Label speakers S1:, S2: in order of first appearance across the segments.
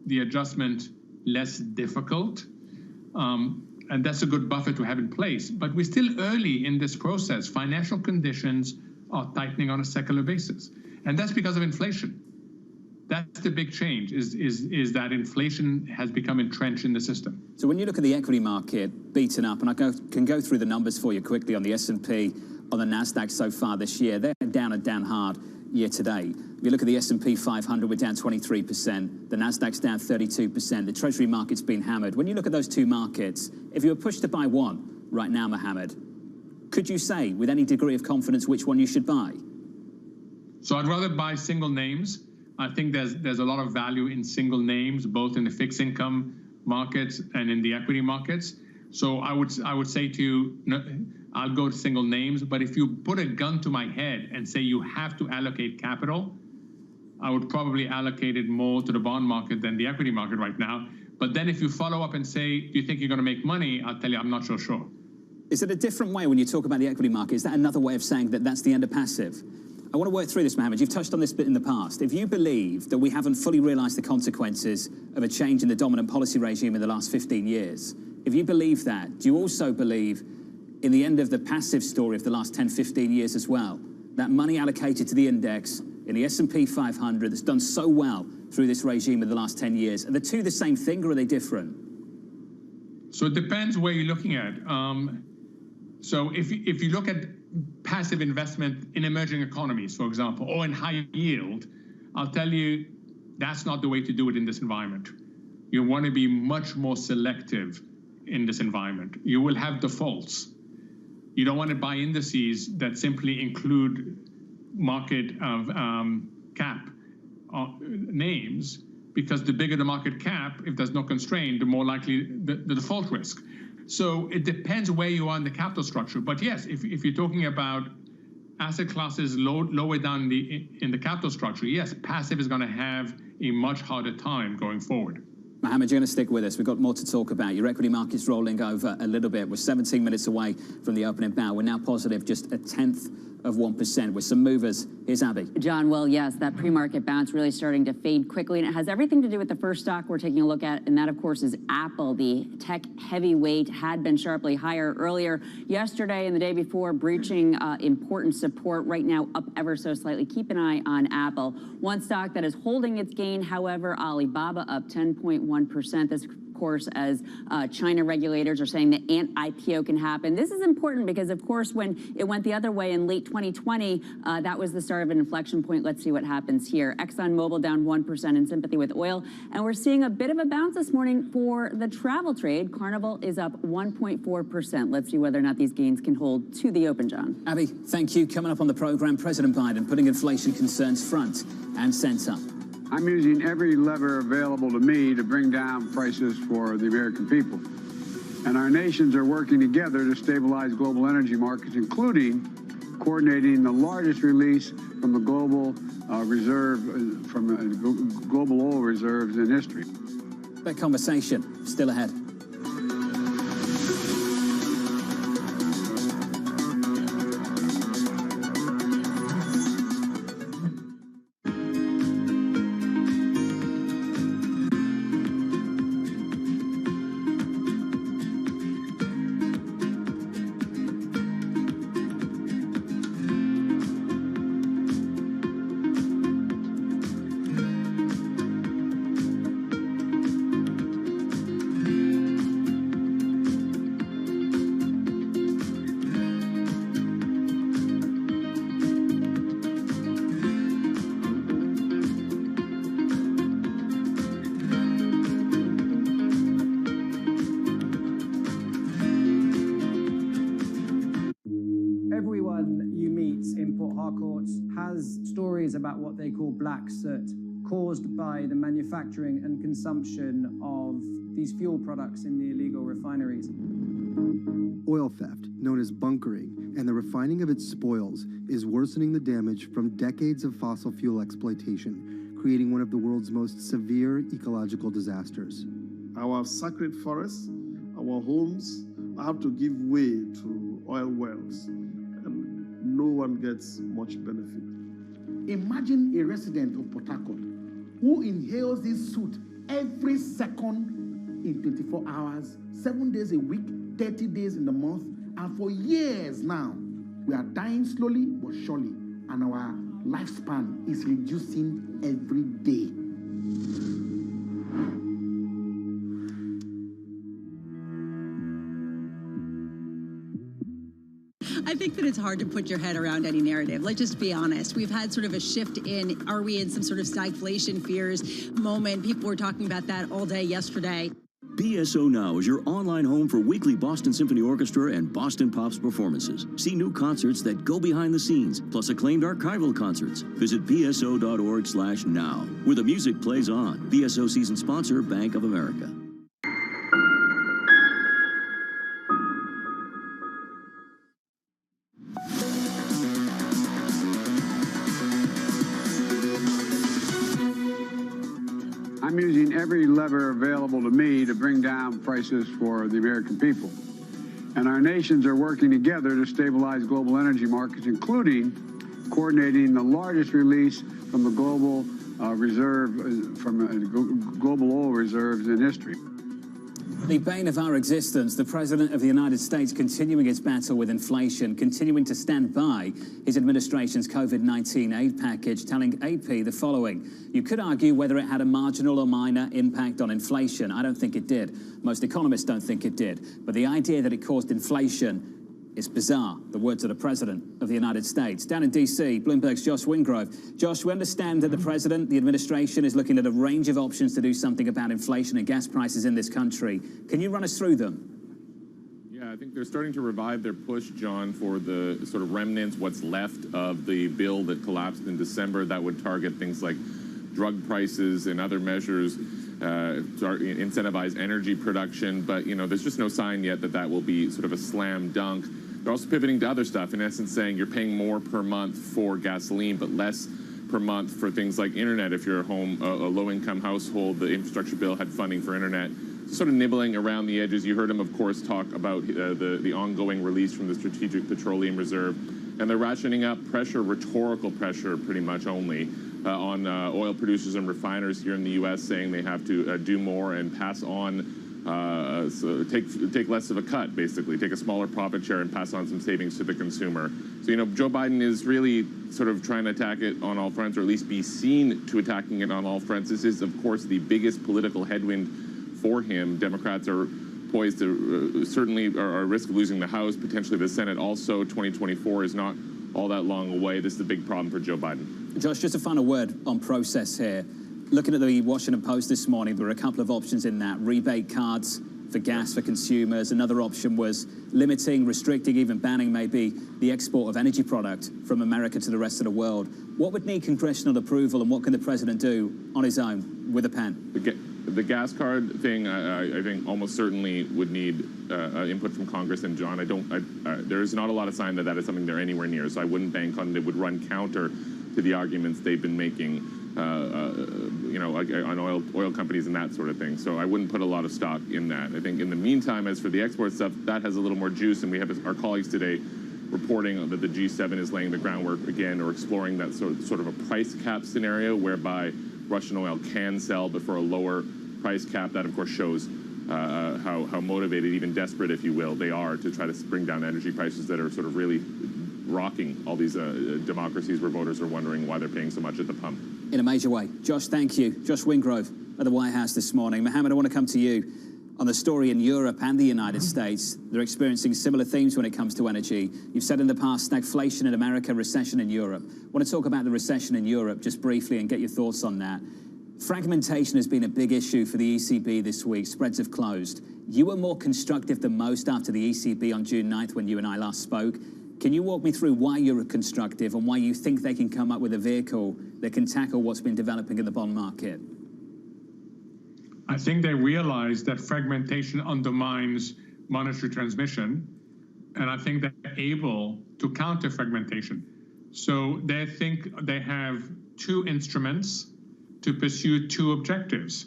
S1: the adjustment less difficult. And that's a good buffer to have in place. But we're still early in this process. Financial conditions are tightening on a secular basis. And that's because of inflation. That's the big change, is that inflation has become entrenched in the system.
S2: So when you look at the equity market beaten up, and I can go through the numbers for you quickly on the S&P, on the NASDAQ so far this year, they're down and down hard year to date. If you look at the S&P 500, we're down 23%. The NASDAQ's down 32%. The Treasury market's been hammered. When you look at those two markets, if you were pushed to buy one right now, Mohammed, could you say with any degree of confidence which one you should buy?
S1: So I'd rather buy single names. I think there's a lot of value in single names, both in the fixed income markets and in the equity markets. So I would say to you, no, I'll go to single names. But if you put a gun to my head and say you have to allocate capital, I would probably allocate it more to the bond market than the equity market right now. But then if you follow up and say, do you think you're going to make money? I'll tell you, I'm not so sure.
S2: Is it a different way when you talk about the equity market? Is that another way of saying that that's the end of passive? I want to work through this, Mohammed. You've touched on this bit in the past. If you believe that we haven't fully realised the consequences of a change in the dominant policy regime in the last 15 years, if you believe that, do you also believe in the end of the passive story of the last 10, 15 years as well? That money allocated to the index in the S&P 500 that's done so well through this regime in the last 10 years. Are the two the same thing or are they different?
S1: So it depends where you're looking at. So if you look at passive investment in emerging economies, for example, or in high yield, I'll tell you that's not the way to do it in this environment. You want to be much more selective in this environment. You will have defaults. You don't want to buy indices that simply include market cap names, because the bigger the market cap, if there's no constraint, the more likely the default risk. So it depends where you are in the capital structure. But yes, if you're talking about asset classes lower down in the capital structure, yes, passive is going to have a much harder time going forward.
S2: Mohammed, you're going to stick with us. We've got more to talk about. Your equity market's rolling over a little bit. We're 17 minutes away from the opening bow. We're now positive just 0.1% with some movers. Here's Abby.
S3: John, well, yes, that pre-market bounce really starting to fade quickly, and it has everything to do with the first stock we're taking a look at, and that, of course, is Apple. The tech heavyweight had been sharply higher earlier yesterday and the day before, breaching important support. Right now, up ever so slightly. Keep an eye on Apple. One stock that is holding its gain, however, Alibaba up 10.1%. This, of course, as China regulators are saying that an IPO can happen. This is important because, of course, when it went the other way in late 2020, that was the start of an inflection point. Let's see what happens here. ExxonMobil down 1% in sympathy with oil. And we're seeing a bit of a bounce this morning for the travel trade. Carnival is up 1.4%. Let's see whether or not these gains can hold to the open, John.
S2: Abby, thank you. Coming up on the program, President Biden putting inflation concerns front and center.
S4: I'm using every lever available to me to bring down prices for the American people. And our nations are working together to stabilize global energy markets, including coordinating the largest release from the global global oil reserves in history.
S2: That conversation still ahead.
S5: About what they call black soot caused by the manufacturing and consumption of these fuel products in the illegal refineries.
S6: Oil theft, known as bunkering, and the refining of its spoils is worsening the damage from decades of fossil fuel exploitation, creating one of the world's most severe ecological disasters.
S7: Our sacred forests, our homes have to give way to oil wells, and no one gets much benefit.
S8: Imagine a resident of Port Harcourt who inhales this soot every second in 24 hours, 7 days a week, 30 days in the month. And for years now, we are dying slowly but surely, and our lifespan is reducing every day.
S9: I think that it's hard to put your head around any narrative. Let's just be honest. We've had sort of a shift in, are we in some sort of stagflation fears moment? People were talking about that all day yesterday.
S10: BSO Now is your online home for weekly Boston Symphony Orchestra and Boston Pops performances. See new concerts that go behind the scenes, plus acclaimed archival concerts. Visit bso.org/now, where the music plays on. BSO season sponsor, Bank of America.
S4: I'm using every lever available to me to bring down prices for the American people. And our nations are working together to stabilize global energy markets, including coordinating the largest release from the global global oil reserves in history.
S2: The bane of our existence, the President of the United States continuing his battle with inflation, continuing to stand by his administration's COVID-19 aid package, telling AP the following. You could argue whether it had a marginal or minor impact on inflation. I don't think it did. Most economists don't think it did. But the idea that it caused inflation is bizarre, the words of the President of the United States. Down in D.C., Bloomberg's Josh Wingrove. Josh, we understand that the President, the administration, is looking at a range of options to do something about inflation and gas prices in this country. Can you run us through them?
S11: Yeah, I think they're starting to revive their push, John, for the sort of remnants, what's left of the bill that collapsed in December that would target things like drug prices and other measures, incentivize energy production. But, you know, there's just no sign yet that that will be sort of a slam dunk. They're also pivoting to other stuff, in essence saying you're paying more per month for gasoline, but less per month for things like internet. If you're a low-income household, the infrastructure bill had funding for internet. Sort of nibbling around the edges. You heard him, of course, talk about the ongoing release from the Strategic Petroleum Reserve. And they're ratcheting up pressure, rhetorical pressure pretty much only, on oil producers and refiners here in the U.S., saying they have to do more and pass on, take less of a cut, basically, take a smaller profit share and pass on some savings to the consumer. So, you know, Joe Biden is really sort of trying to attack it on all fronts, or at least be seen to attacking it on all fronts. This is, of course, the biggest political headwind for him. Democrats are poised to certainly are at risk of losing the House, potentially the Senate also. 2024 is not all that long away. This is a big problem for Joe Biden.
S2: Josh, just a final word on process here. Looking at the Washington Post this morning, there were a couple of options in that. Rebate cards for gas for consumers. Another option was limiting, restricting, even banning maybe the export of energy product from America to the rest of the world. What would need congressional approval, and what can the president do on his own with a pen?
S11: The gas card thing, I think almost certainly would need input from Congress. And John, there is not a lot of sign that that is something they're anywhere near. So I wouldn't bank on it. It would run counter to the arguments they've been making, you know, on oil companies and that sort of thing. So I wouldn't put a lot of stock in that. I think in the meantime, as for the export stuff, that has a little more juice. And we have our colleagues today reporting that the G7 is laying the groundwork again, or exploring that sort of a price cap scenario whereby Russian oil can sell, but for a lower price cap. That, of course, shows how motivated, even desperate, if you will, they are to try to bring down energy prices that are sort of really rocking all these democracies where voters are wondering why they're paying so much at the pump.
S2: In a major way. Josh, thank you. Josh Wingrove at the White House this morning. Mohammed, I want to come to you on the story in Europe and the United States. They're experiencing similar themes when it comes to energy. You've said in the past, stagflation in America, recession in Europe. I want to talk about the recession in Europe just briefly and get your thoughts on that. Fragmentation has been a big issue for the ECB this week. Spreads have closed. You were more constructive than most after the ECB on June 9th when you and I last spoke. Can you walk me through why you're constructive and why you think they can come up with a vehicle that can tackle what's been developing in the bond market?
S1: I think they realize that fragmentation undermines monetary transmission, and I think they're able to counter fragmentation. So they think they have two instruments to pursue two objectives.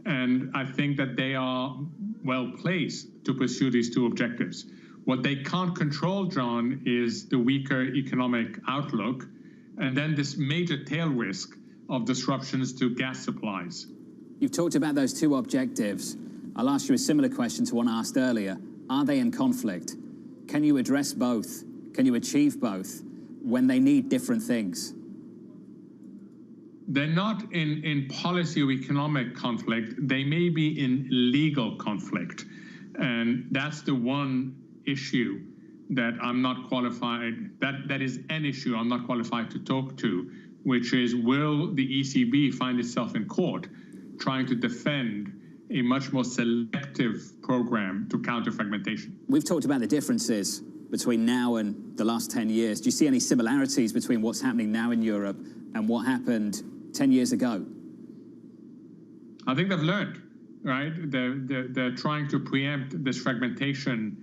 S1: And I think that they are well placed to pursue these two objectives. What they can't control, John, is the weaker economic outlook, and then this major tail risk of disruptions to gas supplies.
S2: You've talked about those two objectives. I'll ask you a similar question to one I asked earlier. Are they in conflict? Can you address both? Can you achieve both when they need different things?
S1: They're not in policy or economic conflict. They may be in legal conflict. And that's the one issue that I'm not qualified, that is an issue I'm not qualified to talk to, which is, will the ECB find itself in court trying to defend a much more selective program to counter fragmentation?
S2: We've talked about the differences between now and the last 10 years. Do you see any similarities between what's happening now in Europe and what happened 10 years ago?
S1: I think they've learned, right? They're trying to preempt this fragmentation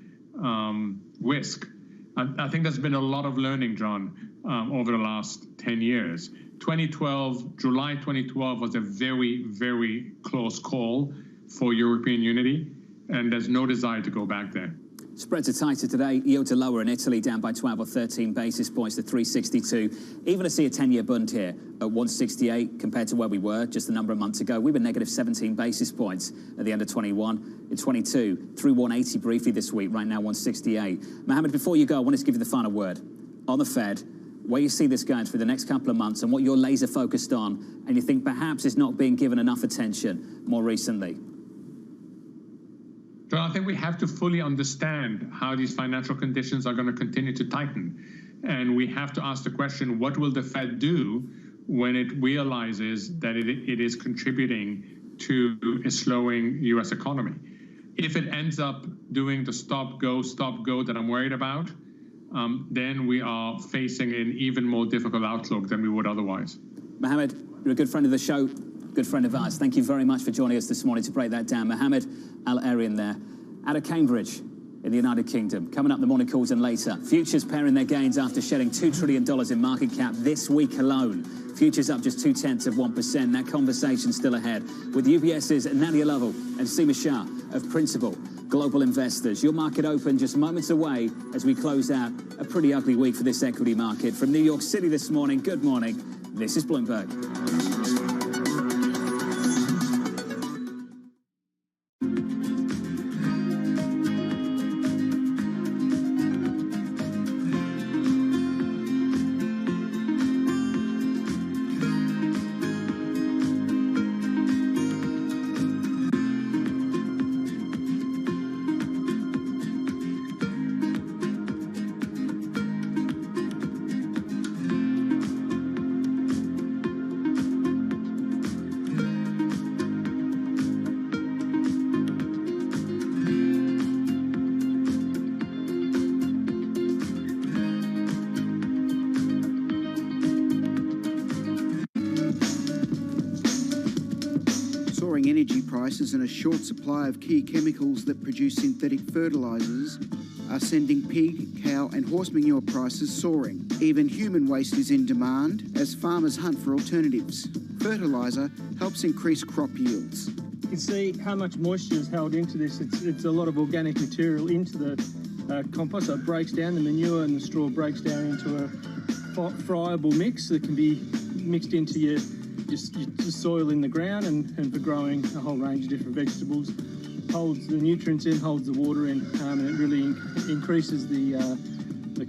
S1: risk. I think there's been a lot of learning, John, over the last 10 years. July 2012 was a very, very close call for European unity, and there's no desire to go back there.
S2: Spreads are tighter today. Yields are lower in Italy, down by 12 or 13 basis points to 362. Even to see a 10-year bund here at 168 compared to where we were just a number of months ago. We were negative 17 basis points at the end of 21. In 22, through 180 briefly this week, right now 168. Mohammed, before you go, I wanted to give you the final word on the Fed, where you see this going for the next couple of months and what you're laser focused on and you think perhaps is not being given enough attention more recently.
S1: John, I think we have to fully understand how these financial conditions are going to continue to tighten. And we have to ask the question, what will the Fed do when it realizes that it is contributing to a slowing U.S. economy? If it ends up doing the stop, go that I'm worried about, then we are facing an even more difficult outlook than we would otherwise.
S2: Mohammed, you're a good friend of the show, good friend of ours. Thank you very much for joining us this morning to break that down. Mohammed Al-Arian there, out of Cambridge in the United Kingdom. Coming up the morning calls and later. Futures paring their gains after shedding $2 trillion in market cap this week alone. Futures up just 0.2%. That conversation still ahead with UBS's Nadia Lovell and Seema Shah of Principal Global Investors. Your market open just moments away as we close out a pretty ugly week for this equity market. From New York City this morning, good morning. This is Bloomberg.
S12: Energy prices and a short supply of key chemicals that produce synthetic fertilisers are sending pig, cow and horse manure prices soaring. Even human waste is in demand as farmers hunt for alternatives. Fertiliser helps increase crop yields.
S13: You can see how much moisture is held into this. It's a lot of organic material into the compost, so it breaks down, the manure and the straw breaks down into a friable mix that can be mixed into your soil in the ground and for growing a whole range of different vegetables. It holds the nutrients in, holds the water in, and it really increases the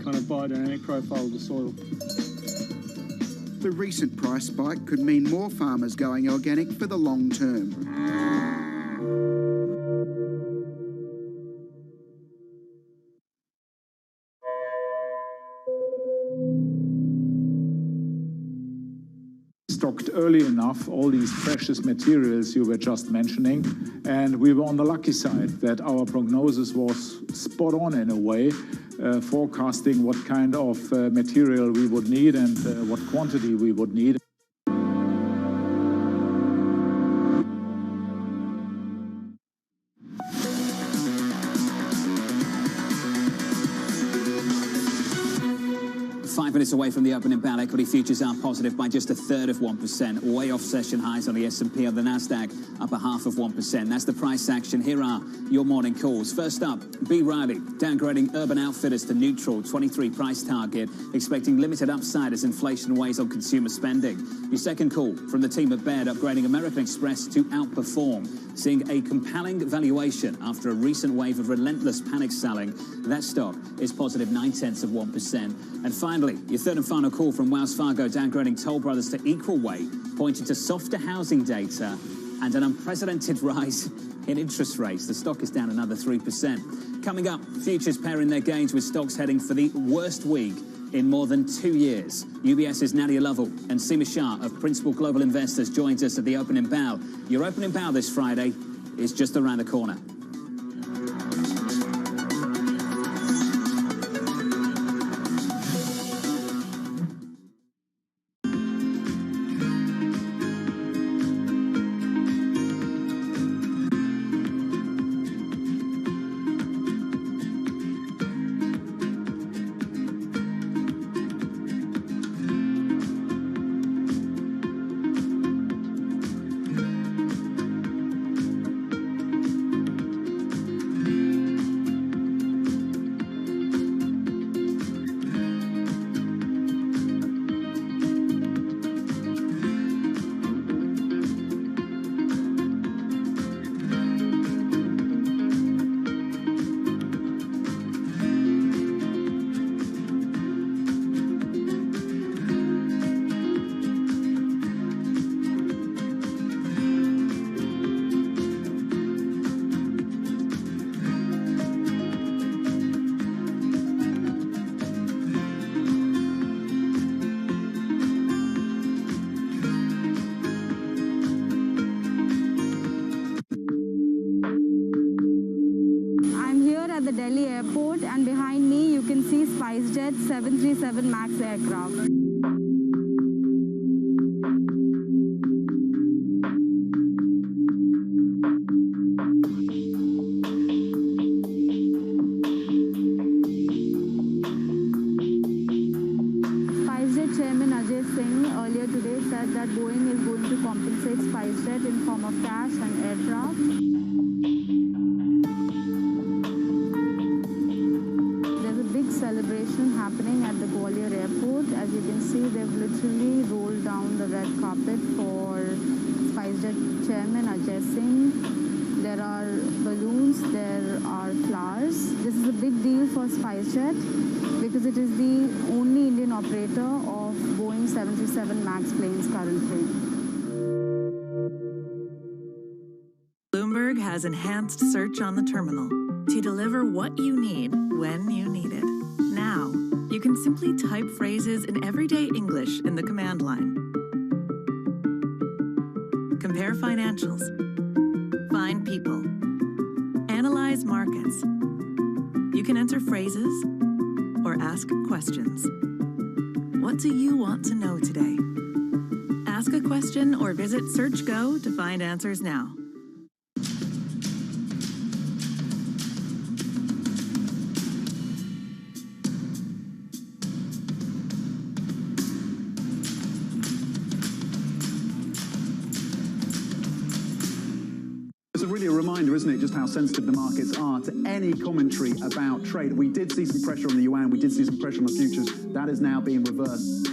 S13: kind of biodynamic profile of the soil.
S12: The recent price spike could mean more farmers going organic for the long term.
S14: Stocked early enough all these precious materials you were just mentioning, and we were on the lucky side that our prognosis was spot on in a way, forecasting what kind of material we would need and what quantity we would need.
S2: 5 minutes away from the opening bell, equity futures are positive by just 1/3 of 1%, way off session highs on the S&P and the Nasdaq, up 0.5 of 1%. That's the price action. Here are your morning calls. First up, B. Riley, downgrading Urban Outfitters to neutral, 23 price target, expecting limited upside as inflation weighs on consumer spending. Your second call from the team at Baird, upgrading American Express to outperform, seeing a compelling valuation after a recent wave of relentless panic selling. That stock is positive 0.9 of 1%. And finally, your third and final call from Wells Fargo, downgrading Toll Brothers to equal weight, pointing to softer housing data and an unprecedented rise in interest rates. The stock is down another 3%. Coming up, futures pairing their gains with stocks heading for the worst week in more than 2 years. UBS's Nadia Lovell and Seema Shah of Principal Global Investors joins us at the opening bell. Your opening bell this Friday is just around the corner.
S15: Delhi airport, and behind me you can see SpiceJet 737 MAX aircraft. SpiceJet Chairman Ajay Singh earlier today said that Boeing is going to compensate SpiceJet in form of cash and aircraft. Celebration happening at the Gwalior airport. As you can see, they've literally rolled down the red carpet for SpiceJet Chairman Ajay Singh. There are balloons, there are flowers. This is a big deal for SpiceJet because it is the only Indian operator of Boeing 737 MAX planes currently.
S16: Bloomberg has enhanced search on the terminal to deliver what you need when you need it. Now, you can simply type phrases in everyday English in the command line. Compare financials. Find people. Analyze markets. You can enter phrases or ask questions. What do you want to know today? Ask a question or visit SearchGo to find answers now.
S17: It's really a reminder, isn't it, just how sensitive the markets are to any commentary about trade. We did see some pressure on the yuan, we did see some pressure on the futures. That is now being reversed.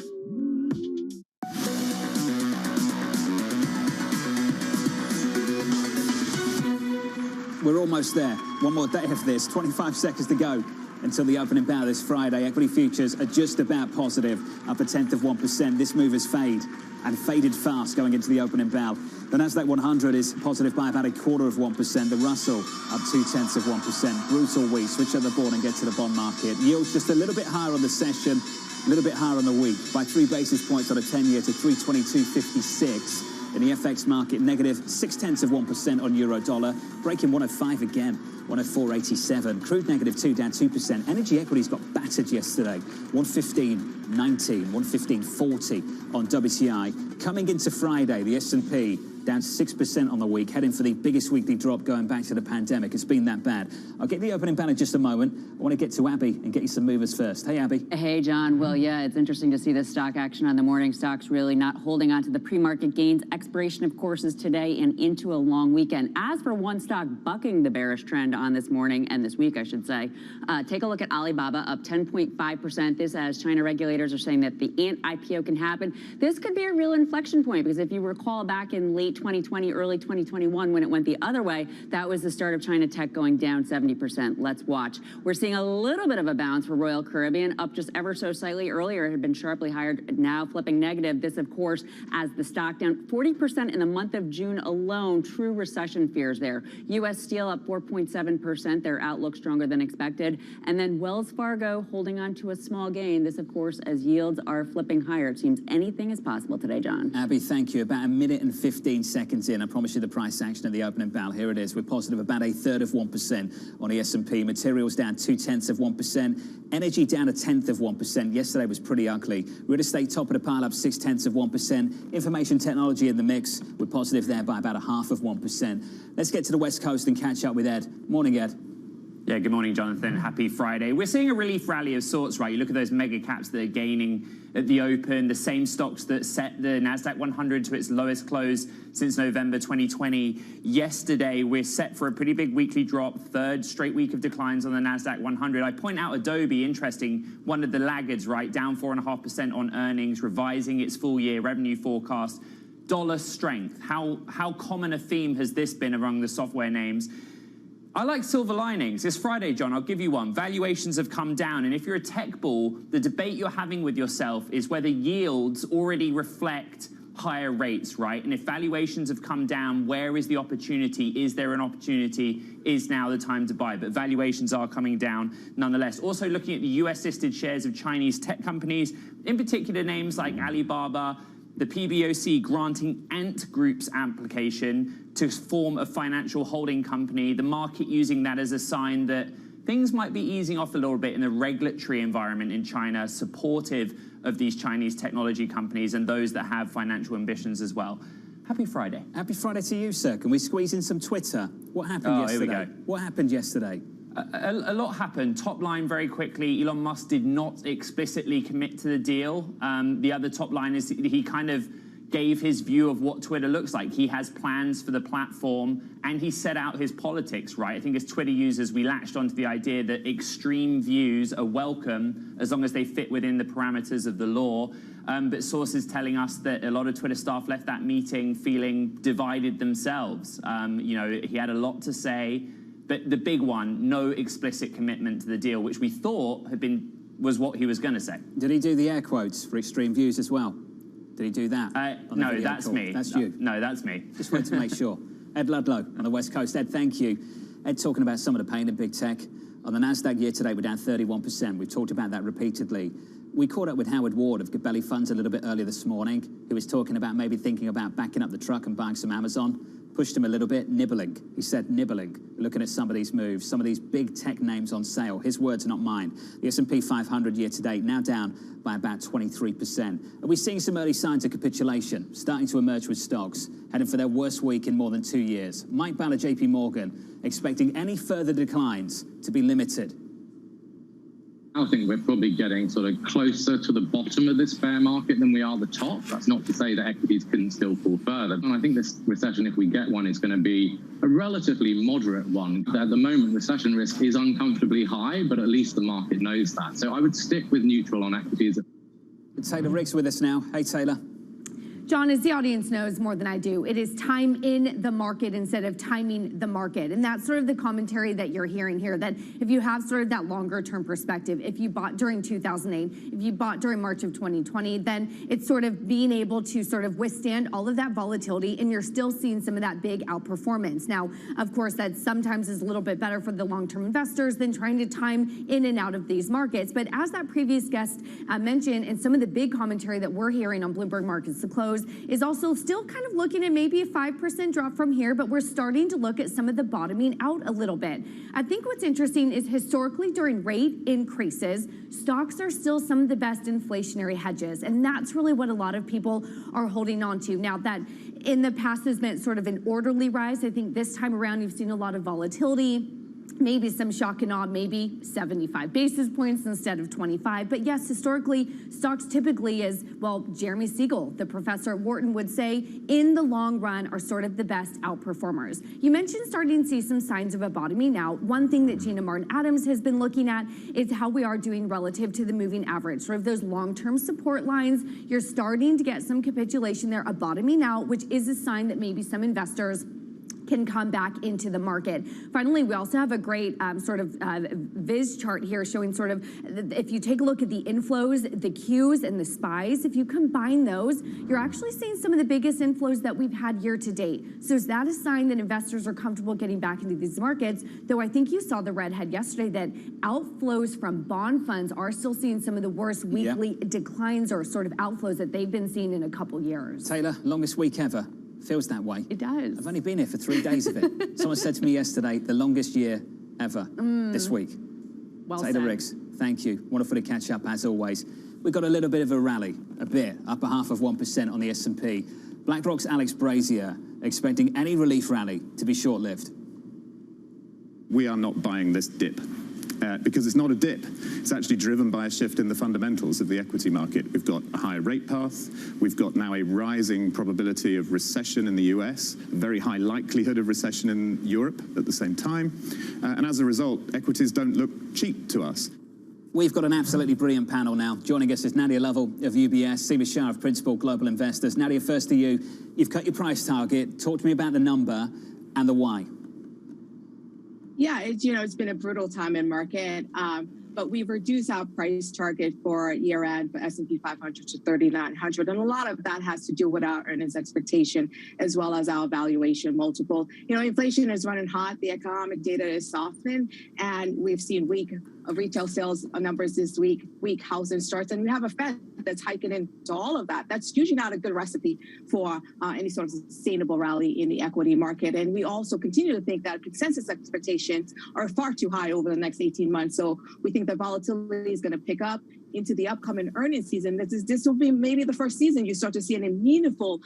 S2: We're almost there. One more day of this. 25 seconds to go until the opening bell this Friday. Equity futures are just about positive, up 1/10 of 1%. This move is faded fast going into the opening bell. The Nasdaq 100 is positive by about 1/4 of 1%. The Russell up 0.2 of 1%. Brutal week. Switch at the board and get to the bond market. Yields just a little bit higher on the session, a little bit higher on the week, by 3 basis points on a 10-year to 322.56. In the FX market, negative 0.6 of 1% on euro dollar, breaking 105 again. 104.87. Crude -2, down 2%. Energy equities got battered yesterday. 115.19, 115.40 on WTI. Coming into Friday, the S&P down 6% on the week, heading for the biggest weekly drop going back to the pandemic. It's been that bad. I'll get the opening bell in just a moment. I want to get to Abby and get you some movers first. Hey, Abby.
S3: Hey, John. Well, yeah, it's interesting to see this stock action on the morning. Stocks really not holding on to the pre-market gains. Expiration, of course, is today and into a long weekend. As for one stock bucking the bearish trend on this morning and this week, I should say, take a look at Alibaba, up 10.5%. This as China regulators are saying that the Ant IPO can happen. This could be a real inflection point because if you recall back in late 2020, early 2021, when it went the other way, that was the start of China tech going down 70%. Let's watch. We're seeing a little bit of a bounce for Royal Caribbean, up just ever so slightly. Earlier, it had been sharply higher, now flipping negative. This, of course, as the stock down 40% in the month of June alone. True recession fears there. U.S. Steel up 4.7%. Their outlook stronger than expected. And then Wells Fargo holding on to a small gain. This, of course, as yields are flipping higher. It seems anything is possible today, John.
S2: Abby, thank you. About a minute and 15 seconds in. I promise you the price action at the opening bell. Here it is. We're positive about 1/3 on the S&P. Materials down 0.2%. Energy down 0.1%. Yesterday was pretty ugly. Real estate top of the pile up 0.6%. Information technology in the mix. We're positive there by about 0.5%. Let's get to the West Coast and catch up with Ed. Morning, Ed.
S18: Yeah, good morning, Jonathan. Happy Friday. We're seeing a relief rally of sorts, right? You look at those mega caps that are gaining at the open, the same stocks that set the NASDAQ 100 to its lowest close since November 2020. Yesterday, we're set for a pretty big weekly drop, third straight week of declines on the NASDAQ 100. I point out Adobe, interesting, one of the laggards, right? Down 4.5% on earnings, revising its full year revenue forecast. Dollar strength. How common a theme has this been among the software names? I like silver linings. It's Friday, John. I'll give you one. Valuations have come down. And if you're a tech bull, the debate you're having with yourself is whether yields already reflect higher rates, right? And if valuations have come down, where is the opportunity? Is there an opportunity? Is now the time to buy? But valuations are coming down nonetheless. Also looking at the US-listed shares of Chinese tech companies, in particular names like Alibaba, the PBOC granting Ant Group's application to form a financial holding company, the market using that as a sign that things might be easing off a little bit in the regulatory environment in China, supportive of these Chinese technology companies and those that have financial ambitions as well. Happy Friday.
S2: Happy Friday to you, sir. Can we squeeze in some Twitter? What happened yesterday?
S18: Here we go.
S2: What happened yesterday?
S18: A lot happened. Top line very quickly. Elon Musk did not explicitly commit to the deal. The other top line is he kind of gave his view of what Twitter looks like. He has plans for the platform, and he set out his politics, right? I think as Twitter users, we latched onto the idea that extreme views are welcome as long as they fit within the parameters of the law. But sources telling us that a lot of Twitter staff left that meeting feeling divided themselves. You know, he had a lot to say. But the big one, no explicit commitment to the deal, which we thought was what he was going to say.
S2: Did he do the air quotes for extreme views as well? Did he do that?
S18: No, that's me.
S2: That's you.
S18: No, that's me.
S2: Just wanted to make sure. Ed Ludlow on the West Coast. Ed, thank you. Ed, talking about some of the pain in big tech. On the NASDAQ year today, we're down 31%. We've talked about that repeatedly. We caught up with Howard Ward of Gabelli Funds a little bit earlier this morning, who was talking about maybe thinking about backing up the truck and buying some Amazon. Pushed him a little bit, nibbling. He said nibbling, looking at some of these moves, some of these big tech names on sale. His words, not mine. The S&P 500 year to date now down by about 23%. Are we seeing some early signs of capitulation starting to emerge with stocks, heading for their worst week in more than 2 years? Mike Ball at JP Morgan expecting any further declines to be limited.
S19: I think we're probably getting sort of closer to the bottom of this bear market than we are the top. That's not to say that equities couldn't still fall further. And I think this recession, if we get one, is going to be a relatively moderate one. At the moment, recession risk is uncomfortably high, but at least the market knows that. So I would stick with neutral on equities.
S2: Taylor Riggs with us now. Hey, Taylor.
S20: John, as the audience knows more than I do, it is time in the market instead of timing the market. And that's sort of the commentary that you're hearing here, that if you have sort of that longer term perspective, if you bought during 2008, if you bought during March of 2020, then it's sort of being able to sort of withstand all of that volatility, and you're still seeing some of that big outperformance. Now, of course, that sometimes is a little bit better for the long-term investors than trying to time in and out of these markets. But as that previous guest mentioned, and some of the big commentary that we're hearing on Bloomberg Markets to Close, close, is also still kind of looking at maybe a 5% drop from here, but we're starting to look at some of the bottoming out a little bit. I think what's interesting is historically during rate increases, stocks are still some of the best inflationary hedges, and that's really what a lot of people are holding on to. Now, that in the past has meant sort of an orderly rise. I think this time around you've seen a lot of volatility, maybe some shock and awe, maybe 75 basis points instead of 25. But yes, historically, stocks typically, as well, Jeremy Siegel, the professor at Wharton, would say, in the long run are sort of the best outperformers. You mentioned starting to see some signs of a bottoming out. One thing that Gina Martin Adams has been looking at is how we are doing relative to the moving average. Sort of those long-term support lines, you're starting to get some capitulation there, a bottoming out, which is a sign that maybe some investors can come back into the market. Finally, we also have a great viz chart here showing sort of, if you take a look at the inflows, the Qs and the SPYs, if you combine those, you're actually seeing some of the biggest inflows that we've had year to date. So is that a sign that investors are comfortable getting back into these markets? Though I think you saw the red head yesterday that outflows from bond funds are still seeing some of the worst weekly declines or sort of outflows that they've been seeing in a couple years.
S2: Taylor, longest week ever. Feels that way.
S20: It does.
S2: I've only been here for 3 days of it. Someone said to me yesterday, the longest year ever this week.
S20: Well
S2: Taylor
S20: said.
S2: Riggs, thank you. Wonderful to catch up as always. We've got a little bit of a rally, a bit, up 0.5% on the S&P. BlackRock's Alex Brazier expecting any relief rally to be short-lived.
S21: We are not buying this dip. Because it's not a dip. It's actually driven by a shift in the fundamentals of the equity market. We've got a higher rate path. We've got now a rising probability of recession in the US, a very high likelihood of recession in Europe at the same time. And as a result, equities don't look cheap to us.
S2: We've got an absolutely brilliant panel now. Joining us is Nadia Lovell of UBS, Seema Shah of Principal Global Investors. Nadia, first to you. You've cut your price target. Talk to me about the number and the why.
S22: Yeah, it's been a brutal time in market, but we've reduced our price target for year-end for S&P 500 to 3,900, and a lot of that has to do with our earnings expectation as well as our valuation multiple. Inflation is running hot, the economic data is softening, and we've seen weak retail sales numbers this week, weak housing starts, and we have a Fed that's hiking into all of that. That's usually not a good recipe for any sort of sustainable rally in the equity market. And we also continue to think that consensus expectations are far too high over the next 18 months. So we think the volatility is going to pick up into the upcoming earnings season. This will be maybe the first season you start to see a meaningful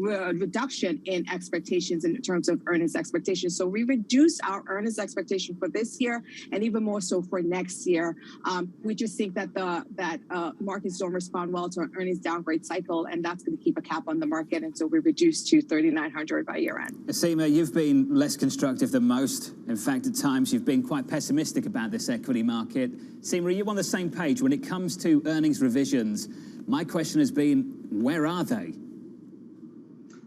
S22: reduction in expectations in terms of earnings expectations. So we reduced our earnings expectation for this year and even more so for next year. We just think that markets don't respond well to an earnings downgrade cycle, and that's going to keep a cap on the market. And so we reduced to 3,900 by year end.
S2: Seema, you've been less constructive than most. In fact, at times you've been quite pessimistic about this equity market. Seema, are you on the same page when it comes to earnings revisions? My question has been, where are they?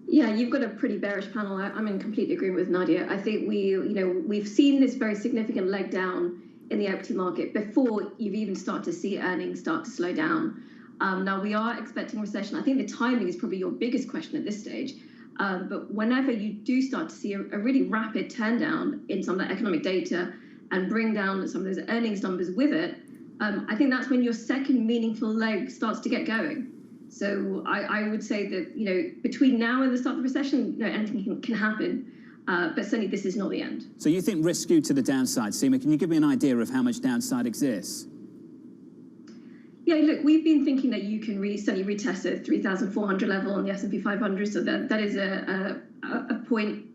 S23: Yeah, you've got a pretty bearish panel. I'm in complete agreement with Nadia. I think we've seen this very significant leg down in the equity market before you've even started to see earnings start to slow down. Now we are expecting recession. I think the timing is probably your biggest question at this stage. But whenever you do start to see a really rapid turn down in some of the economic data and bring down some of those earnings numbers with it, I think that's when your second meaningful leg starts to get going. So I would say that, between now and the start of the recession, anything can happen. But certainly this is not the end.
S2: So you think risk skewed to the downside. Seema, can you give me an idea of how much downside exists?
S23: Yeah, look, we've been thinking that you can certainly retest a 3,400 level on the S&P 500. So that is a point.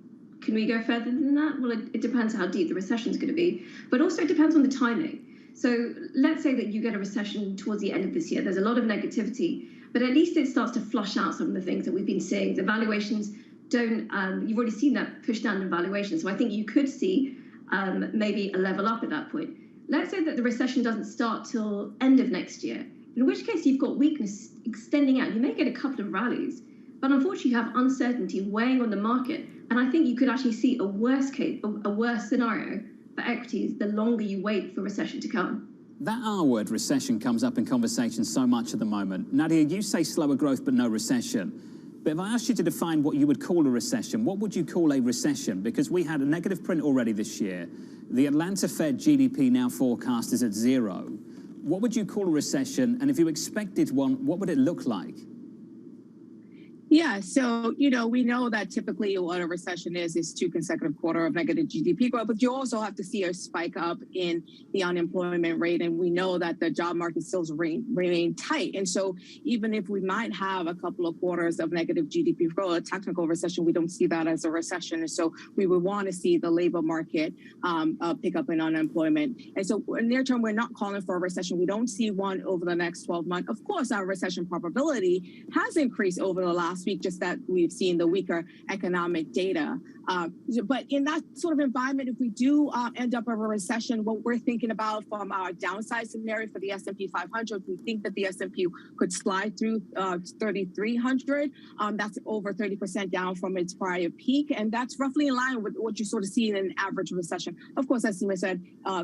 S23: Can we go further than that? Well, it depends how deep the recession is going to be. But also it depends on the timing. So let's say that you get a recession towards the end of this year. There's a lot of negativity. But at least it starts to flush out some of the things that we've been seeing. The valuations don't, you've already seen that push down in valuations. So I think you could see maybe a level up at that point. Let's say that the recession doesn't start till end of next year, in which case you've got weakness extending out. You may get a couple of rallies, but unfortunately you have uncertainty weighing on the market. And I think you could actually see a worse case, a worse scenario for equities the longer you wait for recession to come.
S2: That R word, recession, comes up in conversation so much at the moment. Nadia, you say slower growth but no recession. But if I asked you to define what you would call a recession, what would you call a recession? Because we had a negative print already this year. The Atlanta Fed GDP now forecast is at 0. What would you call a recession? And if you expected one, what would it look like?
S22: Yeah, so, we know that typically what a recession is 2 consecutive quarters of negative GDP growth, but you also have to see a spike up in the unemployment rate, and we know that the job market still remain tight. And so even if we might have a couple of quarters of negative GDP growth, a technical recession, we don't see that as a recession. And so we would want to see the labor market pick up in unemployment. And so near term, we're not calling for a recession. We don't see one over the next 12 months. Of course, our recession probability has increased over the last week, just that we've seen the weaker economic data. But in that sort of environment, if we do end up in a recession, what we're thinking about from our downside scenario for the S&P 500, we think that the S&P could slide through 3,300. That's over 30% down from its prior peak. And that's roughly in line with what you sort of see in an average recession. Of course, as Sima said,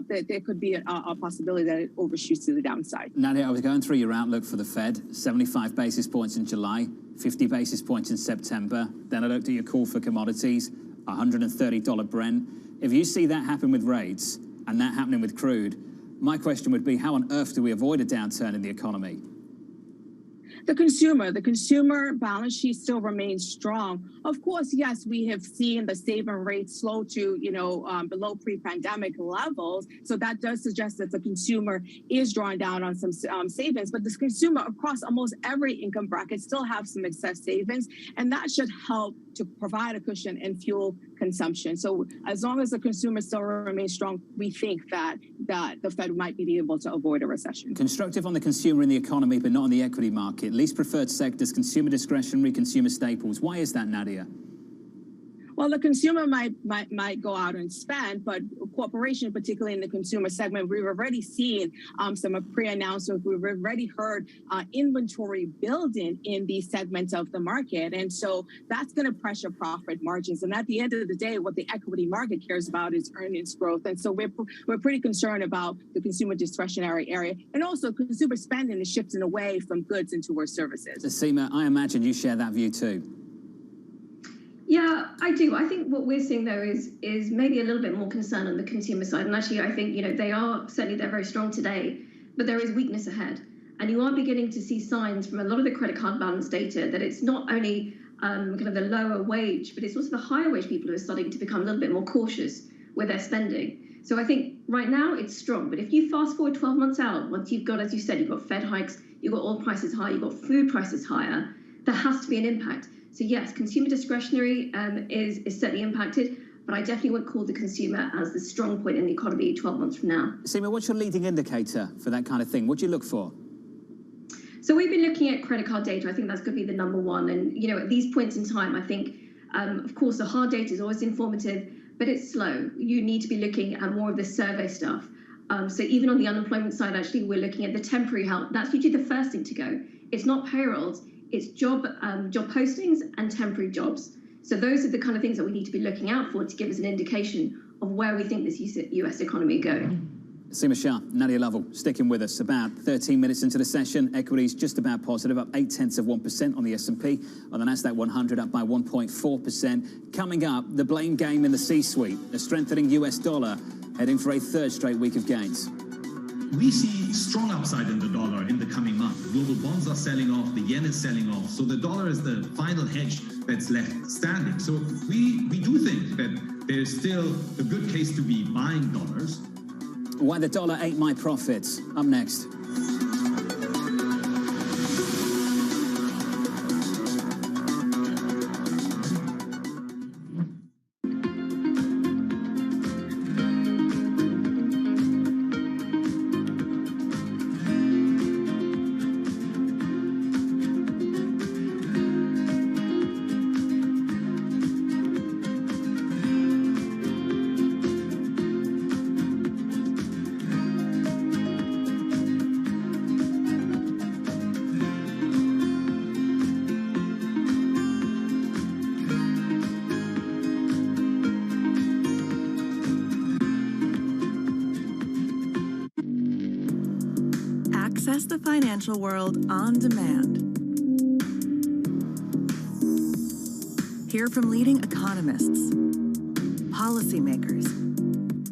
S22: there could be a possibility that it overshoots to the downside.
S2: Nadia, I was going through your outlook for the Fed, 75 basis points in July, 50 basis points in September. Then I looked at your call for commodities, $130 Brent. If you see that happen with rates and that happening with crude, my question would be, how on earth do we avoid a downturn in the economy?
S22: The consumer balance sheet still remains strong. Of course, yes, we have seen the saving rate slow to, below pre-pandemic levels. So that does suggest that the consumer is drawing down on some savings. But this consumer across almost every income bracket still have some excess savings, and that should help to provide a cushion and fuel consumption. So as long as the consumer still remains strong, we think that the Fed might be able to avoid a recession.
S2: Constructive on the consumer and the economy, but not on the equity market. Least preferred sectors, consumer discretionary, consumer staples. Why is that, Nadia?
S22: Well, the consumer might go out and spend, but corporation, particularly in the consumer segment, we've already seen some pre-announcements. We've already heard inventory building in these segments of the market. And so that's going to pressure profit margins. And at the end of the day, what the equity market cares about is earnings growth. And so we're pretty concerned about the consumer discretionary area. And also consumer spending is shifting away from goods and towards services.
S2: Seema, I imagine you share that view too.
S23: Yeah, I do. I think what we're seeing, though, is maybe a little bit more concern on the consumer side. And actually, I think, they're very strong today, but there is weakness ahead. And you are beginning to see signs from a lot of the credit card balance data that it's not only kind of the lower wage, but it's also the higher wage people who are starting to become a little bit more cautious with their spending. So I think right now it's strong. But if you fast forward 12 months out, once you've got, as you said, you've got Fed hikes, you've got oil prices higher, you've got food prices higher, there has to be an impact. So yes, consumer discretionary is certainly impacted, but I definitely wouldn't call the consumer as the strong point in the economy 12 months from now.
S2: Seema, what's your leading indicator for that kind of thing? What do you look for?
S23: So we've been looking at credit card data. I think that's going to be the number one. And, at these points in time, I think, of course, the hard data is always informative, but it's slow. You need to be looking at more of the survey stuff. So even on the unemployment side, actually, we're looking at the temporary help. That's usually the first thing to go. It's not payrolls. It's job postings and temporary jobs. So those are the kind of things that we need to be looking out for to give us an indication of where we think this US economy is going.
S2: Seema Shah, Nadia Lovell, sticking with us. About 13 minutes into the session, equities just about positive, up 0.8% on the S&P. On the Nasdaq 100, up by 1.4%. Coming up, the blame game in the C-suite, a strengthening US dollar, heading for a third straight week of gains.
S5: We see strong upside in the dollar in the coming month. Global bonds are selling off, the yen is selling off, so the dollar is the final hedge that's left standing. So we do think that there's still a good case to be buying dollars.
S2: Why the dollar ate my profits. Up next.
S16: Access the financial world on demand. Hear from leading economists, policymakers,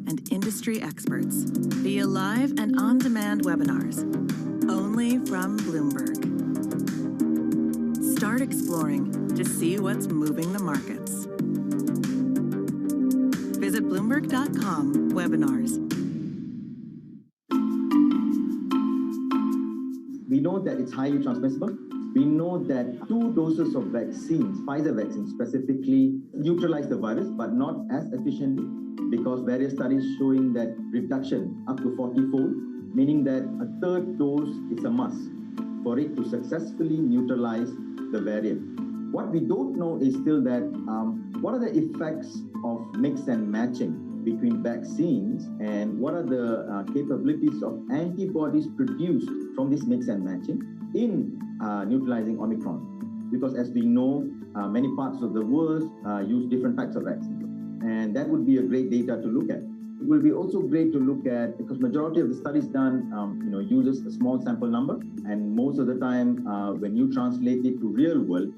S16: and industry experts via live and on-demand webinars, only from Bloomberg. Start exploring to see what's moving the markets. Visit Bloomberg.com webinars.
S6: We know that it's highly transmissible. We know that 2 doses of vaccines, Pfizer vaccine specifically, neutralize the virus, but not as efficiently, because various studies showing that reduction up to 40-fold, meaning that a 3rd dose is a must for it to successfully neutralize the variant. What we don't know is still that what are the effects of mix and matching between vaccines, and what are the capabilities of antibodies produced from this mix and matching in neutralizing Omicron. Because as we know, many parts of the world use different types of vaccines. And that would be a great data to look at. It will be also great to look at, because majority of the studies done uses a small sample number, and most of the time when you translate it to real world,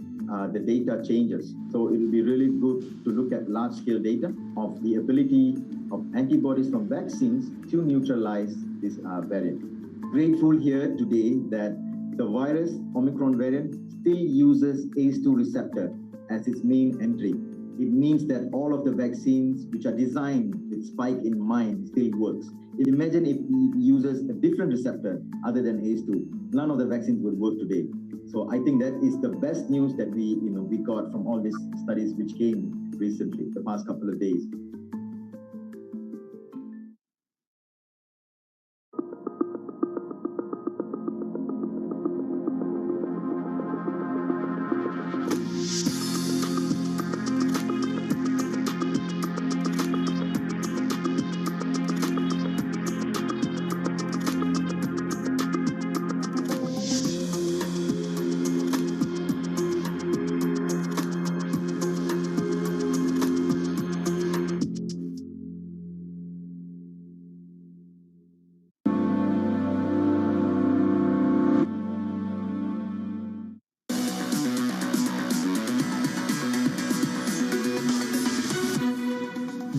S6: the data changes. So it will be really good to look at large-scale data of the ability of antibodies from vaccines to neutralize this variant. Grateful here today that the virus, Omicron variant, still uses ACE2 receptor as its main entry. It means that all of the vaccines which are designed with spike in mind still works. Imagine if it uses a different receptor other than ACE2. None of the vaccines would work today. So I think that is the best news that we got from all these studies which came recently, the past couple of days.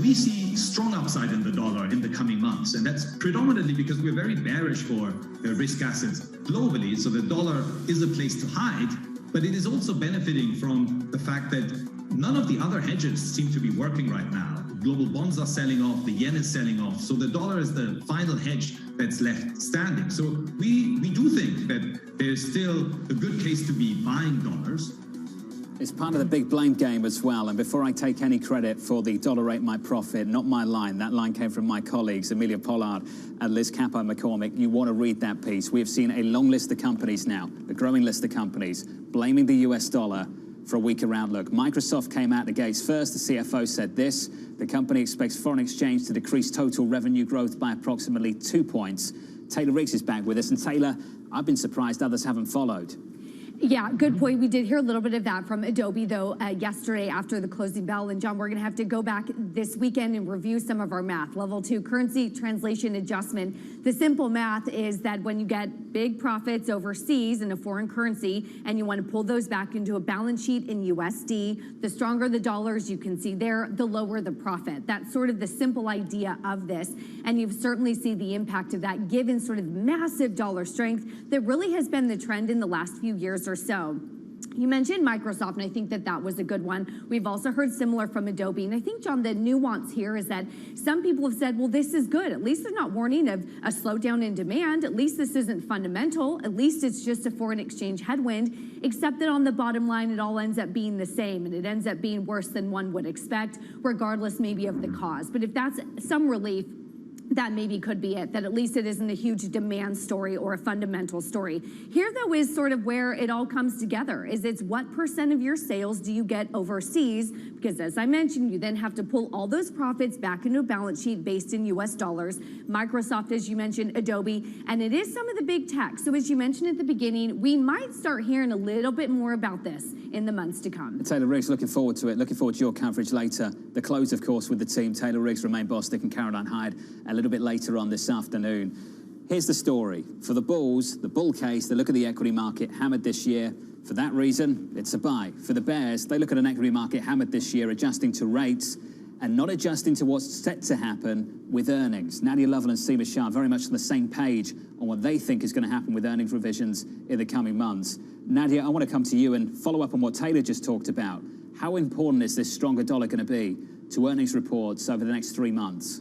S5: We see strong upside in the dollar in the coming months, and that's predominantly because we're very bearish for risk assets globally. So the dollar is a place to hide, but it is also benefiting from the fact that none of the other hedges seem to be working right now. Global bonds are selling off, the yen is selling off, so the dollar is the final hedge that's left standing. So we do think that there's still a good case to be buying dollars.
S2: It's part of the big blame game as well. And before I take any credit for the dollar rate my profit, not my line, that line came from my colleagues, Amelia Pollard and Liz Capo-McCormick. You want to read that piece. We have seen a long list of companies now, a growing list of companies, blaming the US dollar for a weaker outlook. Microsoft came out the gates first. The CFO said this: the company expects foreign exchange to decrease total revenue growth by approximately 2 points. Taylor Riggs is back with us. And Taylor, I've been surprised others haven't followed.
S20: Yeah, good point. We did hear a little bit of that from Adobe, though, yesterday after the closing bell. And John, we're going to have to go back this weekend and review some of our math. Level 2, currency translation adjustment. The simple math is that when you get big profits overseas in a foreign currency and you want to pull those back into a balance sheet in USD, the stronger the dollars you can see there, the lower the profit. That's sort of the simple idea of this. And you've certainly seen the impact of that given sort of massive dollar strength that really has been the trend in the last few years or so. You mentioned Microsoft, and I think that that was a good one. We've also heard similar from Adobe. And I think, John, the nuance here is that some people have said, well, this is good. At least they're not warning of a slowdown in demand. At least this isn't fundamental. At least it's just a foreign exchange headwind, except that on the bottom line, it all ends up being the same. And it ends up being worse than one would expect, regardless maybe of the cause. But if that's some relief, that maybe could be it, that at least it isn't a huge demand story or a fundamental story. Here, though, is sort of where it all comes together, is it's what % of your sales do you get overseas? Because as I mentioned, you then have to pull all those profits back into a balance sheet based in US dollars. Microsoft, as you mentioned, Adobe, and it is some of the big tech. So as you mentioned at the beginning, we might start hearing a little bit more about this in the months to come.
S2: Taylor Riggs, looking forward to it. Looking forward to your coverage later. The close, of course, with the team. Taylor Riggs, Romain Bostic and Caroline Hyde a little bit later on this afternoon. Here's the story. For the bulls, the bull case, they look at the equity market hammered this year. For that reason, it's a buy. For the bears, they look at an equity market hammered this year, adjusting to rates, and not adjusting to what's set to happen with earnings. Nadia Lovell and Seema Shah very much on the same page on what they think is going to happen with earnings revisions in the coming months. Nadia, I want to come to you and follow up on what Taylor just talked about. How important is this stronger dollar going to be to earnings reports over the next 3 months?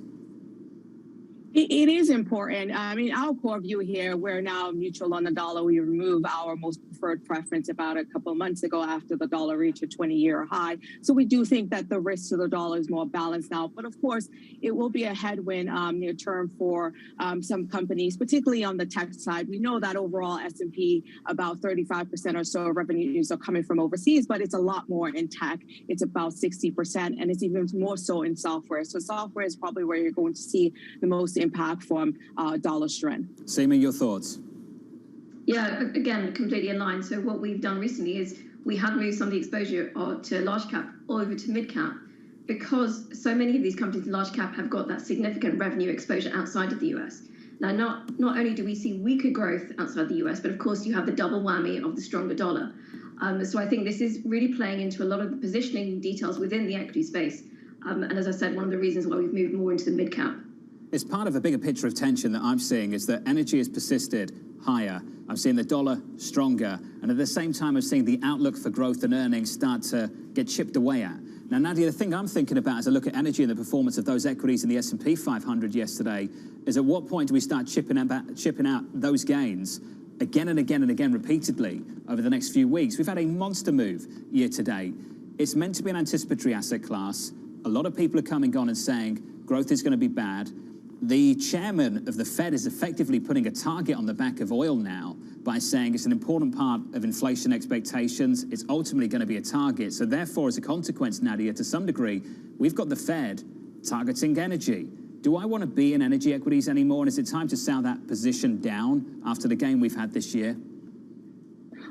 S22: It is important. I mean, our core view here, we're now neutral on the dollar. We removed our most preferred preference about a couple of months ago after the dollar reached a 20-year high. So we do think that the risk to the dollar is more balanced now. But of course, it will be a headwind near term for some companies, particularly on the tech side. We know that overall S&P, about 35% or so of revenues are coming from overseas, but it's a lot more in tech. It's about 60%, and it's even more so in software. So software is probably where you're going to see the most impact from dollar strength.
S2: Seema, your thoughts?
S23: Yeah, again, completely aligned. So what we've done recently is we have moved some of the exposure to large cap all over to mid cap, because so many of these companies in large cap have got that significant revenue exposure outside of the US. Now, not only do we see weaker growth outside the US, but of course you have the double whammy of the stronger dollar. So I think this is really playing into a lot of the positioning details within the equity space. And as I said, one of the reasons why we've moved more into the mid cap.
S2: It's part of a bigger picture of tension that I'm seeing is that energy has persisted higher. I'm seeing the dollar stronger. And at the same time, I'm seeing the outlook for growth and earnings start to get chipped away at. Now, Nadia, the thing I'm thinking about as I look at energy and the performance of those equities in the S&P 500 yesterday is at what point do we start chipping out those gains again and again and again repeatedly over the next few weeks? We've had a monster move year to date. It's meant to be an anticipatory asset class. A lot of people are coming on and saying growth is going to be bad. The chairman of the Fed is effectively putting a target on the back of oil now by saying it's an important part of inflation expectations. It's ultimately going to be a target. So therefore, as a consequence, Nadia, to some degree, we've got the Fed targeting energy. Do I want to be in energy equities anymore? And is it time to sell that position down after the gain we've had this year?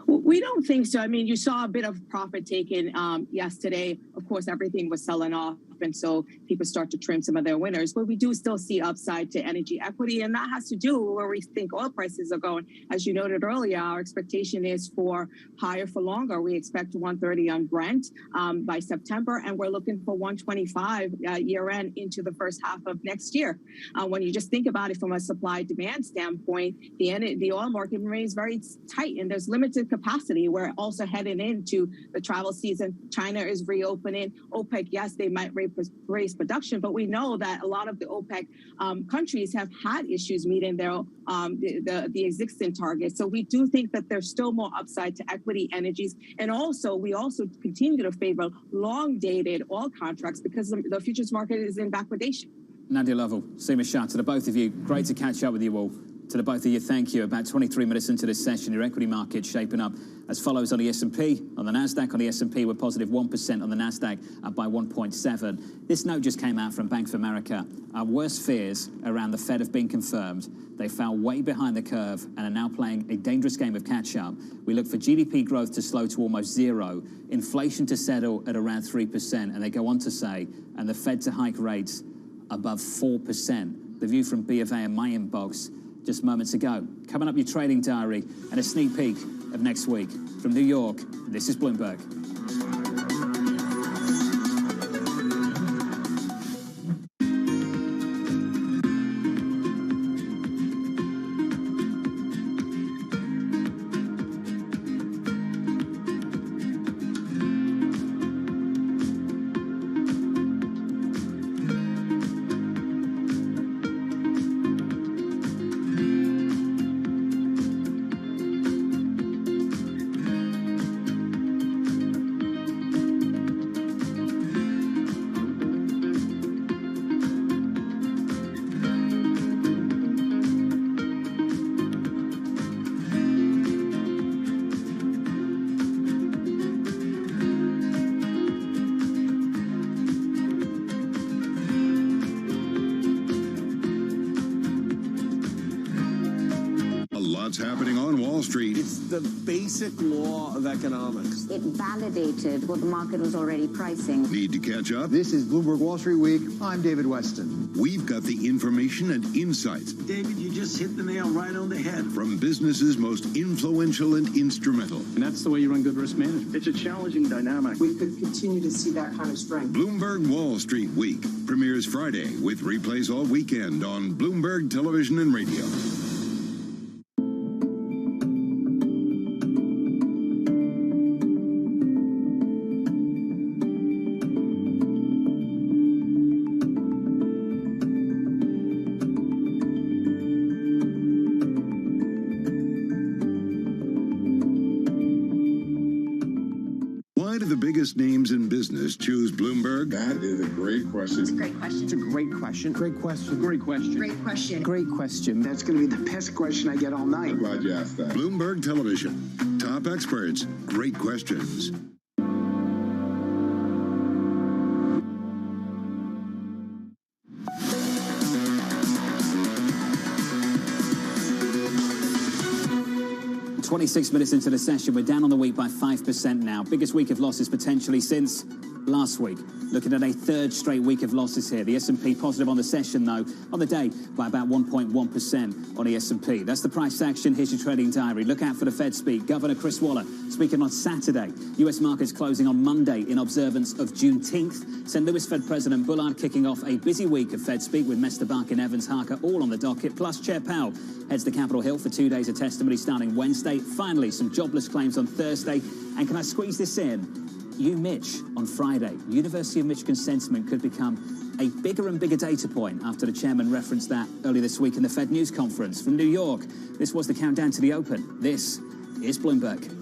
S22: We don't think so. I mean, you saw a bit of profit taken yesterday. Of course, everything was selling off, and so people start to trim some of their winners. But we do still see upside to energy equity, and that has to do with where we think oil prices are going. As you noted earlier, our expectation is for higher for longer. We expect 130 on Brent by September, and we're looking for 125 year-end into the first half of next year. When you just think about it from a supply-demand standpoint, the oil market remains very tight, and there's limited capacity. We're also heading into the travel season. China is reopening. OPEC, yes, they might raise production, but we know that a lot of the OPEC countries have had issues meeting their the existing targets. So we do think that there's still more upside to equity energies, and also we also continue to favor long-dated oil contracts because the futures market is in backwardation.
S2: Nadia Lovell, Seema Shah, to the both of you, great to catch up with you all. To the both of you, thank you. About 23 minutes into this session, your equity market shaping up as follows on the S&P. On the NASDAQ, on the S&P, we're positive 1%. On the NASDAQ, up by 1.7. This note just came out from Bank of America. Our worst fears around the Fed have been confirmed. They fell way behind the curve and are now playing a dangerous game of catch-up. We look for GDP growth to slow to almost zero, inflation to settle at around 3%, and they go on to say, and the Fed to hike rates above 4%. The view from B of A in my inbox just moments ago. Coming up, your trading diary and a sneak peek of next week. From New York, this is Bloomberg.
S7: What's happening on Wall Street?
S8: It's the basic law of economics.
S9: It validated what the market was already pricing.
S7: Need to catch up?
S24: This is Bloomberg Wall Street Week. I'm David Weston.
S7: We've got the information and insights.
S8: David, you just hit the nail right on the head.
S7: From businesses most influential and instrumental.
S25: And that's the way you run good risk management.
S8: It's a challenging dynamic.
S26: We could continue to see that kind of strength.
S7: Bloomberg Wall Street Week premieres Friday with replays all weekend on Bloomberg Television and Radio. Why do the biggest names in business choose Bloomberg?
S27: That is a great question.
S9: It's a great question.
S26: It's a great question.
S27: Great question.
S26: Great question.
S9: Great question.
S26: Great question. That's going to be the best question I get all night.
S27: I'm glad you asked that.
S7: Bloomberg Television. Top experts. Great questions.
S2: "26 minutes into the session, we're down on the week by 5% now. Biggest week of losses potentially since last week. Looking at a third straight week of losses here. The S&P positive on the session, though, on the day by about 1.1% on the S&P. That's the price action. Here's your trading diary. Look out for the Fed speak. Governor Chris Waller speaking on Saturday. U.S. markets closing on Monday in observance of Juneteenth. St. Louis Fed President Bullard kicking off a busy week of Fed speak with Mester Barkin, Evans, Harker all on the docket. Plus, Chair Powell heads to Capitol Hill for 2 days of testimony starting Wednesday. Finally, some jobless claims on Thursday. And can I squeeze this in? Mitch on Friday. University of Michigan sentiment could become a bigger and bigger data point after the chairman referenced that earlier this week in the Fed news conference. From New York, this was the countdown to the open. This is Bloomberg.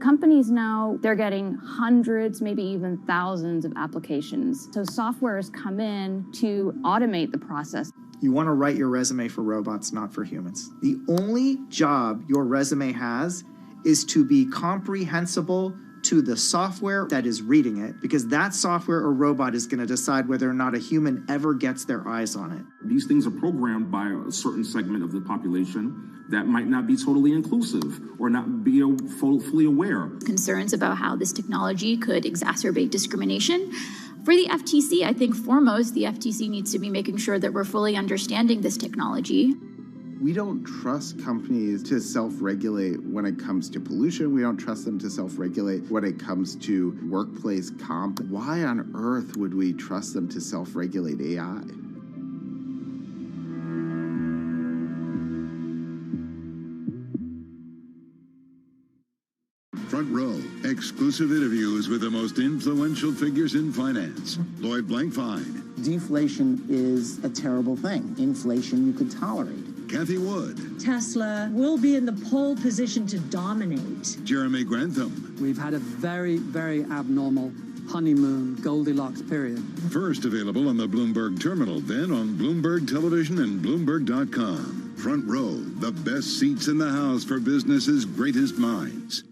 S28: Companies now, they're getting hundreds, maybe even thousands of applications. So software has come in to automate the process.
S29: You want to write your resume for robots, not for humans. The only job your resume has is to be comprehensible to the software that is reading it, because that software or robot is going to decide whether or not a human ever gets their eyes on it.
S30: These things are programmed by a certain segment of the population that might not be totally inclusive or not be fully aware.
S31: Concerns about how this technology could exacerbate discrimination. For the FTC, I think foremost, the FTC needs to be making sure that we're fully understanding this technology.
S32: We don't trust companies to self-regulate when it comes to pollution. We don't trust them to self-regulate when it comes to workplace comp. Why on earth would we trust them to self-regulate AI?
S7: Front Row, exclusive interviews with the most influential figures in finance. Lloyd Blankfein.
S26: Deflation is a terrible thing. Inflation you could tolerate.
S7: Kathy Wood.
S33: Tesla will be in the pole position to dominate.
S7: Jeremy Grantham.
S34: We've had a very, very abnormal honeymoon Goldilocks period.
S7: First available on the Bloomberg Terminal, then on Bloomberg Television and Bloomberg.com. Front Row, the best seats in the house for business's greatest minds.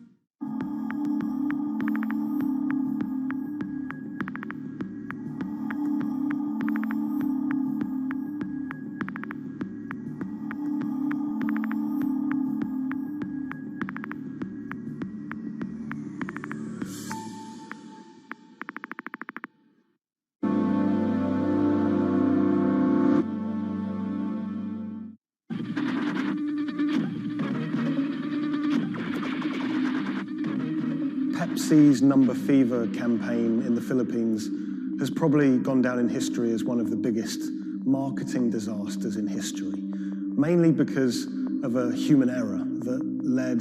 S1: Pepsi's Number Fever campaign in the Philippines has probably gone down in history as one of the biggest marketing disasters in history, mainly because of a human error that led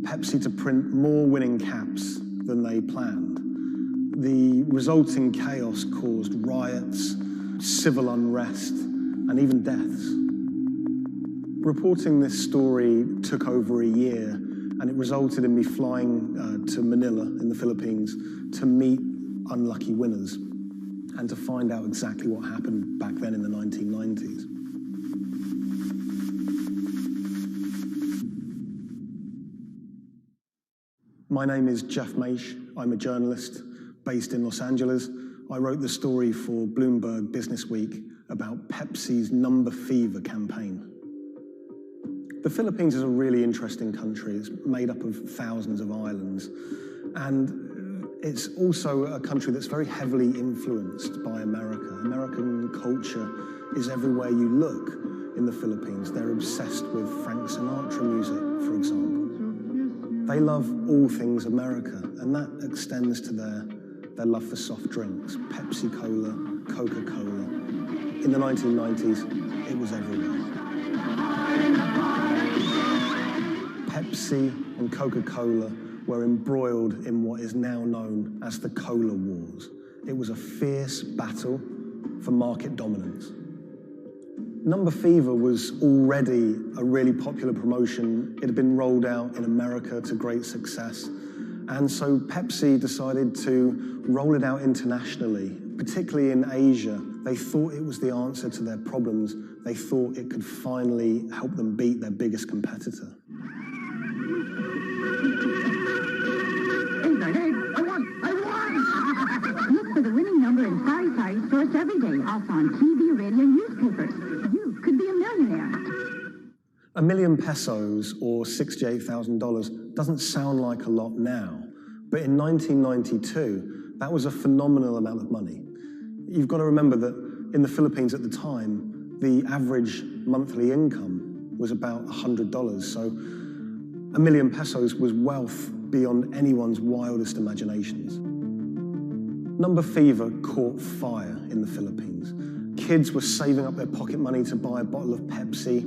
S1: Pepsi to print more winning caps than they planned. The resulting chaos caused riots, civil unrest, and even deaths. Reporting this story took over a year, and it resulted in me flying to Manila in the Philippines to meet unlucky winners and to find out exactly what happened back then in the 1990s. My name is Jeff Maish. I'm a journalist based in Los Angeles. I wrote the story for Bloomberg Businessweek about Pepsi's Number Fever campaign. The Philippines is a really interesting country. It's made up of thousands of islands, and it's also a country that's very heavily influenced by America. American culture is everywhere you look in the Philippines. They're obsessed with Frank Sinatra music, for example. They love all things America, and that extends to their love for soft drinks, Pepsi Cola, Coca-Cola. In the 1990s, it was everywhere. Pepsi and Coca-Cola were embroiled in what is now known as the Cola Wars. It was a fierce battle for market dominance. Number Fever was already a really popular promotion. It had been rolled out in America to great success. And so Pepsi decided to roll it out internationally, particularly in Asia. They thought it was the answer to their problems. They thought it could finally help them beat their biggest competitor.
S3: Look for the winning number in Sari stores every day, also on TV, radio, newspapers. You could be a millionaire.
S1: $1 million pesos, or $68,000, doesn't sound like a lot now, but in 1992, that was a phenomenal amount of money. You've got to remember that in the Philippines at the time, the average monthly income was about $100, so $1 million pesos was wealth beyond anyone's wildest imaginations. Number Fever caught fire in the Philippines. Kids were saving up their pocket money to buy a bottle of Pepsi.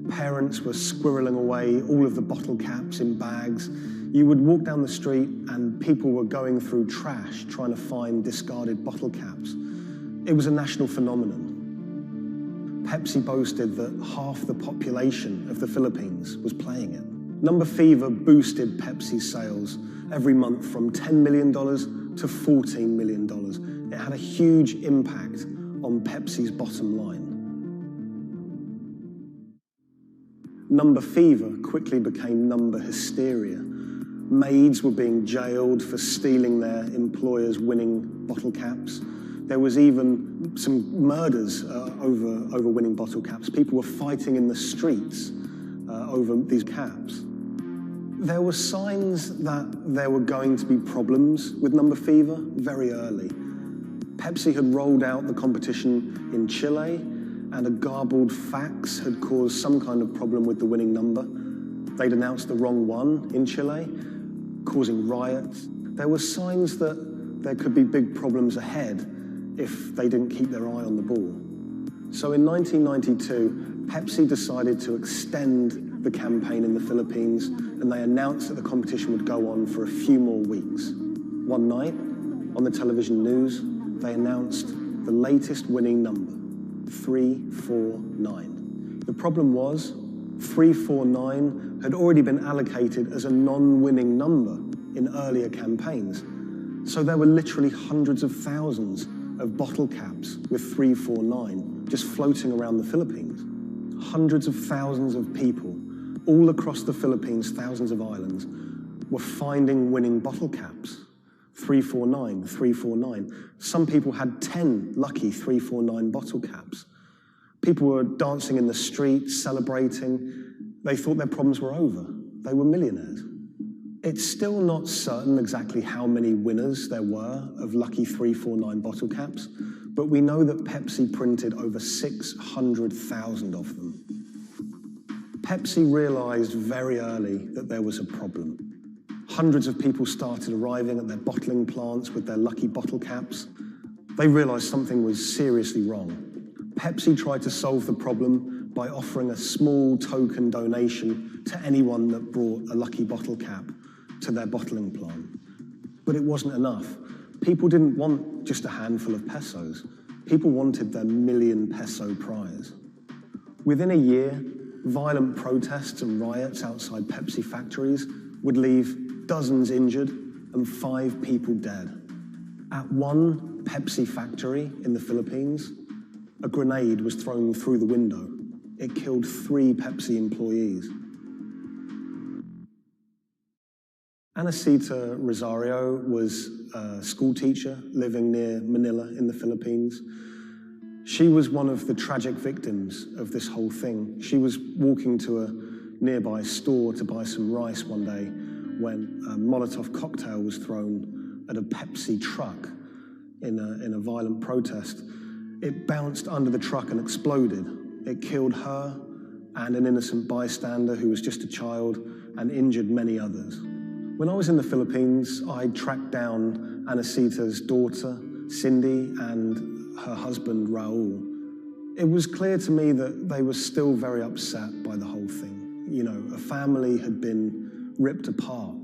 S1: Parents were squirreling away all of the bottle caps in bags. You would walk down the street and people were going through trash trying to find discarded bottle caps. It was a national phenomenon. Pepsi boasted that half the population of the Philippines was playing it. Number Fever boosted Pepsi's sales every month from $10 million to $14 million. It had a huge impact on Pepsi's bottom line. Number Fever quickly became number hysteria. Maids were being jailed for stealing their employer's winning bottle caps. There was even some murders over winning bottle caps. People were fighting in the streets over these caps. There were signs that there were going to be problems with Number Fever very early. Pepsi had rolled out the competition in Chile, and a garbled fax had caused some kind of problem with the winning number. They'd announced the wrong one in Chile, causing riots. There were signs that there could be big problems ahead if they didn't keep their eye on the ball. So in 1992, Pepsi decided to extend the campaign in the Philippines, and they announced that the competition would go on for a few more weeks. One night, on the television news, they announced the latest winning number, 349. The problem was, 349 had already been allocated as a non-winning number in earlier campaigns. So there were literally hundreds of thousands of bottle caps with 349 just floating around the Philippines. Hundreds of thousands of people all across the Philippines, thousands of islands, were finding winning bottle caps. 349, 349. Some people had 10 lucky 349 bottle caps. People were dancing in the streets, celebrating. They thought their problems were over. They were millionaires. It's still not certain exactly how many winners there were of lucky 349 bottle caps, but we know that Pepsi printed over 600,000 of them. Pepsi realized very early that there was a problem. hundreds of people started arriving at their bottling plants with their lucky bottle caps. They realized something was seriously wrong. Pepsi tried to solve the problem by offering a small token donation to anyone that brought a lucky bottle cap to their bottling plant. But it wasn't enough. People didn't want just a handful of pesos. People wanted their million-peso prize. Within a year, violent protests and riots outside Pepsi factories would leave dozens injured and 5 people dead. At one Pepsi factory in the Philippines, a grenade was thrown through the window. It killed 3 Pepsi employees. Anacita Rosario was a school teacher living near Manila in the Philippines. She was one of the tragic victims of this whole thing. She was walking to a nearby store to buy some rice one day when a Molotov cocktail was thrown at a Pepsi truck in a violent protest. It bounced under the truck and exploded. It killed her and an innocent bystander who was just a child and injured many others. When I was in the Philippines, I tracked down Anacita's daughter, Cindy, and her husband, Raul. It was clear to me that they were still very upset by the whole thing. You know, a family had been ripped apart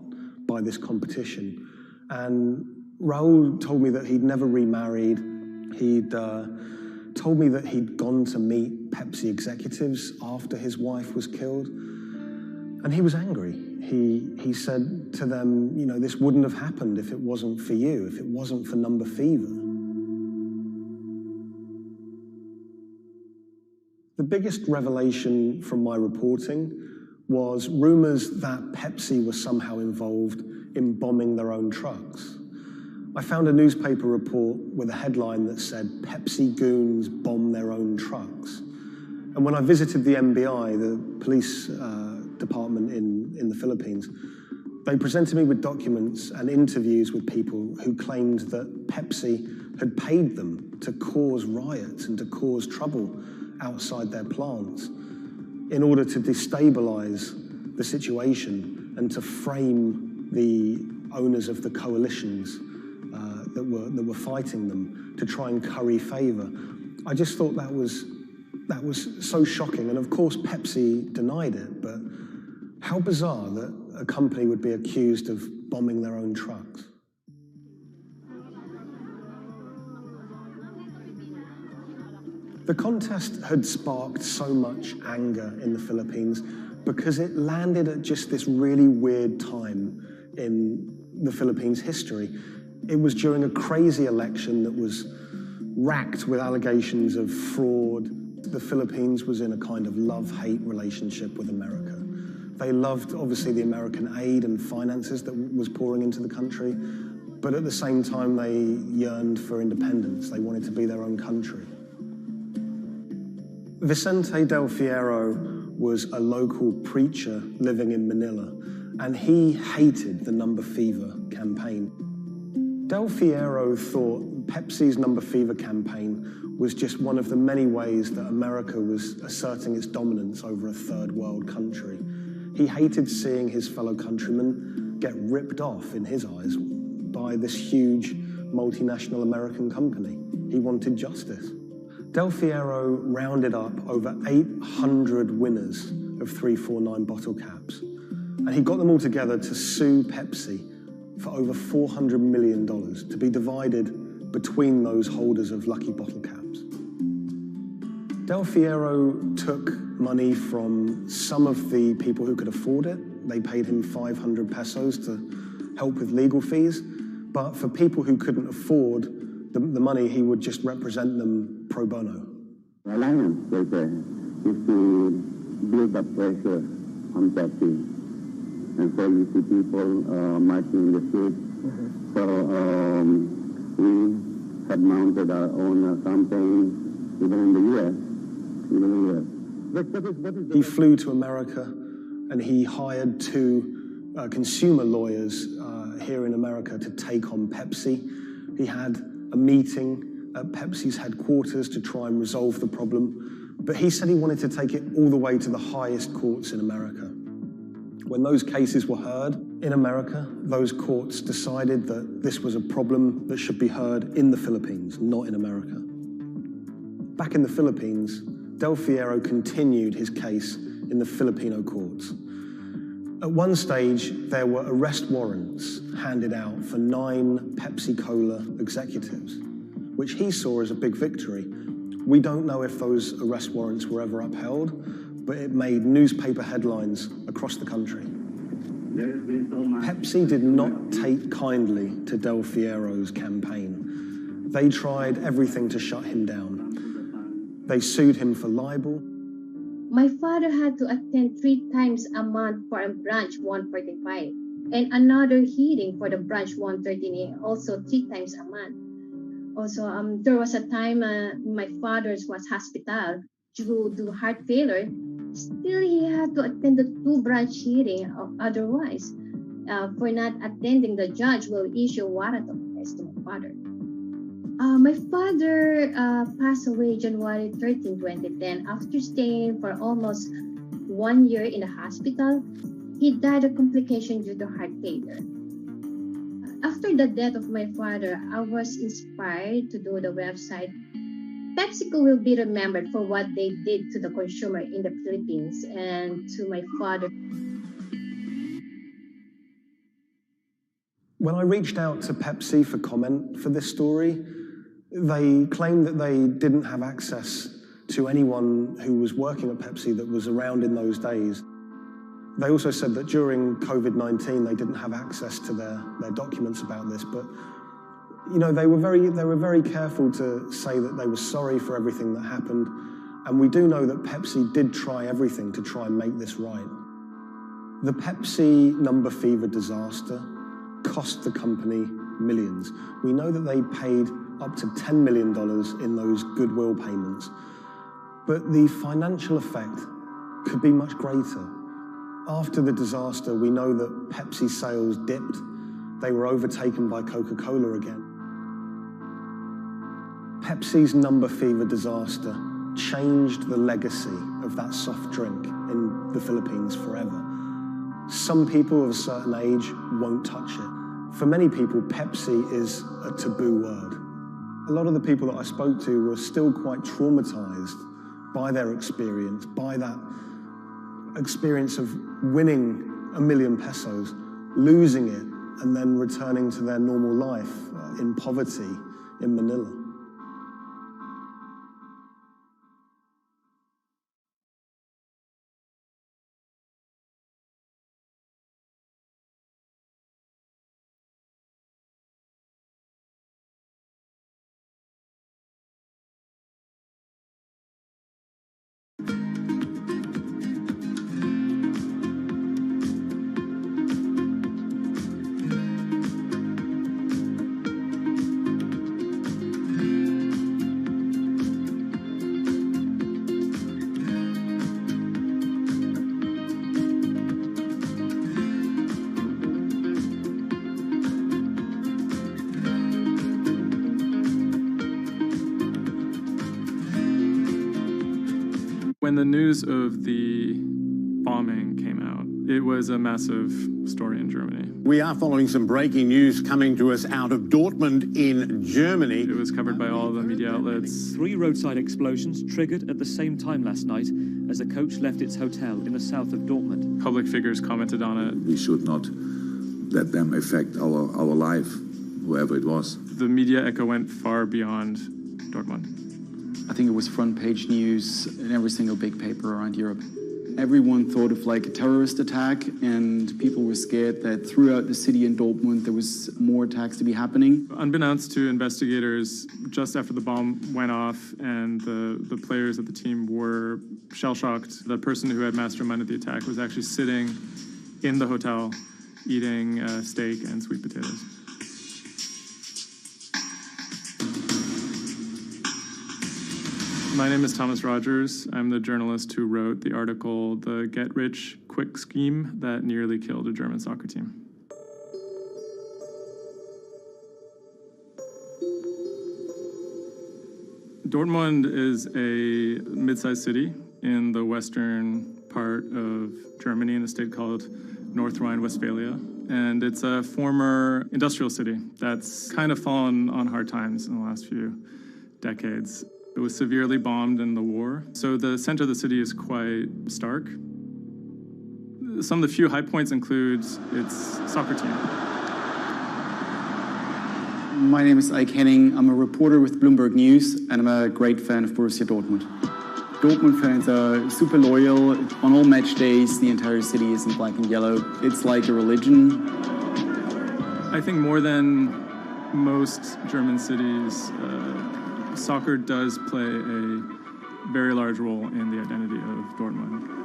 S1: by this competition. And Raul told me that he'd never remarried. He'd told me that he'd gone to meet Pepsi executives after his wife was killed. And he was angry. He said to them, you know, this wouldn't have happened if it wasn't for you, if it wasn't for Number Fever. The biggest revelation from my reporting was rumors that Pepsi was somehow involved in bombing their own trucks. I found a newspaper report with a headline that said, "Pepsi goons bomb their own trucks." And when I visited the MBI, the police department in the Philippines, they presented me with documents and interviews with people who claimed that Pepsi had paid them to cause riots and to cause trouble outside their plants in order to destabilize the situation and to frame the owners of the coalitions that were fighting them, to try and curry favor. I just thought that was so shocking. And of course, Pepsi denied it, but how bizarre that a company would be accused of bombing their own trucks. The contest had sparked so much anger in the Philippines because it landed at just this really weird time in the Philippines' history. It was during a crazy election that was racked with allegations of fraud. The Philippines was in a kind of love-hate relationship with America. They loved, obviously, the American aid and finances that was pouring into the country, but at the same time, they yearned for independence. They wanted to be their own country. Vicente Del Fierro was a local preacher living in Manila, and he hated the Number Fever campaign. Del Fierro thought Pepsi's Number Fever campaign was just one of the many ways that America was asserting its dominance over a third world country. He hated seeing his fellow countrymen get ripped off, in his eyes, by this huge multinational American company. He wanted justice. Del Fierro rounded up over 800 winners of 349 bottle caps, and he got them all together to sue Pepsi for over $400 million to be divided between those holders of lucky bottle caps. Del Fierro took money from some of the people who could afford it. They paid him 500 pesos to help with legal fees, but for people who couldn't afford the money, he would just represent them pro bono.
S4: The alliance is to build up pressure on Pepsi. And so you see people marching in the streets. So we had mounted our own campaign, even in the U.S.
S1: He flew to America and he hired 2 consumer lawyers here in America to take on Pepsi. He had a meeting at Pepsi's headquarters to try and resolve the problem, but he said he wanted to take it all the way to the highest courts in America. When those cases were heard in America, those courts decided that this was a problem that should be heard in the Philippines, not in America. Back in the Philippines, Del Fierro continued his case in the Filipino courts. At one stage, there were arrest warrants handed out for 9 Pepsi Cola executives, which he saw as a big victory. We don't know if those arrest warrants were ever upheld, but it made newspaper headlines across the country. Pepsi did not take kindly to Del Fierro's campaign. They tried everything to shut him down. They sued him for libel.
S5: My father had to attend 3 times a month for a branch 145 and another hearing for the branch 113A, also 3 times a month. Also, there was a time my father was hospital due to heart failure. Still, he had to attend the 2 branch hearing. Otherwise, for not attending, the judge will issue warrant of arrest to my father. My father passed away January 13, 2010. After staying for almost 1 year in the hospital, he died of complications due to heart failure. After the death of my father, I was inspired to do the website. PepsiCo will be remembered for what they did to the consumer in the Philippines and to my father.
S1: When I reached out to Pepsi for comment for this story, they claimed that they didn't have access to anyone who was working at Pepsi that was around in those days. They also said that during COVID-19, they didn't have access to their documents about this, but you know, they were very careful to say that they were sorry for everything that happened, and we do know that Pepsi did try everything to try and make this right. The Pepsi number fever disaster cost the company millions. We know that they paid up to $10 million in those goodwill payments, but the financial effect could be much greater. After the disaster, we know that Pepsi sales dipped. They were overtaken by Coca-Cola again. Pepsi's number fever disaster changed the legacy of that soft drink in the Philippines forever. Some people of a certain age won't touch it. For many people, Pepsi is a taboo word. A lot of the people that I spoke to were still quite traumatized by their experience, by that experience of winning $1 million pesos, losing it, and then returning to their normal life in poverty in Manila.
S6: When the news of the bombing came out, it was a massive story in Germany.
S10: We are following some breaking news coming to us out of Dortmund in Germany.
S6: It was covered by all the media outlets.
S11: 3 roadside explosions triggered at the same time last night as a coach left its hotel in the south of Dortmund.
S6: Public figures commented on it.
S12: We should not let them affect our life, whoever it was.
S6: The media echo went far beyond Dortmund.
S13: I think it was front page news in every single big paper around Europe. Everyone thought of like a terrorist attack, and people were scared that throughout the city in Dortmund there was more attacks to be happening.
S6: Unbeknownst to investigators, just after the bomb went off and the players of the team were shell-shocked, the person who had masterminded the attack was actually sitting in the hotel eating steak and sweet potatoes. My name is Thomas Rogers. I'm the journalist who wrote the article, The Get-Rich-Quick Scheme That Nearly Killed a German Soccer Team. Dortmund is a mid-sized city in the western part of Germany in a state called North Rhine-Westphalia. And it's a former industrial city that's kind of fallen on hard times in the last few decades. It was severely bombed in the war, so the center of the city is quite stark. Some of the few high points include its soccer team.
S13: My name is Ike Henning. I'm a reporter with Bloomberg News, and I'm a great fan of Borussia Dortmund. Dortmund fans are super loyal. On all match days, the entire city is in black and yellow. It's like a religion.
S6: I think more than most German cities, soccer does play a very large role in the identity of Dortmund.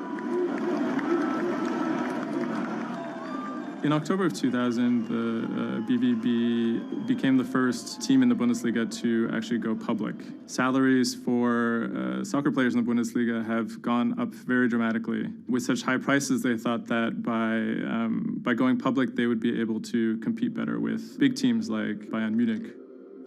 S6: In October of 2000, the BVB became the first team in the Bundesliga to actually go public. Salaries for soccer players in the Bundesliga have gone up very dramatically. With such high prices, they thought that by going public, they would be able to compete better with big teams like Bayern Munich.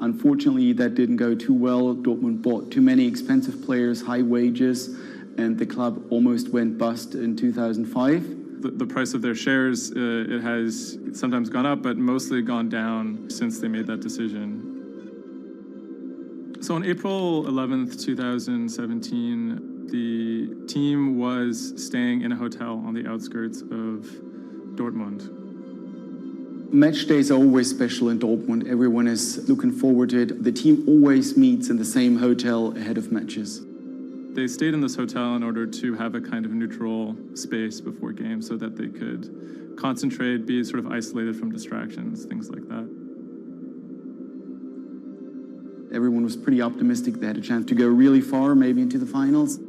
S13: Unfortunately, that didn't go too well. Dortmund bought too many expensive players, high wages, and the club almost went bust in 2005.
S6: The price of their shares, it has sometimes gone up, but mostly gone down since they made that decision. So on April 11th, 2017, the team was staying in a hotel on the outskirts of Dortmund.
S13: Match days are always special in Dortmund. Everyone is looking forward to it. The team always meets in the same hotel ahead of matches.
S6: They stayed in this hotel in order to have a kind of neutral space before games so that they could concentrate, be sort of isolated from distractions, things like that.
S13: Everyone was pretty optimistic they had a chance to go really far, maybe into the finals.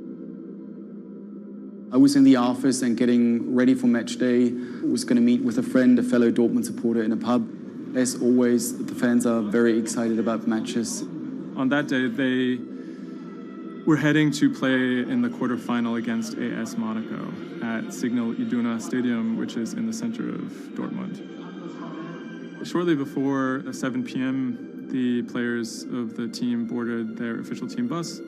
S13: I was in the office and getting ready for match day. I was going to meet with a friend, a fellow Dortmund supporter, in a pub. As always, the fans are very excited about matches.
S6: On that day, they were heading to play in the quarterfinal against AS Monaco at Signal Iduna Stadium, which is in the center of Dortmund. Shortly before 7 p.m., the players of the team boarded their official team bus.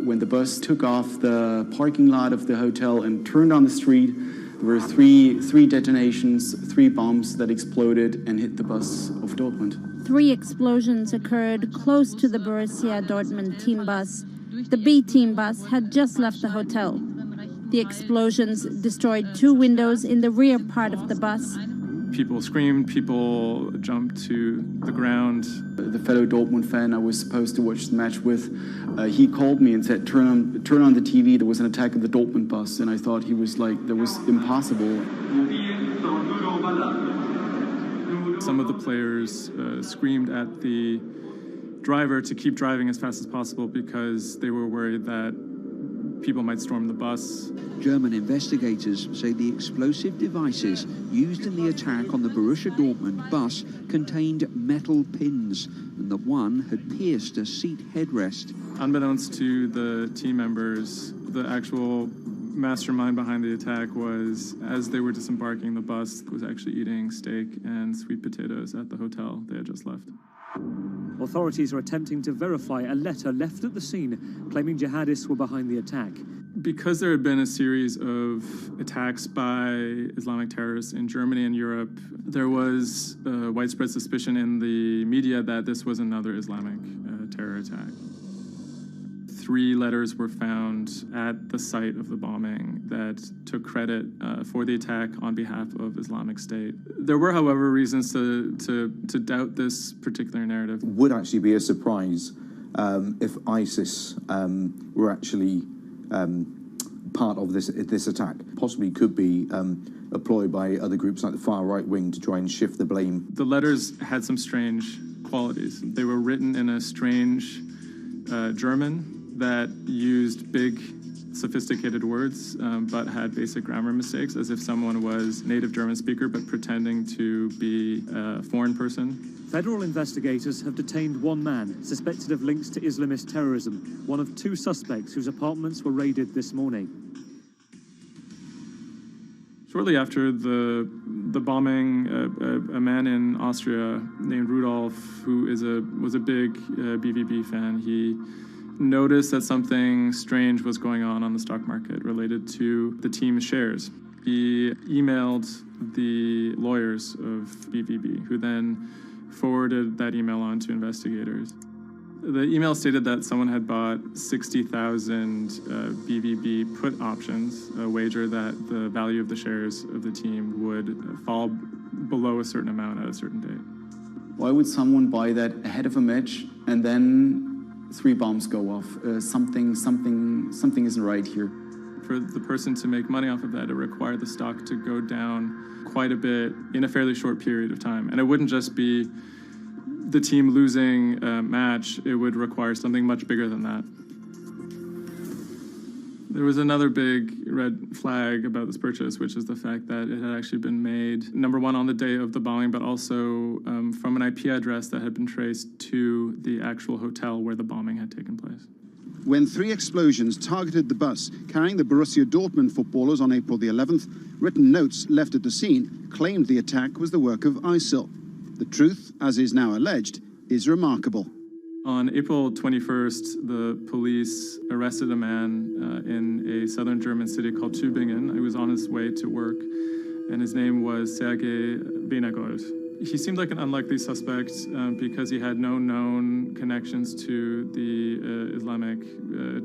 S13: When the bus took off the parking lot of the hotel and turned on the street, there were three detonations, 3 bombs that exploded and hit the bus of Dortmund.
S8: 3 explosions occurred close to the Borussia Dortmund team bus. The B team bus had just left the hotel. The explosions destroyed 2 windows in the rear part of the bus.
S6: People screamed, people jumped to the ground.
S13: The fellow Dortmund fan I was supposed to watch the match with, he called me and said, turn on the TV, there was an attack on the Dortmund bus. And I thought he was like, that was impossible.
S6: Some of the players screamed at the driver to keep driving as fast as possible because they were worried that people might storm the bus.
S9: German investigators say the explosive devices used in the attack on the Borussia Dortmund bus contained metal pins and that one had pierced a seat headrest.
S6: Unbeknownst to the team members, the actual mastermind behind the attack was, as they were disembarking, the bus was actually eating steak and sweet potatoes at the hotel they had just left.
S11: Authorities are attempting to verify a letter left at the scene claiming jihadists were behind the attack.
S6: Because there had been a series of attacks by Islamic terrorists in Germany and Europe, there was widespread suspicion in the media that this was another Islamic terror attack. 3 letters were found at the site of the bombing that took credit for the attack on behalf of Islamic State. There were, however, reasons to doubt this particular narrative.
S14: Would actually be a surprise if ISIS were actually part of this attack. Possibly could be employed by other groups like the far right wing to try and shift the blame.
S6: The letters had some strange qualities. They were written in a strange German that used big, sophisticated words, but had basic grammar mistakes, as if someone was native German speaker, but pretending to be a foreign person.
S11: Federal investigators have detained 1 man suspected of links to Islamist terrorism, one of 2 suspects whose apartments were raided this morning.
S6: Shortly after the bombing, a man in Austria named Rudolf, who was a big BVB fan, he noticed that something strange was going on the stock market related to the team's shares. He emailed the lawyers of BVB, who then forwarded that email on to investigators. The email stated that someone had bought 60,000 BVB put options, a wager that the value of the shares of the team would fall below a certain amount at a certain date.
S13: Why would someone buy that ahead of a match and then 3 bombs go off? Something isn't right here.
S6: For the person to make money off of that, it required the stock to go down quite a bit in a fairly short period of time. And it wouldn't just be the team losing a match, it would require something much bigger than that. There was another big red flag about this purchase, which is the fact that it had actually been made, number one, on the day of the bombing, but also from an IP address that had been traced to the actual hotel where the bombing had taken place.
S2: When 3 explosions targeted the bus carrying the Borussia Dortmund footballers on April the 11th, written notes left at the scene claimed the attack was the work of ISIL. The truth, as is now alleged, is remarkable.
S6: On April 21st, the police arrested a man in a southern German city called Tübingen. He was on his way to work, and his name was Sergei Venegold. He seemed like an unlikely suspect because he had no known connections to the Islamic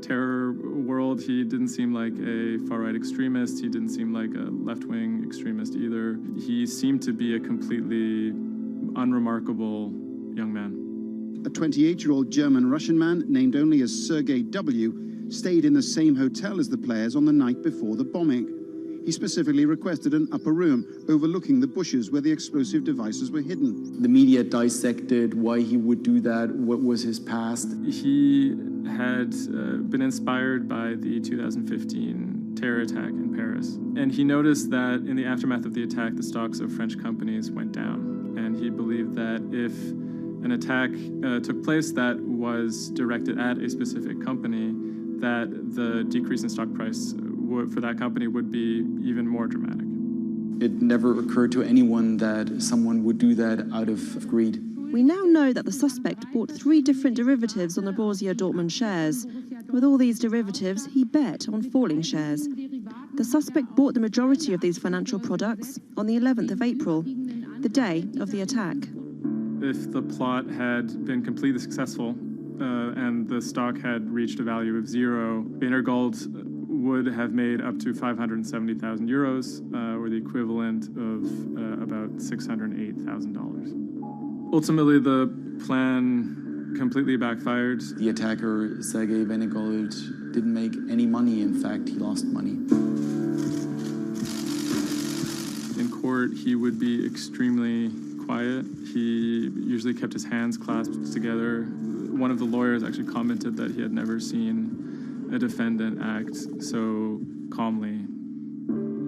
S6: terror world. He didn't seem like a far-right extremist. He didn't seem like a left-wing extremist either. He seemed to be a completely unremarkable young man.
S2: A 28-year-old German-Russian man, named only as Sergei W., stayed in the same hotel as the players on the night before the bombing. He specifically requested an upper room overlooking the bushes where the explosive devices were hidden.
S13: The media dissected why he would do that, what was his past.
S6: He had been inspired by the 2015 terror attack in Paris. And he noticed that in the aftermath of the attack, the stocks of French companies went down. And he believed that if an attack took place that was directed at a specific company, that the decrease in stock price for that company would be even more dramatic.
S13: It never occurred to anyone that someone would do that out of greed.
S15: We now know that the suspect bought 3 different derivatives on the Borussia Dortmund shares. With all these derivatives, he bet on falling shares. The suspect bought the majority of these financial products on the 11th of April, the day of the attack.
S6: If the plot had been completely successful and the stock had reached a value of 0, Venegold would have made up to 570,000 euros, or the equivalent of about $608,000. Ultimately, the plan completely backfired.
S13: The attacker, Sergei Venegold, didn't make any money. In fact, he lost money.
S6: In court, he would be extremely quiet. He usually kept his hands clasped together. One of the lawyers actually commented that he had never seen a defendant act so calmly.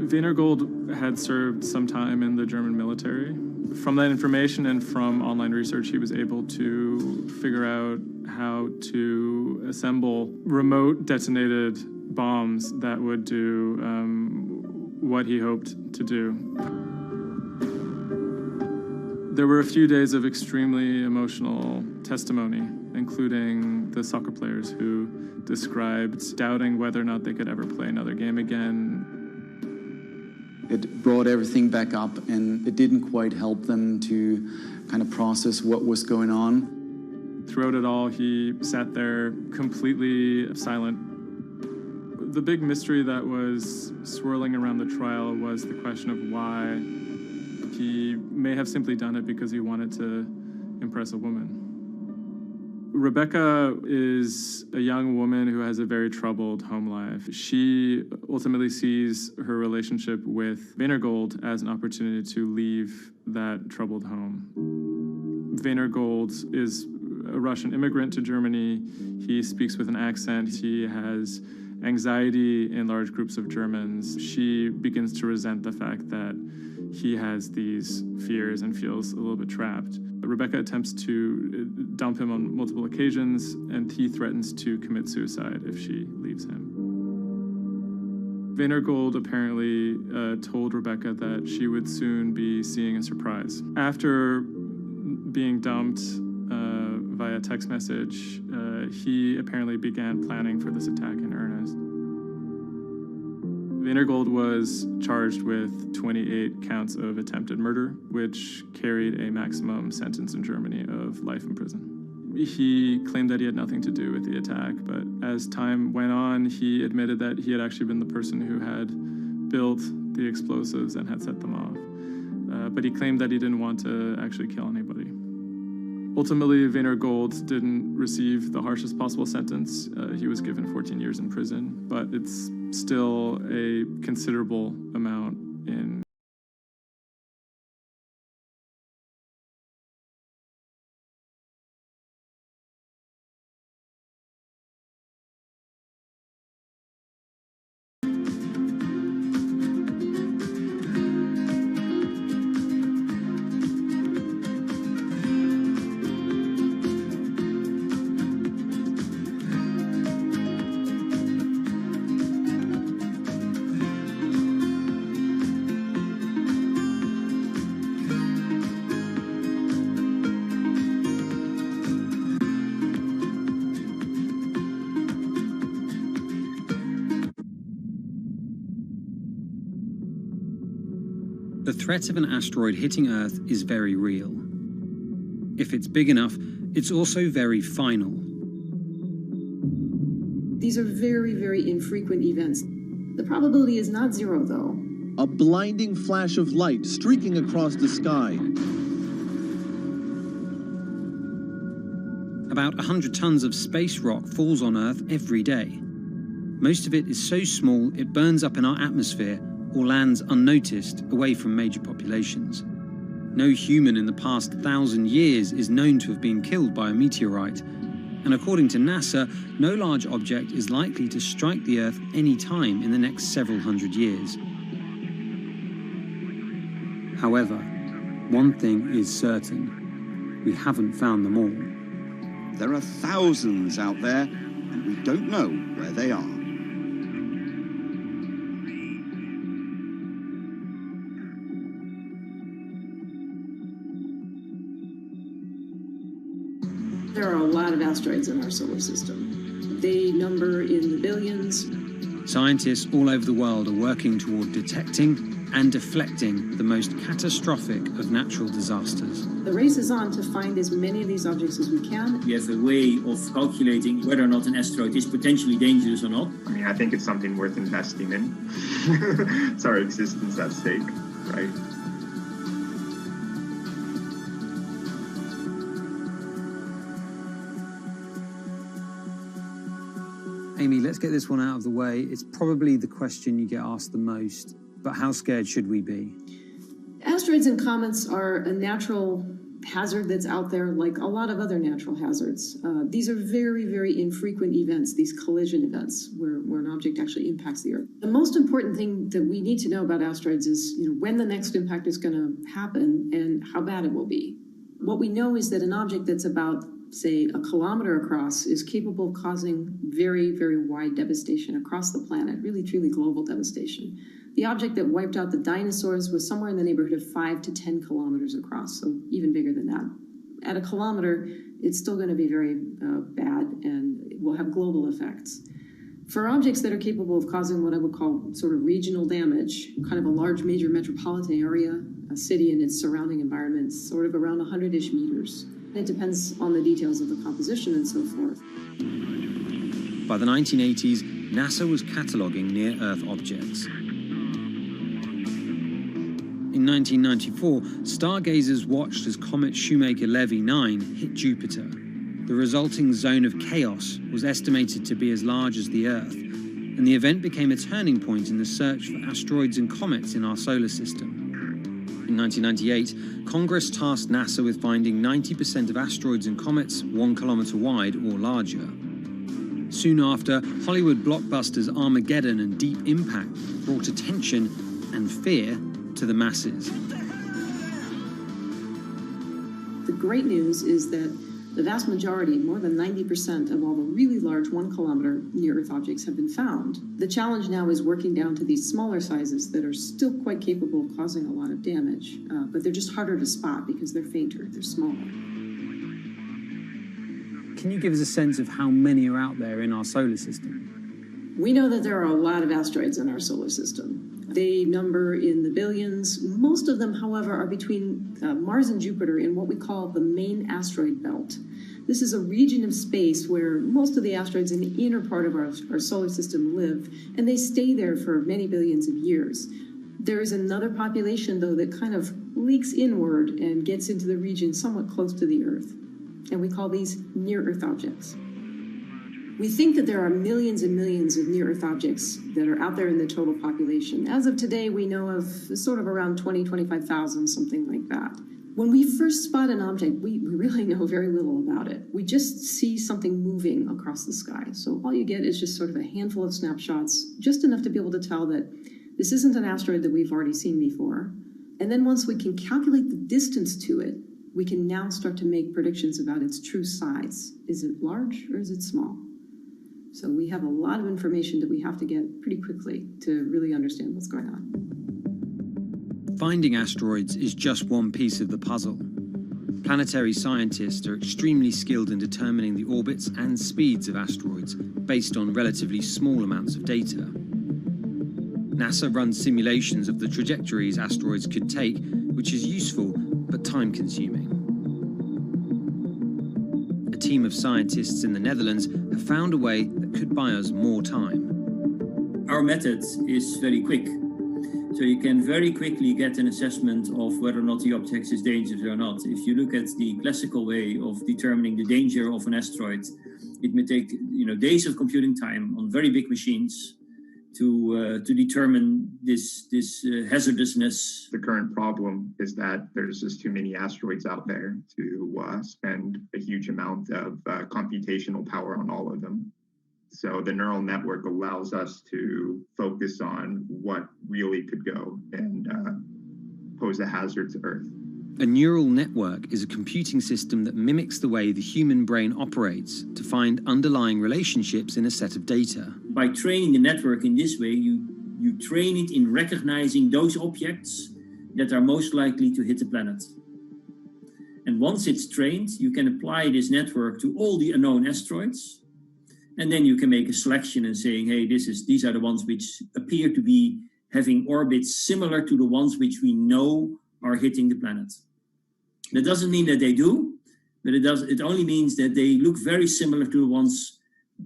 S6: Venegold had served some time in the German military. From that information and from online research, he was able to figure out how to assemble remote detonated bombs that would do what he hoped to do. There were a few days of extremely emotional testimony, including the soccer players who described doubting whether or not they could ever play another game again.
S13: It brought everything back up, and it didn't quite help them to kind of process what was going on.
S6: Throughout it all, he sat there completely silent. The big mystery that was swirling around the trial was the question of why. He may have simply done it because he wanted to impress a woman. Rebecca is a young woman who has a very troubled home life. She ultimately sees her relationship with Venegold as an opportunity to leave that troubled home. Venegold is a Russian immigrant to Germany. He speaks with an accent. He has anxiety in large groups of Germans. She begins to resent the fact that he has these fears and feels a little bit trapped. Rebecca attempts to dump him on multiple occasions, and he threatens to commit suicide if she leaves him. Venegold apparently told Rebecca that she would soon be seeing a surprise. After being dumped via text message, he apparently began planning for this attack in earnest. Gold was charged with 28 counts of attempted murder, which carried a maximum sentence in Germany of life in prison. He claimed that he had nothing to do with the attack, but as time went on, he admitted that he had actually been the person who had built the explosives and had set them off. But he claimed that he didn't want to actually kill anybody. Ultimately, Gold didn't receive the harshest possible sentence. He was given 14 years in prison, but it's still a considerable amount in.
S16: The threat of an asteroid hitting Earth is very real. If it's big enough, it's also very final.
S17: These are very, very infrequent events. The probability is not zero, though.
S18: A blinding flash of light streaking across the sky.
S16: About 100 tons of space rock falls on Earth every day. Most of it is so small it burns up in our atmosphere or lands unnoticed away from major populations. No human in the past 1,000 years is known to have been killed by a meteorite, and according to NASA, no large object is likely to strike the Earth any time in the next several hundred years. However, one thing is certain: we haven't found them all.
S19: There are thousands out there, and we don't know where they are.
S17: There are a lot of asteroids in our solar system. They number in the billions.
S16: Scientists all over the world are working toward detecting and deflecting the most catastrophic of natural disasters.
S17: The race is on to find as many of these objects as we can.
S20: We have a way of calculating whether or not an asteroid is potentially dangerous or not.
S6: I mean, I think it's something worth investing in. It's our existence at stake, right?
S16: Amy, let's get this one out of the way. It's probably the question you get asked the most, but how scared should we be?
S17: Asteroids and comets are a natural hazard that's out there like a lot of other natural hazards. These are very, very infrequent events, these collision events, where an object actually impacts the Earth. The most important thing that we need to know about asteroids is when the next impact is going to happen and how bad it will be. What we know is that an object that's about, say, a kilometer across is capable of causing very, very wide devastation across the planet, really, truly global devastation. The object that wiped out the dinosaurs was somewhere in the neighborhood of 5 to 10 kilometers across, so even bigger than that. At a kilometer, it's still going to be very bad and it will have global effects. For objects that are capable of causing what I would call sort of regional damage, kind of a large major metropolitan area, a city and its surrounding environment, sort of around 100-ish meters. It depends on the details of the composition and so forth.
S16: By the 1980s, NASA was cataloguing near-Earth objects. In 1994, stargazers watched as comet Shoemaker-Levy 9 hit Jupiter. The resulting zone of chaos was estimated to be as large as the Earth, and the event became a turning point in the search for asteroids and comets in our solar system. In 1998, Congress tasked NASA with finding 90% of asteroids and comets 1 kilometer wide or larger. Soon after, Hollywood blockbusters Armageddon and Deep Impact brought attention and fear to the masses.
S17: The great news is that the vast majority, more than 90% of all the really large 1 kilometer near-Earth objects have been found. The challenge now is working down to these smaller sizes that are still quite capable of causing a lot of damage, but they're just harder to spot because they're fainter, they're smaller.
S16: Can you give us a sense of how many are out there in our solar system?
S17: We know that there are a lot of asteroids in our solar system. They number in the billions. Most of them, however, are between Mars and Jupiter in what we call the main asteroid belt. This is a region of space where most of the asteroids in the inner part of our solar system live, and they stay there for many billions of years. There is another population, though, that kind of leaks inward and gets into the region somewhat close to the Earth, and we call these near-Earth objects. We think that there are millions and millions of near-Earth objects that are out there in the total population. As of today, we know of sort of around 20, 25,000, something like that. When we first spot an object, we really know very little about it. We just see something moving across the sky. So all you get is just sort of a handful of snapshots, just enough to be able to tell that this isn't an asteroid that we've already seen before. And then once we can calculate the distance to it, we can now start to make predictions about its true size. Is it large or is it small? So we have a lot of information that we have to get pretty quickly to really understand what's going on.
S16: Finding asteroids is just one piece of the puzzle. Planetary scientists are extremely skilled in determining the orbits and speeds of asteroids based on relatively small amounts of data. NASA runs simulations of the trajectories asteroids could take, which is useful but time-consuming. A team of scientists in the Netherlands have found a way that could buy us more time.
S20: Our method is very quick. So you can very quickly get an assessment of whether or not the object is dangerous or not. If you look at the classical way of determining the danger of an asteroid, it may take days of computing time on very big machines to determine this hazardousness.
S21: The current problem is that there's just too many asteroids out there to spend a huge amount of computational power on all of them. So the neural network allows us to focus on what really could go and pose a hazard to Earth.
S16: A neural network is a computing system that mimics the way the human brain operates to find underlying relationships in a set of data.
S20: By training the network in this way, you train it in recognizing those objects that are most likely to hit the planet. And once it's trained, you can apply this network to all the unknown asteroids. And then you can make a selection and saying, hey, these are the ones which appear to be having orbits similar to the ones which we know are hitting the planet. That doesn't mean that they do, but it only means that they look very similar to the ones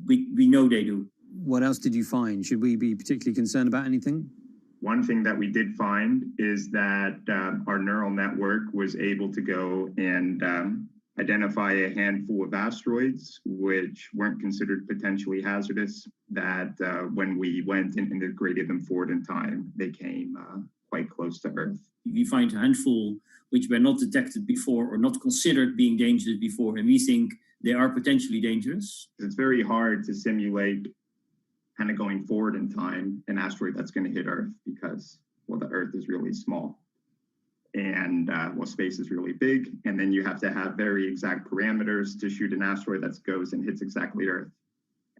S20: we know they do.
S16: What else did you find? Should we be particularly concerned about anything?
S21: One thing that we did find is that our neural network was able to go and identify a handful of asteroids which weren't considered potentially hazardous, that when we went and integrated them forward in time, they came quite close to Earth.
S20: We find a handful which were not detected before or not considered being dangerous before, and we think they are potentially dangerous.
S21: It's very hard to simulate kind of going forward in time an asteroid that's going to hit Earth because, well, the Earth is really small. And space is really big, and then you have to have very exact parameters to shoot an asteroid that goes and hits exactly Earth.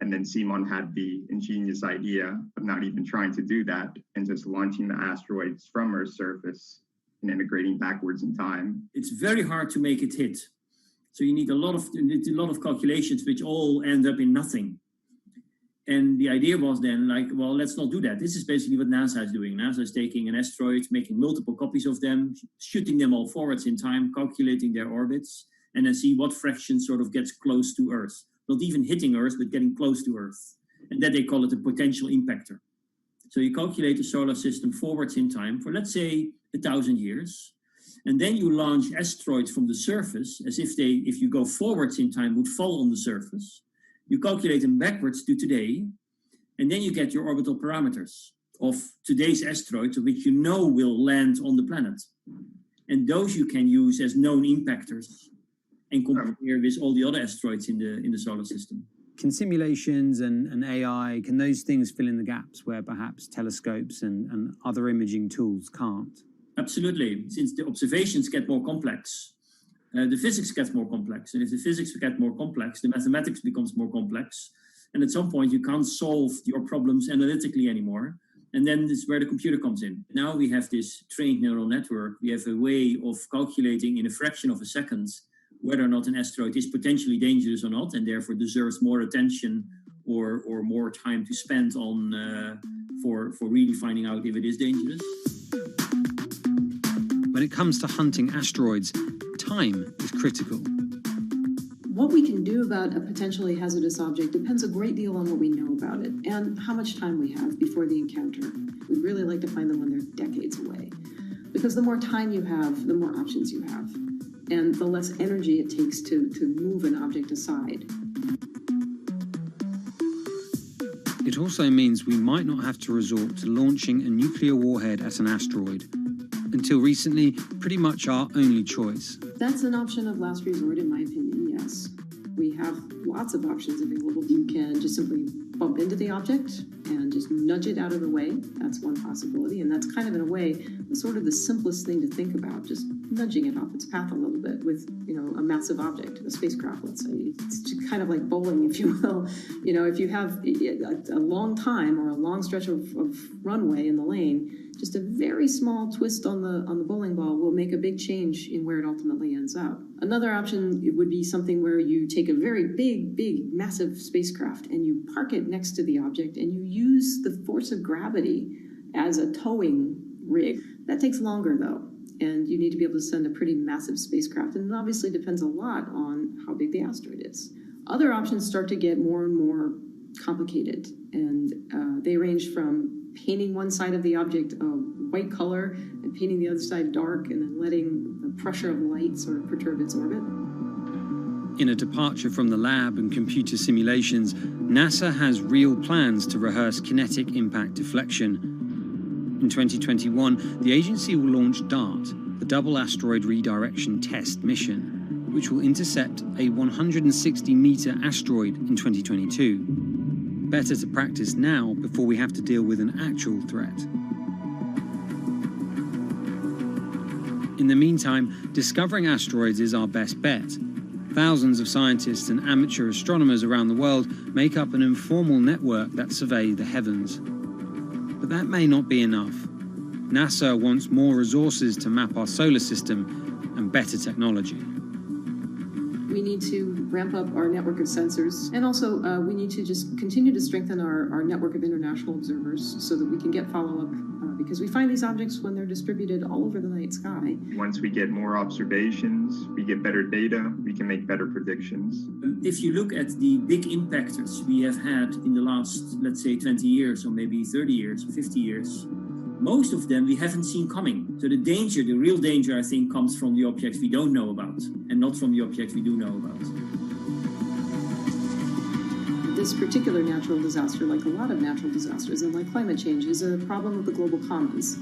S21: And then Simon had the ingenious idea of not even trying to do that and just launching the asteroids from Earth's surface and integrating backwards in time.
S20: It's very hard to make it hit. So you need a lot of calculations which all end up in nothing. And the idea was then well, let's not do that. This is basically what NASA is doing. NASA is taking an asteroid, making multiple copies of them, shooting them all forwards in time, calculating their orbits, and then see what fraction sort of gets close to Earth. Not even hitting Earth, but getting close to Earth. And that they call it a potential impactor. So you calculate the solar system forwards in time for, let's say, 1,000 years. And then you launch asteroids from the surface as if you go forwards in time, would fall on the surface. You calculate them backwards to today, and then you get your orbital parameters of today's asteroids, which you know will land on the planet. And those you can use as known impactors and compare with all the other asteroids in the solar system.
S16: Can simulations and AI, can those things fill in the gaps where perhaps telescopes and other imaging tools can't?
S20: Absolutely. Since the observations get more complex, the physics gets more complex. And if the physics get more complex, the mathematics becomes more complex. And at some point, you can't solve your problems analytically anymore. And then this is where the computer comes in. Now we have this trained neural network. We have a way of calculating in a fraction of a second whether or not an asteroid is potentially dangerous or not, and therefore deserves more attention or more time to spend on for really finding out if it is dangerous.
S16: When it comes to hunting asteroids, time is critical.
S17: What we can do about a potentially hazardous object depends a great deal on what we know about it and how much time we have before the encounter. We'd really like to find them when they're decades away, because the more time you have, the more options you have, and the less energy it takes to move an object aside.
S16: It also means we might not have to resort to launching a nuclear warhead at an asteroid. Until recently, pretty much our only choice.
S17: That's an option of last resort, in my opinion, yes. We have lots of options available. You can just simply bump into the object and just nudge it out of the way. That's one possibility, and that's kind of, in a way, sort of the simplest thing to think about, just nudging it off its path a little bit with, a massive object, a spacecraft, let's say. It's just kind of like bowling, if you will. If you have a long time or a long stretch of runway in the lane, just a very small twist on the bowling ball will make a big change in where it ultimately ends up. Another option would be something where you take a very big, massive spacecraft and you park it next to the object and you use the force of gravity as a towing rig. That takes longer, though, and you need to be able to send a pretty massive spacecraft, and it obviously depends a lot on how big the asteroid is. Other options start to get more and more complicated, and they range from painting one side of the object a white color and painting the other side dark, and then letting the pressure of light sort of perturb its orbit.
S16: In a departure from the lab and computer simulations, NASA has real plans to rehearse kinetic impact deflection. In 2021, the agency will launch DART, the Double Asteroid Redirection Test mission, which will intercept a 160-meter asteroid in 2022. Better to practice now before we have to deal with an actual threat. In the meantime, discovering asteroids is our best bet. Thousands of scientists and amateur astronomers around the world make up an informal network that survey the heavens. But that may not be enough. NASA wants more resources to map our solar system and better technology.
S17: We need to ramp up our network of sensors, and also we need to just continue to strengthen our network of international observers so that we can get follow-up, because we find these objects when they're distributed all over the night sky.
S21: Once we get more observations, we get better data, we can make better predictions.
S20: If you look at the big impactors we have had in the last, let's say, 20 years, or maybe 30 years, 50 years, most of them we haven't seen coming. So the real danger, I think, comes from the objects we don't know about, and not from the objects we do know about.
S17: This particular natural disaster, like a lot of natural disasters and like climate change, is a problem of the global commons.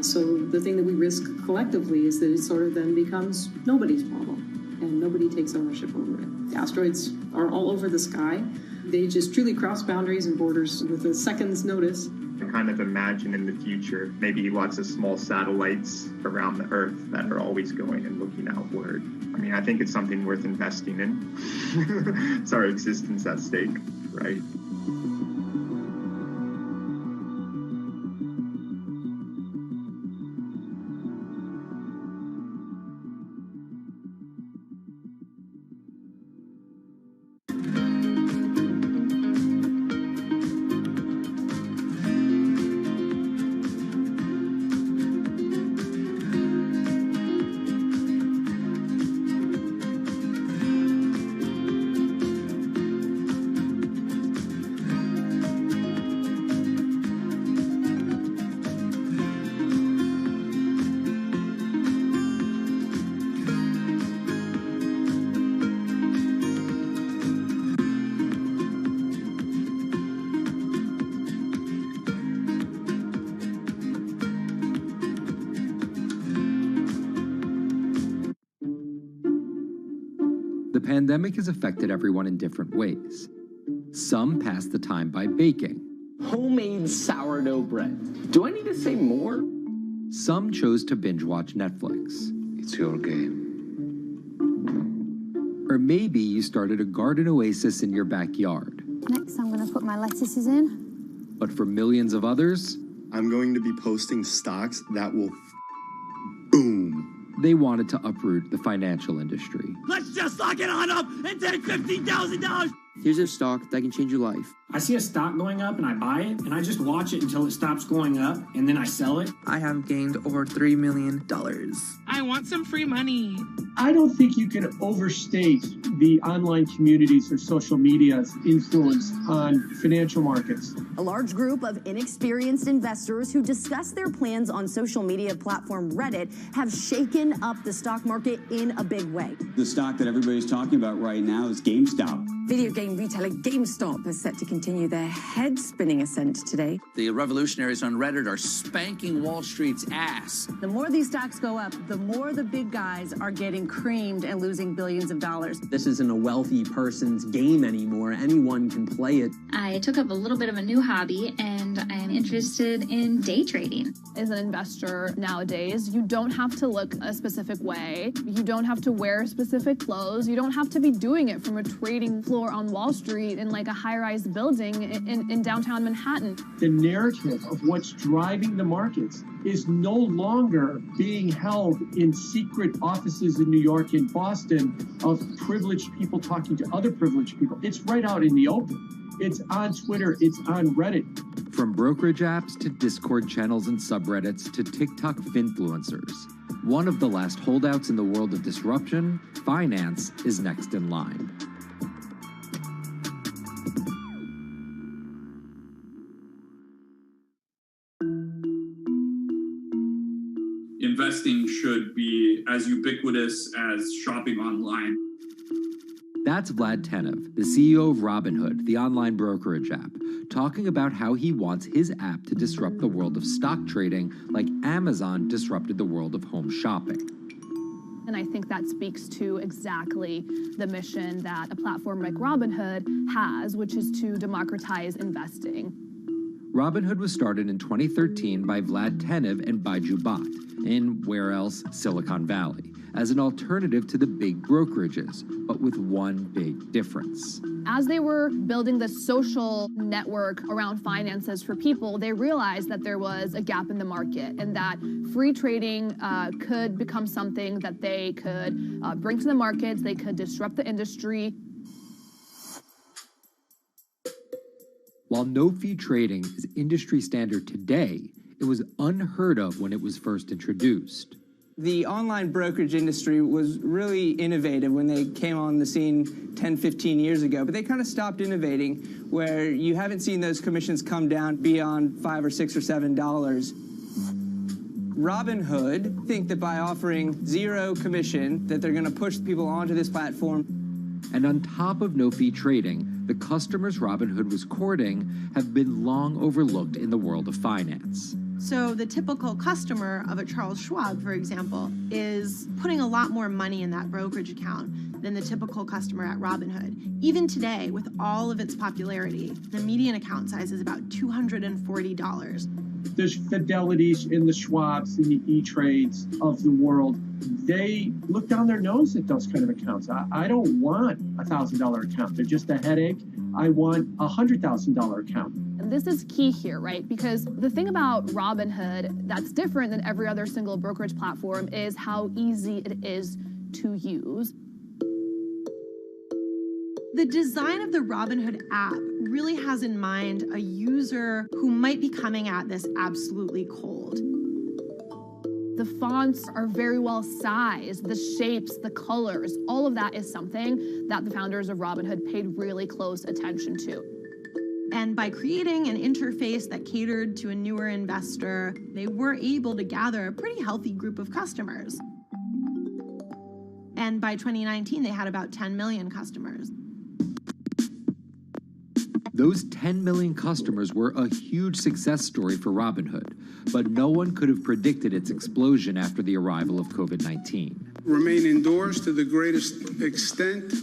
S17: So the thing that we risk collectively is that it sort of then becomes nobody's problem, and nobody takes ownership over it. The asteroids are all over the sky. They just truly cross boundaries and borders with a second's notice.
S21: I kind of imagine in the future, maybe lots of small satellites around the Earth that are always going and looking outward. I mean, I think it's something worth investing in. It's our existence at stake, right?
S7: The pandemic has affected everyone in different ways. Some pass the time by baking.
S22: Homemade sourdough bread. Do I need to say more?
S7: Some chose to binge watch Netflix.
S12: It's your game.
S7: Or maybe you started a garden oasis in your backyard.
S23: Next, I'm going to put my lettuces in.
S7: But for millions of others,
S24: I'm going to be posting stocks that will boom.
S7: They wanted to uproot the financial industry.
S25: Let's just lock it on up and take $15,000.
S1: Here's a stock that can change your life.
S3: I see a stock going up and I buy it, and I just watch it until it stops going up, and then I sell it.
S1: I have gained over $3 million.
S4: I want some free money.
S5: I don't think you can overstate the online communities or social media's influence on financial markets.
S25: A large group of inexperienced investors who discuss their plans on social media platform Reddit have shaken up the stock market in a big way.
S26: The stock that everybody's talking about right now is GameStop.
S27: Video game retailer GameStop is set to continue their head-spinning ascent today.
S28: The revolutionaries on Reddit are spanking Wall Street's ass.
S25: The more these stocks go up, the more the big guys are getting creamed and losing billions of dollars.
S29: This isn't a wealthy person's game anymore. Anyone can play it.
S30: I took up a little bit of a new hobby, and I am interested in day trading.
S31: As an investor nowadays, you don't have to look a specific way. You don't have to wear specific clothes. You don't have to be doing it from a trading floor on Wall Street in like a high-rise building in downtown Manhattan.
S5: The narrative of what's driving the markets is no longer being held in secret offices in New York and Boston of privileged people talking to other privileged people. It's right out in the open. It's on Twitter, it's on Reddit.
S7: From brokerage apps to Discord channels and subreddits to TikTok finfluencers, one of the last holdouts in the world of disruption, finance is next in line.
S32: Investing should be as ubiquitous as shopping online.
S7: That's Vlad Tenev, the CEO of Robinhood, the online brokerage app, talking about how he wants his app to disrupt the world of stock trading like Amazon disrupted the world of home shopping.
S31: And I think that speaks to exactly the mission that a platform like Robinhood has, which is to democratize investing.
S7: Robinhood was started in 2013 by Vlad Tenev and Baiju Bhatt in, where else, Silicon Valley, as an alternative to the big brokerages, but with one big difference.
S31: As they were building the social network around finances for people, they realized that there was a gap in the market and that free trading could become something that they could bring to the markets, they could disrupt the industry.
S7: While no-fee trading is industry standard today, it was unheard of when it was first introduced.
S33: The online brokerage industry was really innovative when they came on the scene 10, 15 years ago, but they kind of stopped innovating where you haven't seen those commissions come down beyond $5 or $6 or $7. Robinhood think that by offering zero commission that they're going to push people onto this platform.
S7: And on top of no-fee trading, the customers Robinhood was courting have been long overlooked in the world of finance.
S34: So the typical customer of a Charles Schwab, for example, is putting a lot more money in that brokerage account than the typical customer at Robinhood. Even today, with all of its popularity, the median account size is about $240.
S5: There's Fidelities in the Schwabs and the E-Trades of the world. They look down their nose at those kind of accounts. I don't want a $1,000 account. They're just a headache. I want a $100,000 account.
S31: And this is key here, right? Because the thing about Robinhood that's different than every other single brokerage platform is how easy it is to use.
S34: The design of the Robinhood app really has in mind a user who might be coming at this absolutely cold.
S31: The fonts are very well sized, the shapes, the colors, all of that is something that the founders of Robinhood paid really close attention to.
S34: And by creating an interface that catered to a newer investor, they were able to gather a pretty healthy group of customers. And by 2019, they had about 10 million customers.
S7: Those 10 million customers were a huge success story for Robinhood, but no one could have predicted its explosion after the arrival of COVID-19.
S35: Remain indoors to the greatest extent,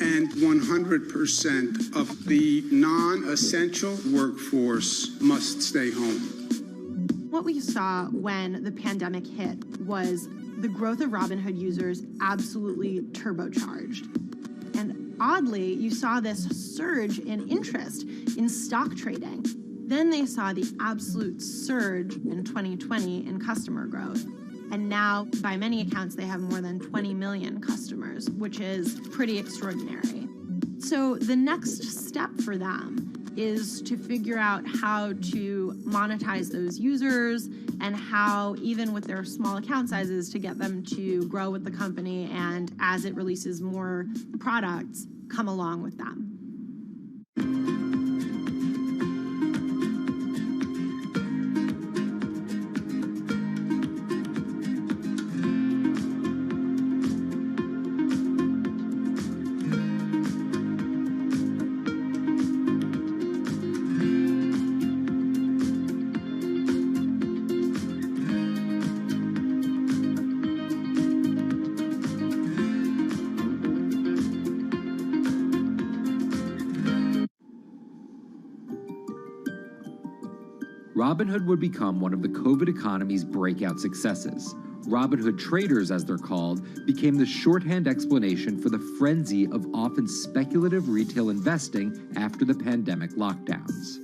S35: and 100% of the non-essential workforce must stay home.
S34: What we saw when the pandemic hit was the growth of Robinhood users absolutely turbocharged. And oddly, you saw this surge in interest in stock trading. Then they saw the absolute surge in 2020 in customer growth. And now, by many accounts, they have more than 20 million customers, which is pretty extraordinary. So the next step for them is to figure out how to monetize those users and how, even with their small account sizes, to get them to grow with the company and, as it releases more products, come along with them.
S7: Robinhood would become one of the COVID economy's breakout successes. Robinhood traders, as they're called, became the shorthand explanation for the frenzy of often speculative retail investing after the pandemic lockdowns.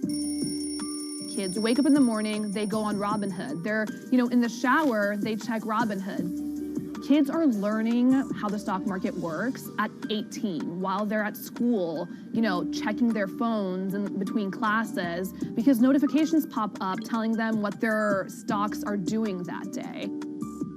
S31: Kids wake up in the morning, they go on Robinhood. They're, in the shower, they check Robinhood. Kids are learning how the stock market works at 18 while they're at school, checking their phones in between classes because notifications pop up telling them what their stocks are doing that day.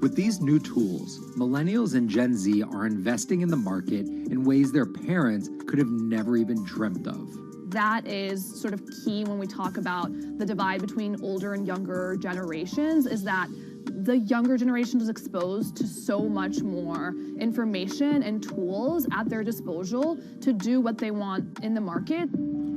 S7: With these new tools, millennials and Gen Z are investing in the market in ways their parents could have never even dreamt of.
S31: That is sort of key when we talk about the divide between older and younger generations, is that the younger generation is exposed to so much more information and tools at their disposal to do what they want in the market.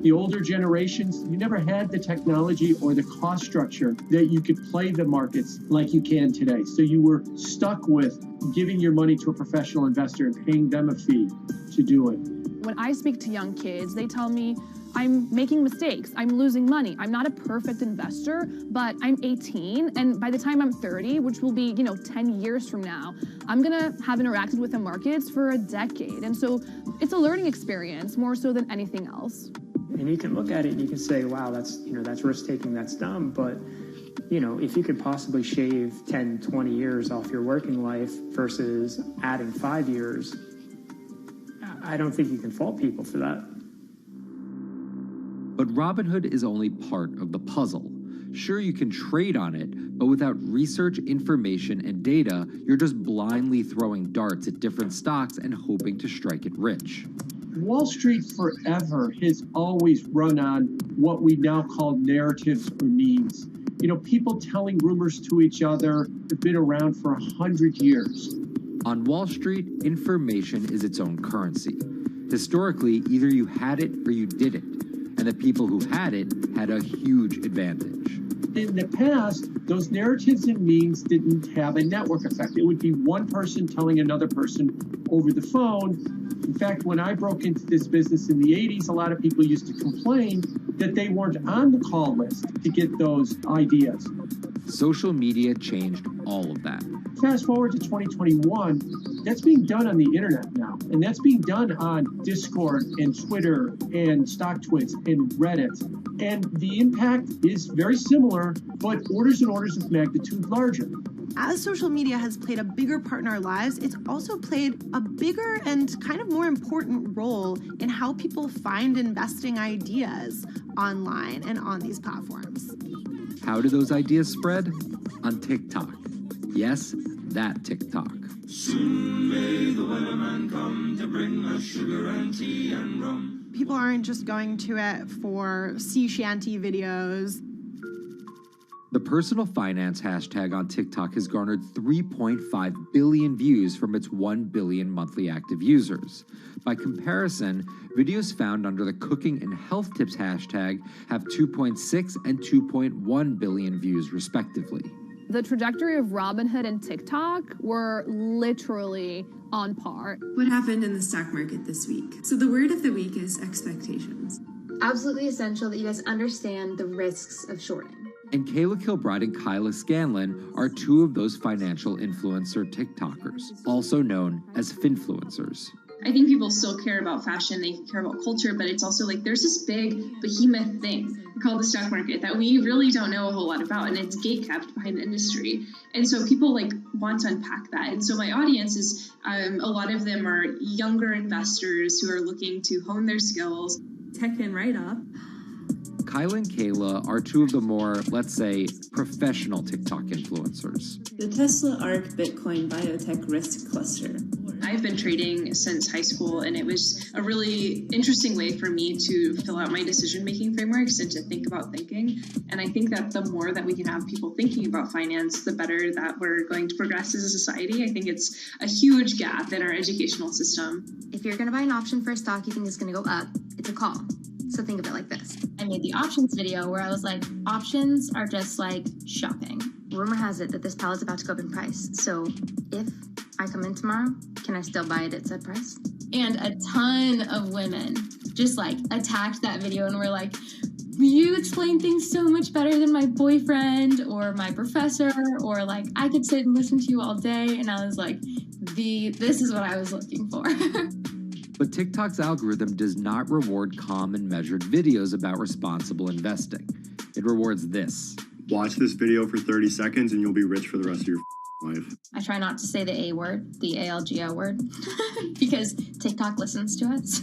S5: The older generations, you never had the technology or the cost structure that you could play the markets like you can today. So you were stuck with giving your money to a professional investor and paying them a fee to do it.
S31: When I speak to young kids, they tell me, I'm making mistakes, I'm losing money. I'm not a perfect investor, but I'm 18, and by the time I'm 30, which will be, 10 years from now, I'm gonna have interacted with the markets for a decade. And so it's a learning experience more so than anything else.
S2: And you can look at it and you can say, wow, that's risk-taking, that's dumb, but if you could possibly shave 10, 20 years off your working life versus adding 5 years, I don't think you can fault people for that.
S7: But Robinhood is only part of the puzzle. Sure, you can trade on it, but without research, information, and data, you're just blindly throwing darts at different stocks and hoping to strike it rich.
S5: Wall Street forever has always run on what we now call narratives or memes. People telling rumors to each other have been around for 100 years.
S7: On Wall Street, information is its own currency. Historically, either you had it or you didn't, and the people who had it had a huge advantage.
S5: In the past, those narratives and memes didn't have a network effect. It would be one person telling another person over the phone. In fact, when I broke into this business in the 80s, a lot of people used to complain that they weren't on the call list to get those ideas.
S7: Social media changed all of that.
S5: Fast forward to 2021, that's being done on the internet now. And that's being done on Discord and Twitter and StockTwits and Reddit. And the impact is very similar, but orders and orders of magnitude larger.
S34: As social media has played a bigger part in our lives, it's also played a bigger and kind of more important role in how people find investing ideas online and on these platforms.
S7: How do those ideas spread? On TikTok. Yes, that TikTok.
S6: Soon may the weatherman come to bring us sugar and tea and rum.
S34: People aren't just going to it for sea shanty videos.
S7: The personal finance hashtag on TikTok has garnered 3.5 billion views from its 1 billion monthly active users. By comparison, videos found under the cooking and health tips hashtag have 2.6 and 2.1 billion views respectively.
S31: The trajectory of Robinhood and TikTok were literally on par.
S8: What happened in the stock market this week? So the word of the week is expectations.
S30: Absolutely essential that you guys understand the risks of shorting.
S7: And Kayla Kilbride and Kyla Scanlon are two of those financial influencer TikTokers, also known as finfluencers.
S9: I think people still care about fashion, they care about culture, but it's also like there's this big behemoth thing called the stock market that we really don't know a whole lot about, and it's gatekept behind the industry. And so people want to unpack that. And so my audience is a lot of them are younger investors who are looking to hone their skills.
S8: Tech in right up.
S7: Kyla and Kayla are two of the more, let's say, professional TikTok influencers.
S8: The Tesla ARK Bitcoin Biotech Risk Cluster.
S9: I've been trading since high school, and it was a really interesting way for me to fill out my decision-making frameworks and to think about thinking. And I think that the more that we can have people thinking about finance, the better that we're going to progress as a society. I think it's a huge gap in our educational system.
S30: If you're going to buy an option for a stock you think is going to go up, it's a call. So think of it like this. I made the options video where I was like, options are just like shopping. Rumor has it that this pallet's about to go up in price. So if I come in tomorrow, can I still buy it at said price? And a ton of women just attacked that video and were like, you explain things so much better than my boyfriend or my professor, or I could sit and listen to you all day. And I was like, this is what I was looking for.
S7: But TikTok's algorithm does not reward calm and measured videos about responsible investing. It rewards this.
S24: Watch this video for 30 seconds and you'll be rich for the rest of your life.
S30: I try not to say the A word, the ALGO word, because TikTok listens to us.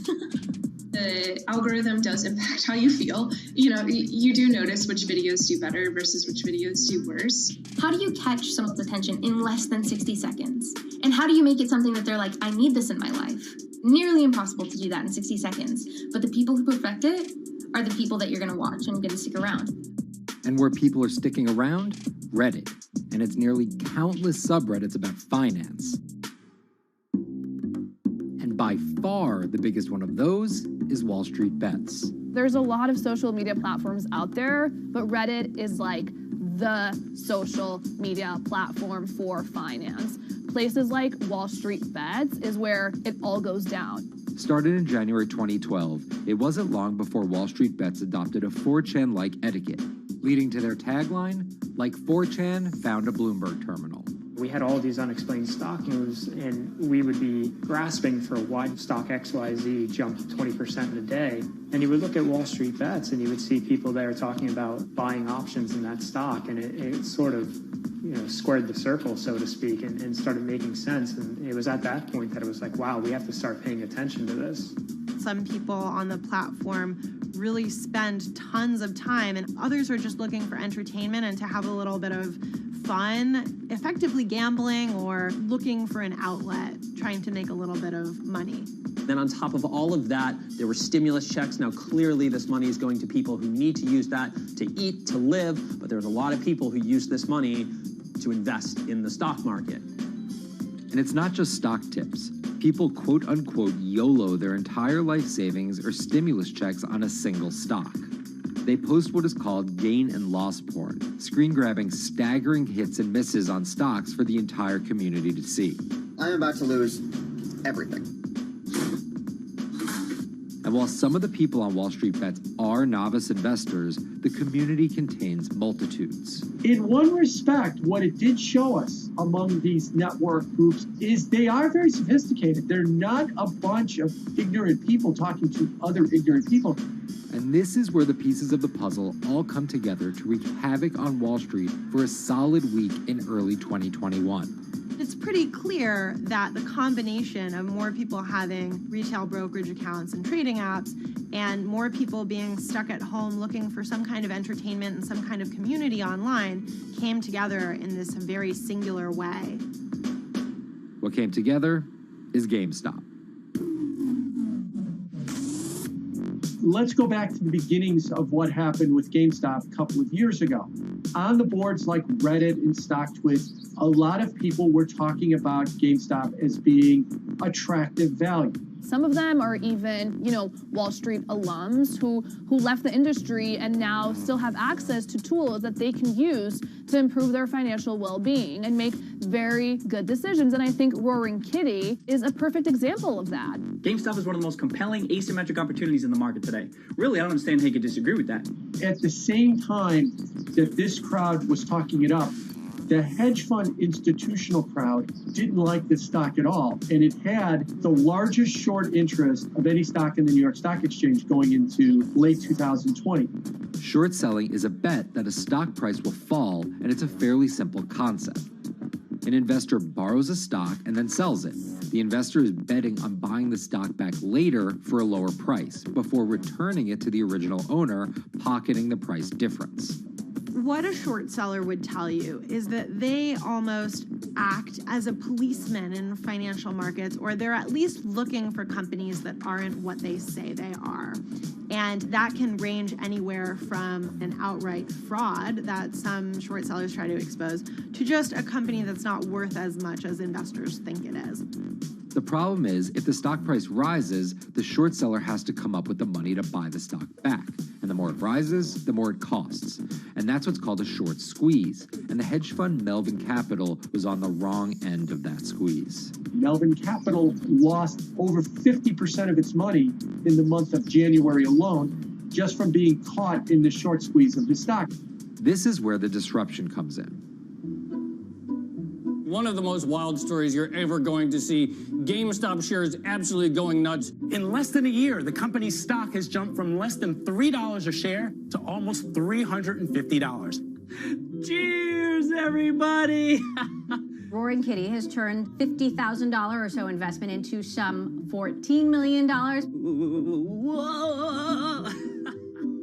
S9: The algorithm does impact how you feel. You do notice which videos do better versus which videos do worse.
S30: How do you catch someone's attention in less than 60 seconds? And how do you make it something that they're like, I need this in my life? Nearly impossible to do that in 60 seconds. But the people who perfect it are the people that you're going to watch and going to stick around.
S7: And where people are sticking around? Reddit. And its nearly countless subreddits about finance. And by far the biggest one of those is Wall Street Bets.
S31: There's a lot of social media platforms out there, but Reddit is the social media platform for finance. Places like Wall Street Bets is where it all goes down.
S7: Started in January 2012, it wasn't long before Wall Street Bets adopted a 4chan-like etiquette, leading to their tagline, like 4chan found a Bloomberg terminal.
S2: We had all these unexplained stock moves, and we would be grasping for why stock XYZ jumped 20% in a day. And you would look at Wall Street Bets, and you would see people there talking about buying options in that stock, and it sort of squared the circle, so to speak, and started making sense. And it was at that point that it was like, wow, we have to start paying attention to this.
S34: Some people on the platform really spend tons of time, and others are just looking for entertainment and to have a little bit of fun, effectively gambling or looking for an outlet, trying to make a little bit of money.
S29: Then on top of all of that, there were stimulus checks. Now, clearly, this money is going to people who need to use that to eat, to live, but there's a lot of people who use this money to invest in the stock market.
S7: And it's not just stock tips. People quote-unquote YOLO their entire life savings or stimulus checks on a single stock. They post what is called gain and loss porn, screen-grabbing staggering hits and misses on stocks for the entire community to see.
S10: I'm about to lose everything.
S7: And while some of the people on Wall Street Bets are novice investors, the community contains multitudes.
S5: In one respect, what it did show us among these network groups is they are very sophisticated. They're not a bunch of ignorant people talking to other ignorant people.
S7: And this is where the pieces of the puzzle all come together to wreak havoc on Wall Street for a solid week in early 2021.
S34: It's pretty clear that the combination of more people having retail brokerage accounts and trading apps and more people being stuck at home looking for some kind of entertainment and some kind of community online came together in this very singular way.
S7: What came together is GameStop.
S5: Let's go back to the beginnings of what happened with GameStop a couple of years ago. On the boards like Reddit and StockTwits, a lot of people were talking about GameStop as being attractive value.
S31: Some of them are even, Wall Street alums who left the industry and now still have access to tools that they can use to improve their financial well-being and make very good decisions. And I think Roaring Kitty is a perfect example of that.
S11: GameStop is one of the most compelling asymmetric opportunities in the market today. Really, I don't understand how you could disagree with that.
S5: At the same time that this crowd was talking it up, The hedge fund institutional crowd didn't like this stock at all, and it had the largest short interest of any stock in the New York Stock Exchange going into late 2020.
S7: Short selling is a bet that a stock price will fall, and it's a fairly simple concept. An investor borrows a stock and then sells it. The investor is betting on buying the stock back later for a lower price before returning it to the original owner, pocketing the price difference.
S34: What a short seller would tell you is that they almost act as a policeman in financial markets, or they're at least looking for companies that aren't what they say they are. And that can range anywhere from an outright fraud that some short sellers try to expose to just a company that's not worth as much as investors think it is.
S7: The problem is, if the stock price rises, the short seller has to come up with the money to buy the stock back. And the more it rises, the more it costs. And that's what's called a short squeeze. And the hedge fund Melvin Capital was on the wrong end of that squeeze.
S5: Melvin Capital lost over 50% of its money in the month of January alone, just from being caught in the short squeeze of the stock.
S7: This is where the disruption comes in.
S1: One of the most wild stories you're ever going to see. GameStop shares absolutely going nuts.
S3: In less than a year, the company's stock has jumped from less than $3 a share to almost $350. Cheers, everybody!
S4: Roaring Kitty has turned $50,000 or so investment into some $14 million.
S3: Whoa!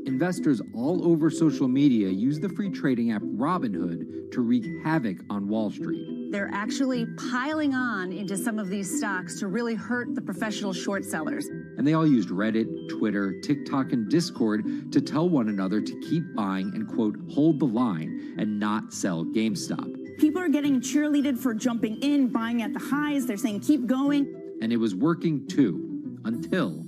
S7: Investors all over social media use the free trading app Robinhood to wreak havoc on Wall Street.
S12: They're actually piling on into some of these stocks to really hurt the professional short sellers.
S7: And they all used Reddit, Twitter, TikTok, and Discord to tell one another to keep buying and, quote, hold the line and not sell GameStop.
S12: People are getting cheerleaded for jumping in, buying at the highs. They're saying, keep going.
S7: And it was working too, until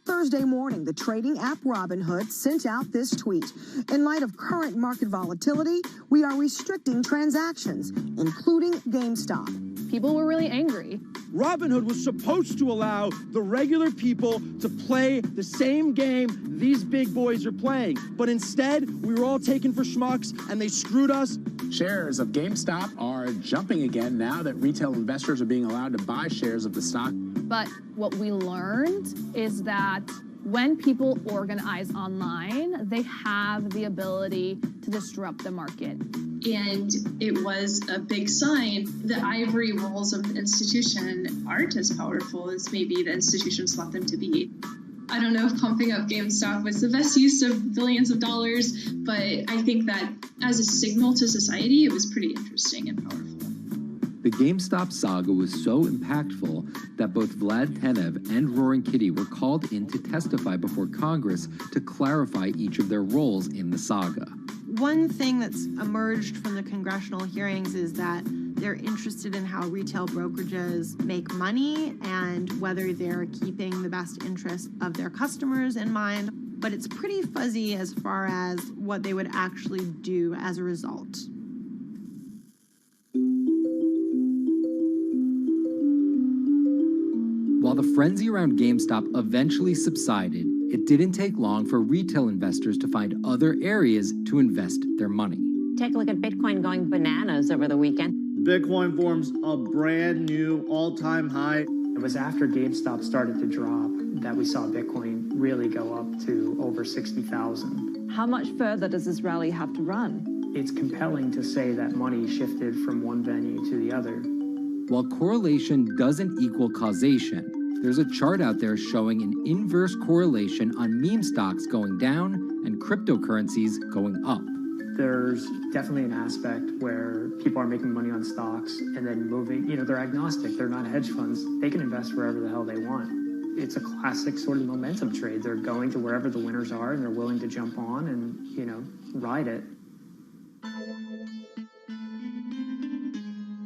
S13: Thursday morning, the trading app Robinhood sent out this tweet. In light of current market volatility, we are restricting transactions, including GameStop.
S31: People were really angry.
S14: Robinhood was supposed to allow the regular people to play the same game these big boys are playing. But instead, we were all taken for schmucks, and they screwed us.
S15: Shares of GameStop are jumping again now that retail investors are being allowed to buy shares of the stock.
S31: But what we learned is that when people organize online, they have the ability to disrupt the market.
S9: And it was a big sign. The ivory walls of the institution aren't as powerful as maybe the institutions thought them to be. I don't know if pumping up GameStop was the best use of billions of dollars, but I think that as a signal to society, it was pretty interesting and powerful.
S7: The GameStop saga was so impactful that both Vlad Tenev and Roaring Kitty were called in to testify before Congress to clarify each of their roles in the saga.
S34: One thing that's emerged from the congressional hearings is that they're interested in how retail brokerages make money and whether they're keeping the best interest of their customers in mind, but it's pretty fuzzy as far as what they would actually do as a result.
S7: While the frenzy around GameStop eventually subsided, it didn't take long for retail investors to find other areas to invest their money.
S16: Take a look at Bitcoin going bananas over the weekend.
S17: Bitcoin forms a brand new all-time high.
S2: It was after GameStop started to drop that we saw Bitcoin really go up to over 60,000.
S27: How much further does this rally have to run?
S2: It's compelling to say that money shifted from one venue to the other.
S7: While correlation doesn't equal causation, there's a chart out there showing an inverse correlation on meme stocks going down and cryptocurrencies going up.
S2: There's definitely an aspect where people are making money on stocks and then moving, they're agnostic, they're not hedge funds. They can invest wherever the hell they want. It's a classic sort of momentum trade. They're going to wherever the winners are and they're willing to jump on and, ride it.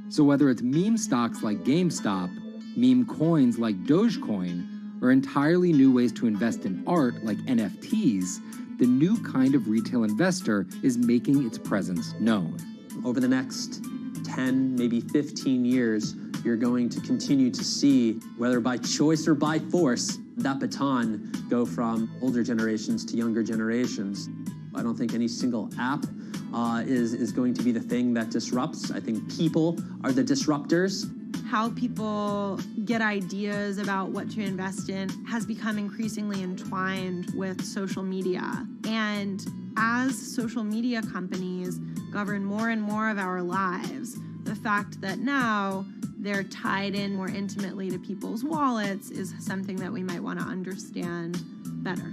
S7: So whether it's meme stocks like GameStop, meme coins like Dogecoin, or entirely new ways to invest in art like NFTs, the new kind of retail investor is making its presence known.
S29: Over the next 10, maybe 15 years, you're going to continue to see, whether by choice or by force, that baton go from older generations to younger generations. I don't think any single app is going to be the thing that disrupts. I think people are the disruptors.
S34: How people get ideas about what to invest in has become increasingly entwined with social media. And as social media companies govern more and more of our lives, the fact that now they're tied in more intimately to people's wallets is something that we might want to understand better.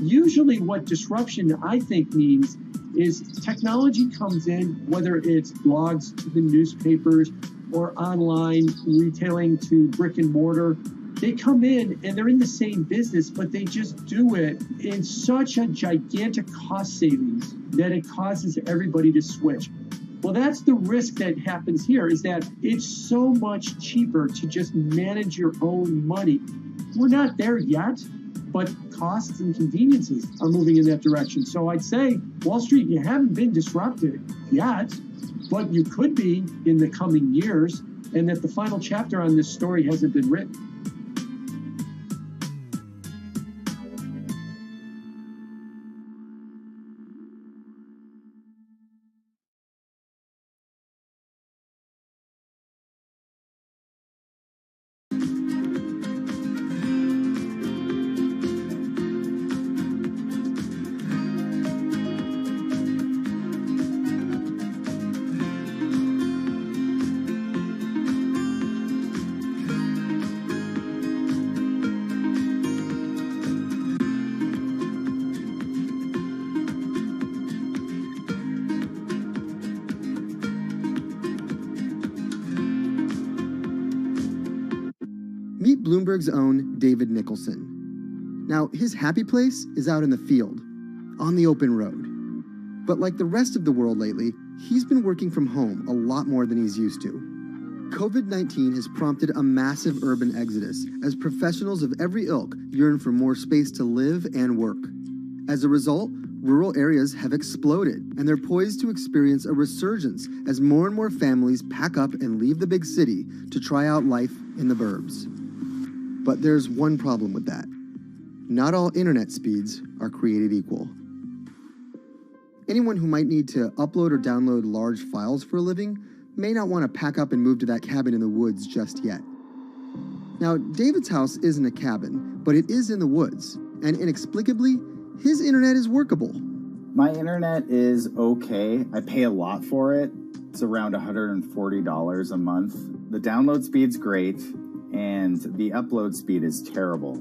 S5: Usually what disruption, I think, means is technology comes in, whether it's blogs to the newspapers or online retailing to brick and mortar. They come in and they're in the same business, but they just do it in such a gigantic cost savings that it causes everybody to switch. Well, that's the risk that happens here, is that it's so much cheaper to just manage your own money. We're not there yet, but costs and conveniences are moving in that direction. So I'd say, Wall Street, you haven't been disrupted yet, but you could be in the coming years, and that the final chapter on this story hasn't been written.
S6: Meet Bloomberg's own David Nicholson. Now, his happy place is out in the field, on the open road. But like the rest of the world lately, he's been working from home a lot more than he's used to. COVID-19 has prompted a massive urban exodus as professionals of every ilk yearn for more space to live and work. As a result, rural areas have exploded, and they're poised to experience a resurgence as more and more families pack up and leave the big city to try out life in the burbs. But there's one problem with that. Not all internet speeds are created equal. Anyone who might need to upload or download large files for a living may not want to pack up and move to that cabin in the woods just yet. Now, David's house isn't a cabin, but it is in the woods, and inexplicably, his internet is workable.
S8: My internet is okay. I pay a lot for it. It's around $140 a month. The download speed's great, and the upload speed is terrible,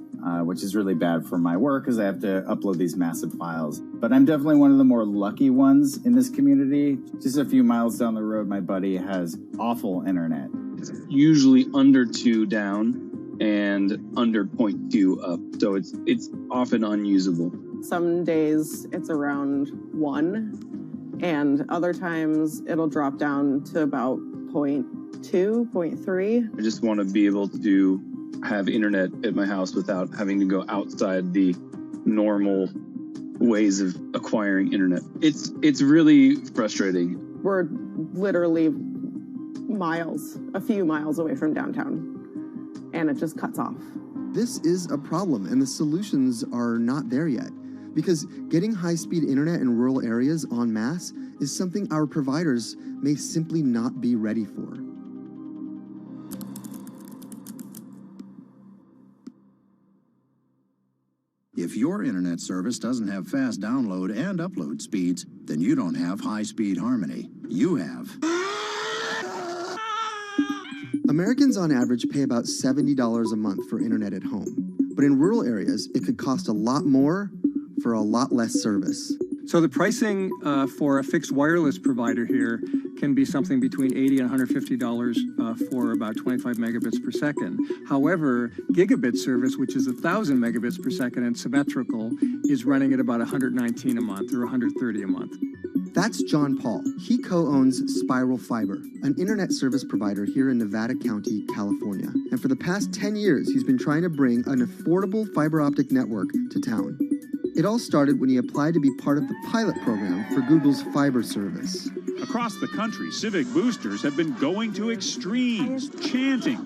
S8: which is really bad for my work because I have to upload these massive files. But I'm definitely one of the more lucky ones in this community. Just a few miles down the road, my buddy has awful internet.
S18: It's usually under 2 down and under 0.2 up, so it's often unusable.
S19: Some days it's around 1, and other times it'll drop down to about 0.2, 0.3.
S18: I just want to be able to have internet at my house without having to go outside the normal ways of acquiring internet. It's really frustrating.
S19: We're literally miles, a few miles away from downtown, and it just cuts off.
S6: This is a problem, and the solutions are not there yet, because getting high-speed internet in rural areas en masse is something our providers may simply not be ready for.
S20: If your internet service doesn't have fast download and upload speeds, then you don't have high-speed harmony. You have.
S6: Americans on average pay about $70 a month for internet at home. But in rural areas, it could cost a lot more for a lot less service.
S21: So the pricing for a fixed wireless provider here can be something between $80 and $150 for about 25 megabits per second. However, gigabit service, which is 1,000 megabits per second and symmetrical, is running at about $119 a month or $130 a month.
S6: That's John Paul. He co-owns Spiral Fiber, an internet service provider here in Nevada County, California. And for the past 10 years, he's been trying to bring an affordable fiber optic network to town. It all started when he applied to be part of the pilot program for Google's fiber service.
S22: Across the country, civic boosters have been going to extremes, chanting,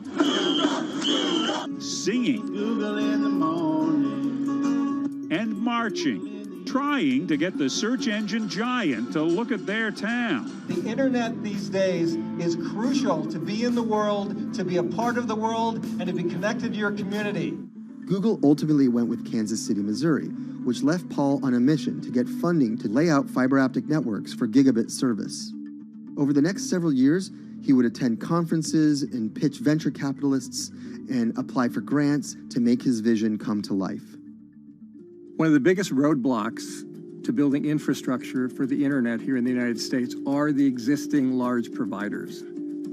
S22: singing, Google in the morning, and marching, trying to get the search engine giant to look at their town.
S1: The internet these days is crucial to be in the world, to be a part of the world, and to be connected to your community.
S6: Google ultimately went with Kansas City, Missouri, which left Paul on a mission to get funding to lay out fiber optic networks for gigabit service. Over the next several years, he would attend conferences and pitch venture capitalists and apply for grants to make his vision come to life.
S21: One of the biggest roadblocks to building infrastructure for the internet here in the United States are the existing large providers.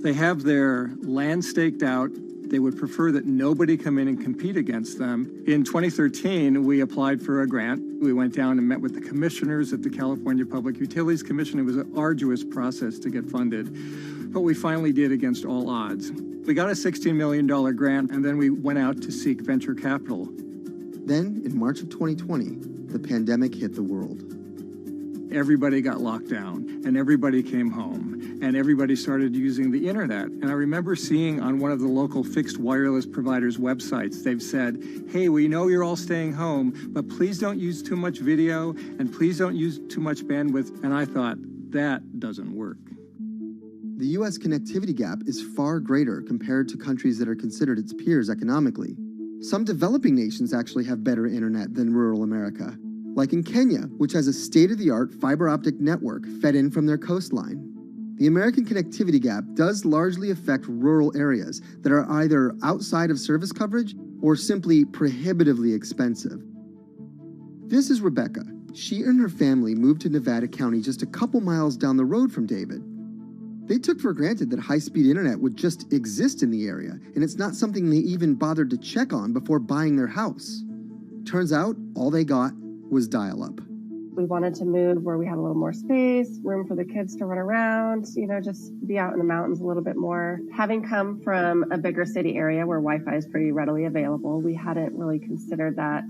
S21: They have their land staked out. They would prefer that nobody come in and compete against them. In 2013, we applied for a grant. We went down and met with the commissioners at the California Public Utilities Commission. It was an arduous process to get funded, but we finally did against all odds. We got a $16 million grant, and then we went out to seek venture capital.
S6: Then, in March of 2020, the pandemic hit the world.
S21: Everybody got locked down, and everybody came home, and everybody started using the internet. And I remember seeing on one of the local fixed wireless providers' websites, they've said, hey, we know you're all staying home, but please don't use too much video, and please don't use too much bandwidth. And I thought, that doesn't work.
S6: The U.S. connectivity gap is far greater compared to countries that are considered its peers economically. Some developing nations actually have better internet than rural America, like in Kenya, which has a state-of-the-art fiber optic network fed in from their coastline. The American connectivity gap does largely affect rural areas that are either outside of service coverage or simply prohibitively expensive. This is Rebecca. She and her family moved to Nevada County just a couple miles down the road from David. They took for granted that high-speed internet would just exist in the area, and it's not something they even bothered to check on before buying their house. Turns out, all they got was dial-up.
S3: We wanted to move where we had a little more space, room for the kids to run around, just be out in the mountains a little bit more. Having come from a bigger city area where Wi-Fi is pretty readily available, we hadn't really considered that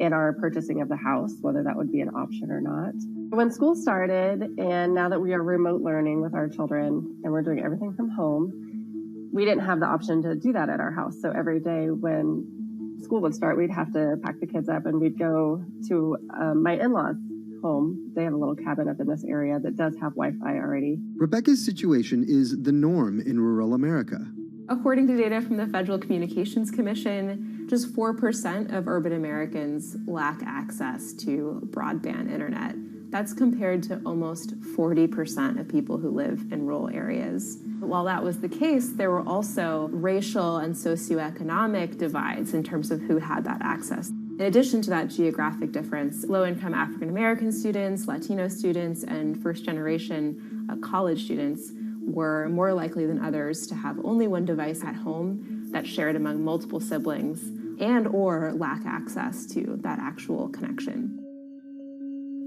S3: in our purchasing of the house, whether that would be an option or not. When school started, and now that we are remote learning with our children and we're doing everything from home, we didn't have the option to do that at our house. So every day when school would start, we'd have to pack the kids up and we'd go to my in-laws' home. They have a little cabin up in this area that does have Wi-Fi already.
S6: Rebecca's situation is the norm in rural America.
S4: According to data from the Federal Communications Commission, just 4% of urban Americans lack access to broadband internet. That's compared to almost 40% of people who live in rural areas. But while that was the case, there were also racial and socioeconomic divides in terms of who had that access. In addition to that geographic difference, low-income African American students, Latino students, and first-generation college students were more likely than others to have only one device at home that's shared among multiple siblings and or lack access to that actual connection.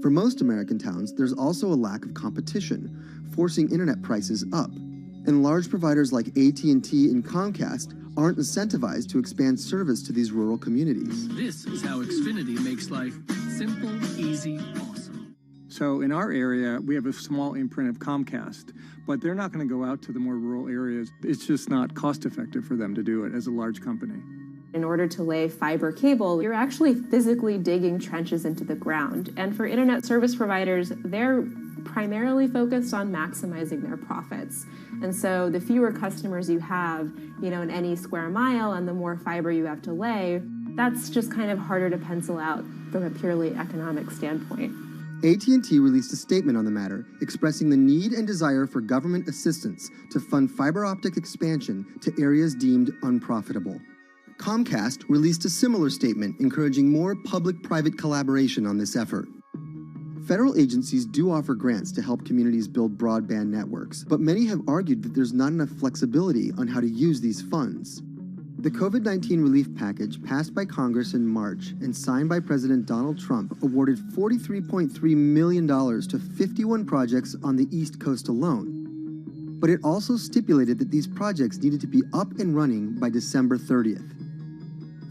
S6: For most American towns, there's also a lack of competition, forcing internet prices up. And large providers like AT&T and Comcast aren't incentivized to expand service to these rural communities.
S10: This is how Xfinity makes life simple, easy, awesome.
S21: So in our area, we have a small imprint of Comcast, but they're not going to go out to the more rural areas. It's just not cost effective for them to do it as a large company.
S4: In order to lay fiber cable, you're actually physically digging trenches into the ground. And for internet service providers, they're primarily focused on maximizing their profits. And so the fewer customers you have, in any square mile and the more fiber you have to lay, that's just kind of harder to pencil out from a purely economic standpoint.
S6: AT&T released a statement on the matter, expressing the need and desire for government assistance to fund fiber optic expansion to areas deemed unprofitable. Comcast released a similar statement encouraging more public-private collaboration on this effort. Federal agencies do offer grants to help communities build broadband networks, but many have argued that there's not enough flexibility on how to use these funds. The COVID-19 relief package passed by Congress in March and signed by President Donald Trump awarded $43.3 million to 51 projects on the East Coast alone. But it also stipulated that these projects needed to be up and running by December 30th.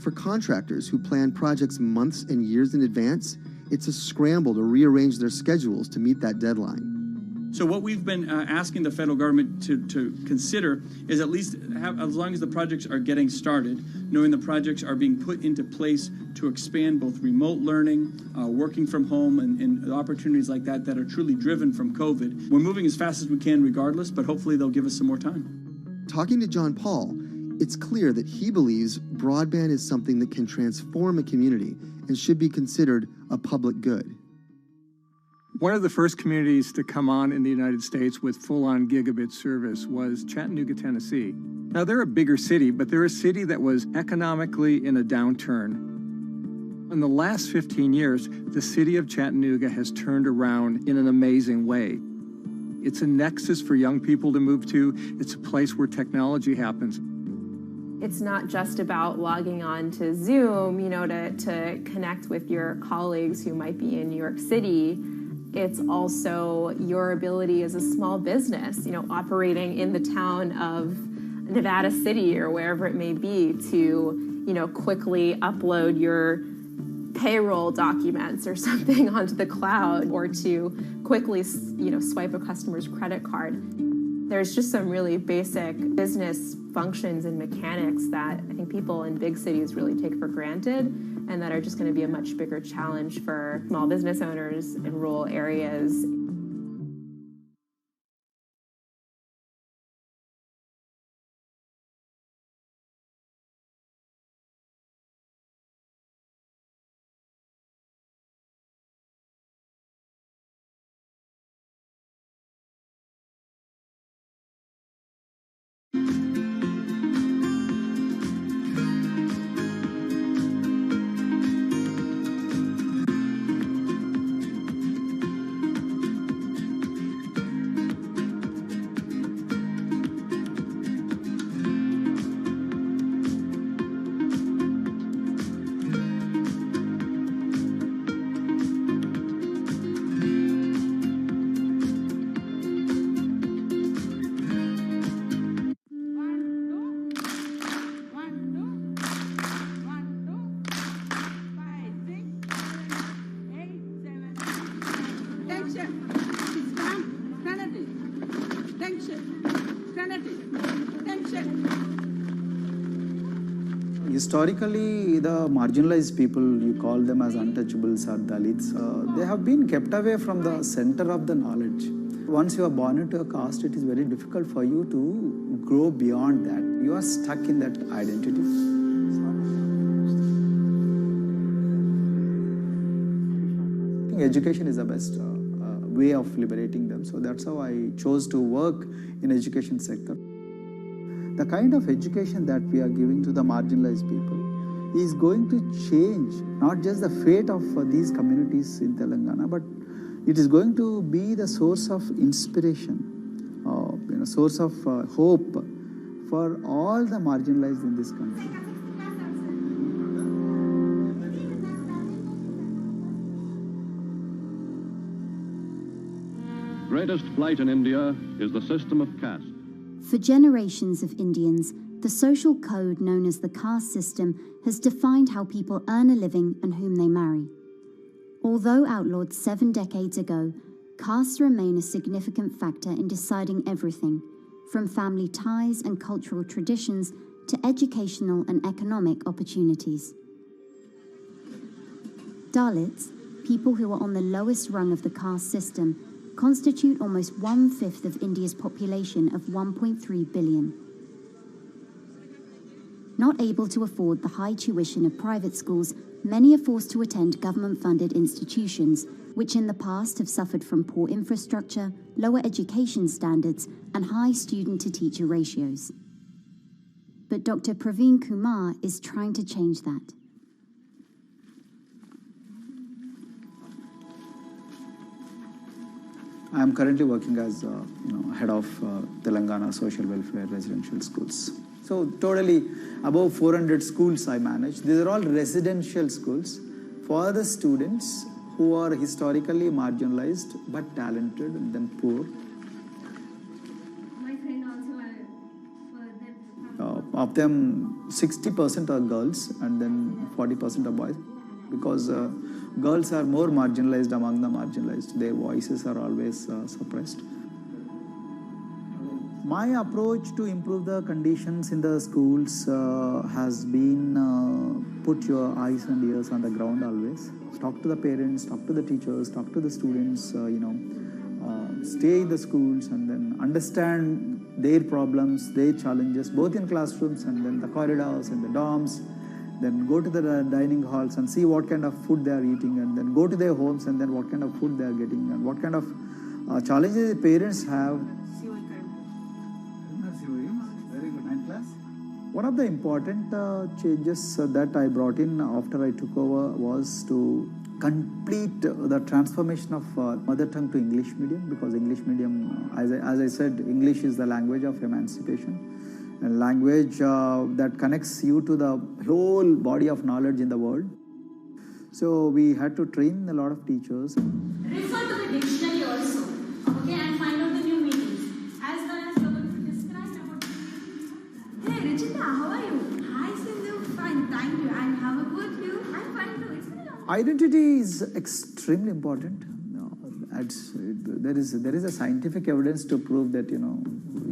S6: For contractors who plan projects months and years in advance, it's a scramble to rearrange their schedules to meet that deadline.
S11: So what we've been asking the federal government to consider is at least have, as long as the projects are getting started, knowing the projects are being put into place to expand both remote learning, working from home, and opportunities like that that are truly driven from COVID. We're moving as fast as we can regardless, but hopefully they'll give us some more time.
S6: Talking to John Paul, it's clear that he believes broadband is something that can transform a community and should be considered a public good.
S21: One of the first communities to come on in the United States with full-on gigabit service was Chattanooga, Tennessee. Now, they're a bigger city, but they're a city that was economically in a downturn. In the last 15 years, the city of Chattanooga has turned around in an amazing way. It's a nexus for young people to move to. It's a place where technology happens.
S4: It's not just about logging on to Zoom, to connect with your colleagues who might be in New York City. It's also your ability as a small business, operating in the town of Nevada City or wherever it may be to, quickly upload your payroll documents or something onto the cloud, or to quickly, swipe a customer's credit card. There's just some really basic business functions and mechanics that I think people in big cities really take for granted, and that are just going to be a much bigger challenge for small business owners in rural areas.
S12: Historically, the marginalized people, you call them as untouchables or Dalits, they have been kept away from the center of the knowledge. Once you are born into a caste, it is very difficult for you to grow beyond that. You are stuck in that identity. I think education is the best way of liberating them. So that's how I chose to work in education sector. The kind of education that we are giving to the marginalized people is going to change not just the fate of these communities in Telangana, but it is going to be the source of inspiration, source of hope for all the marginalized in this country.
S13: Greatest flight in India is the system of caste.
S14: For generations of Indians, the social code known as the caste system has defined how people earn a living and whom they marry. Although outlawed 7 decades ago, castes remain a significant factor in deciding everything, from family ties and cultural traditions to educational and economic opportunities. Dalits, people who are on the lowest rung of the caste system, constitute almost 1/5 of India's population of 1.3 billion. Not able to afford the high tuition of private schools, many are forced to attend government-funded institutions, which in the past have suffered from poor infrastructure, lower education standards, and high student-to-teacher ratios. But Dr. Praveen Kumar is trying to change that.
S12: I am currently working as head of Telangana Social Welfare Residential Schools. So totally above 400 schools I manage. These are all residential schools for the students who are historically marginalized but talented and then poor.
S15: My friend also
S12: Of them, 60% are girls and then 40% are boys, because girls are more marginalized among the marginalized. Their voices are always suppressed. My approach to improve the conditions in the schools has been put your eyes and ears on the ground always. Talk to the parents, talk to the teachers, talk to the students, stay in the schools and then understand their problems, their challenges, both in classrooms and then the corridors and the dorms. Then go to the dining halls and see what kind of food they are eating, and then go to their homes and then what kind of food they are getting and what kind of challenges the parents have. One of the important changes that I brought in after I took over was to complete the transformation of mother tongue to English medium, because English medium, as I said, English is the language of emancipation, a language that connects you to the whole body of knowledge in the world. So we had to train a lot of teachers.
S9: Refer to the dictionary also, okay, and find out the new meanings, as well as you're going to describe about. Hey, Richita, how are you? Hi, Sindhu. Fine, thank you. And how about you? I'm fine too. It's been a long time.
S12: Identity is extremely important. There is a scientific evidence to prove that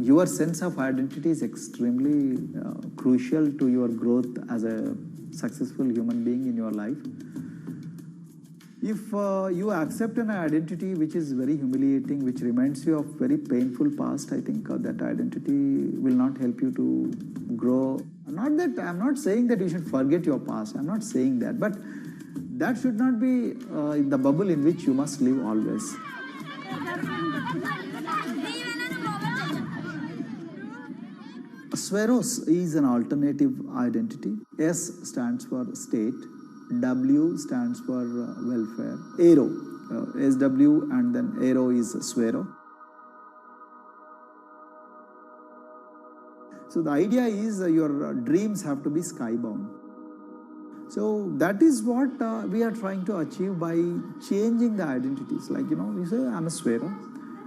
S12: your sense of identity is extremely crucial to your growth as a successful human being in your life. If you accept an identity which is very humiliating, which reminds you of very painful past, I think that identity will not help you to grow. I'm not saying that you should forget your past. I'm not saying that, but that should not be the bubble in which you must live always. Sweros is an alternative identity. S stands for state, W stands for welfare, Aero, SW and then Aero is Swero. So the idea is your dreams have to be skybound. So that is what we are trying to achieve by changing the identities. Like, you say, I'm a Swero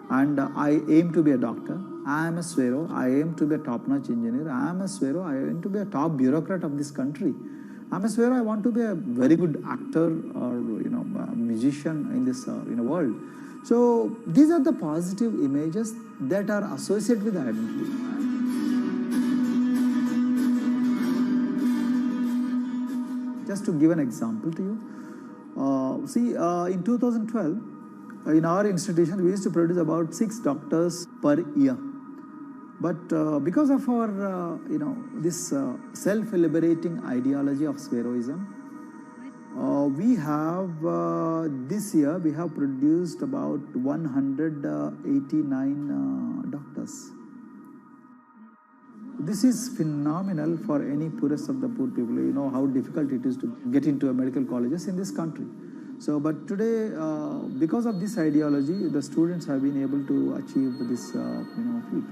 S12: and I aim to be a doctor. I am a Swero, I aim to be a top-notch engineer. I am a Swero, I aim to be a top bureaucrat of this country. I'm a Swero, I want to be a very good actor or a musician in this world. So these are the positive images that are associated with the identity. Just to give an example to you, in 2012, in our institution, we used to produce about 6 doctors per year. But because of our, this self-liberating ideology of Sveroism, we have, this year, we have produced about 189 doctors. This is phenomenal for any poorest of the poor people. You know how difficult it is to get into a medical colleges in this country. So, but today, because of this ideology, the students have been able to achieve this, feat.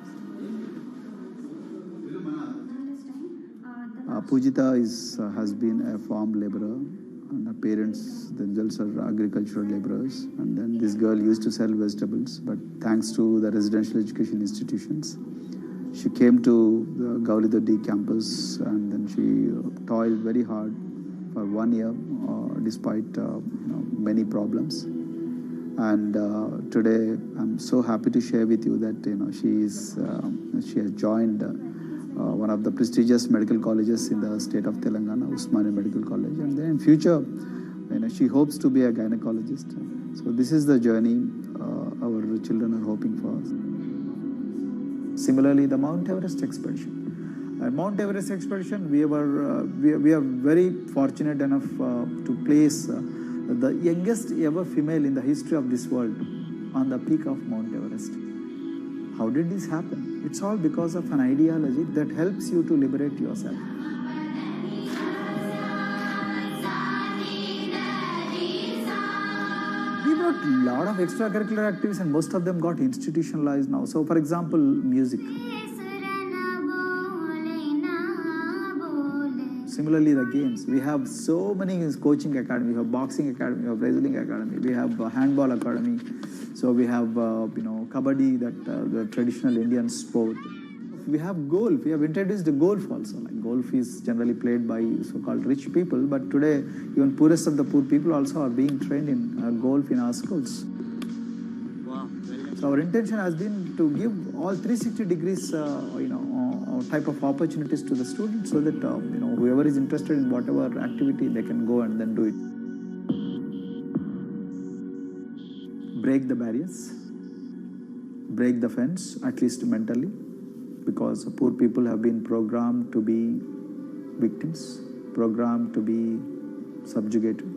S12: Pujita has been a farm laborer, and her parents themselves are agricultural laborers. And then this girl used to sell vegetables, but thanks to the residential education institutions, she came to the Gaulidoddi campus, and then she toiled very hard for 1 year, despite many problems. And today, I'm so happy to share with you that she has joined one of the prestigious medical colleges in the state of Telangana, Usmania Medical College, and then in future, she hopes to be a gynecologist. So this is the journey our children are hoping for. Similarly, the Mount Everest expedition. At Mount Everest expedition, we are very fortunate enough to place the youngest ever female in the history of this world on the peak of Mount Everest. How did this happen? It's all because of an ideology that helps you to liberate yourself. We brought a lot of extracurricular activities, and most of them got institutionalized now. So, for example, music. Similarly, the games. We have so many coaching academy. We have boxing academy, we have wrestling academy, we have handball academy. So we have, kabaddi, the traditional Indian sport. We have golf. We have introduced the golf also. Like golf is generally played by so-called rich people, but today even poorest of the poor people also are being trained in golf in our schools. Wow. So our intention has been to give all 360 degrees, type of opportunities to the students, so that whoever is interested in whatever activity, they can go and then do it. Break the barriers, break the fence, at least mentally, because poor people have been programmed to be victims, programmed to be subjugated,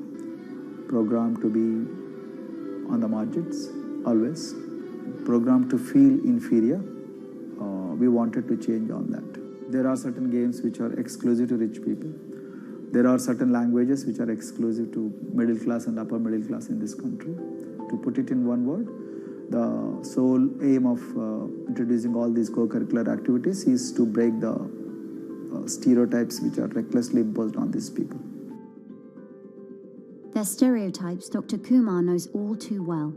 S12: programmed to be on the margins, always, programmed to feel inferior. We wanted to change on that. There are certain games which are exclusive to rich people. There are certain languages which are exclusive to middle class and upper middle class in this country. To put it in one word, the sole aim of introducing all these co-curricular activities is to break the stereotypes which are recklessly imposed on these people.
S14: Their stereotypes Dr. Kumar knows all too well.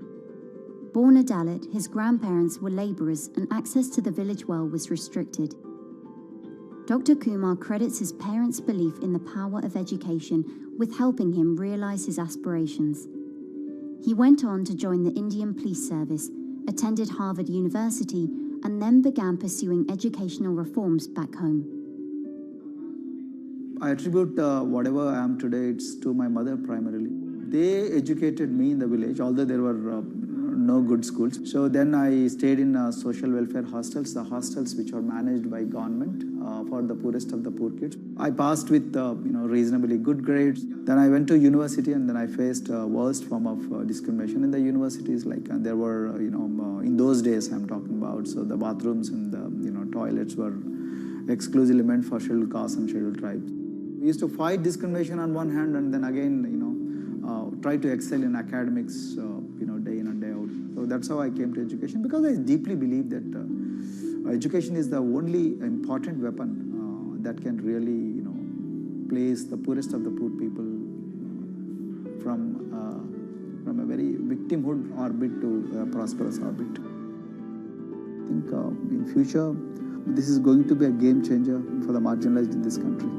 S14: Born a Dalit, his grandparents were labourers and access to the village well was restricted. Dr. Kumar credits his parents' belief in the power of education with helping him realise his aspirations. He went on to join the Indian Police Service, attended Harvard University, and then began pursuing educational reforms back home.
S12: I attribute whatever I am today, it's to my mother primarily. They educated me in the village, although there were no good schools. So then I stayed in social welfare hostels, the hostels which are managed by government for the poorest of the poor kids. I passed with reasonably good grades. Then I went to university, and then I faced worst form of discrimination in the universities. Like there were, in those days I'm talking about, so the bathrooms and the toilets were exclusively meant for scheduled castes and scheduled tribes. We used to fight discrimination on one hand, and then again, try to excel in academics, day in and day out. So that's how I came to education, because I deeply believe that education is the only important weapon that can really, place the poorest of the poor people from a very victimhood orbit to a prosperous orbit. I think in future, this is going to be a game changer for the marginalized in this country.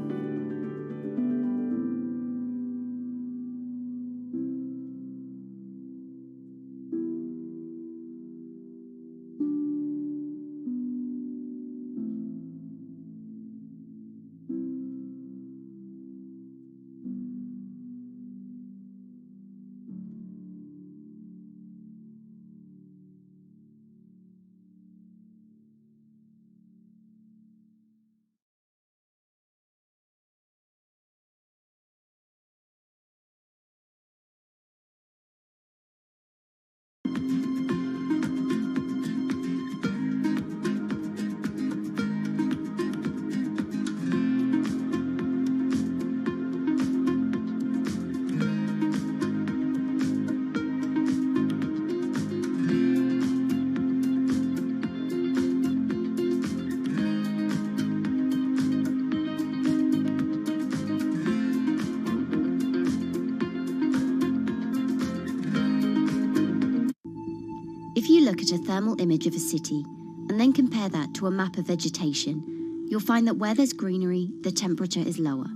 S14: If you look at a thermal image of a city and then compare that to a map of vegetation, you'll find that where there's greenery, the temperature is lower.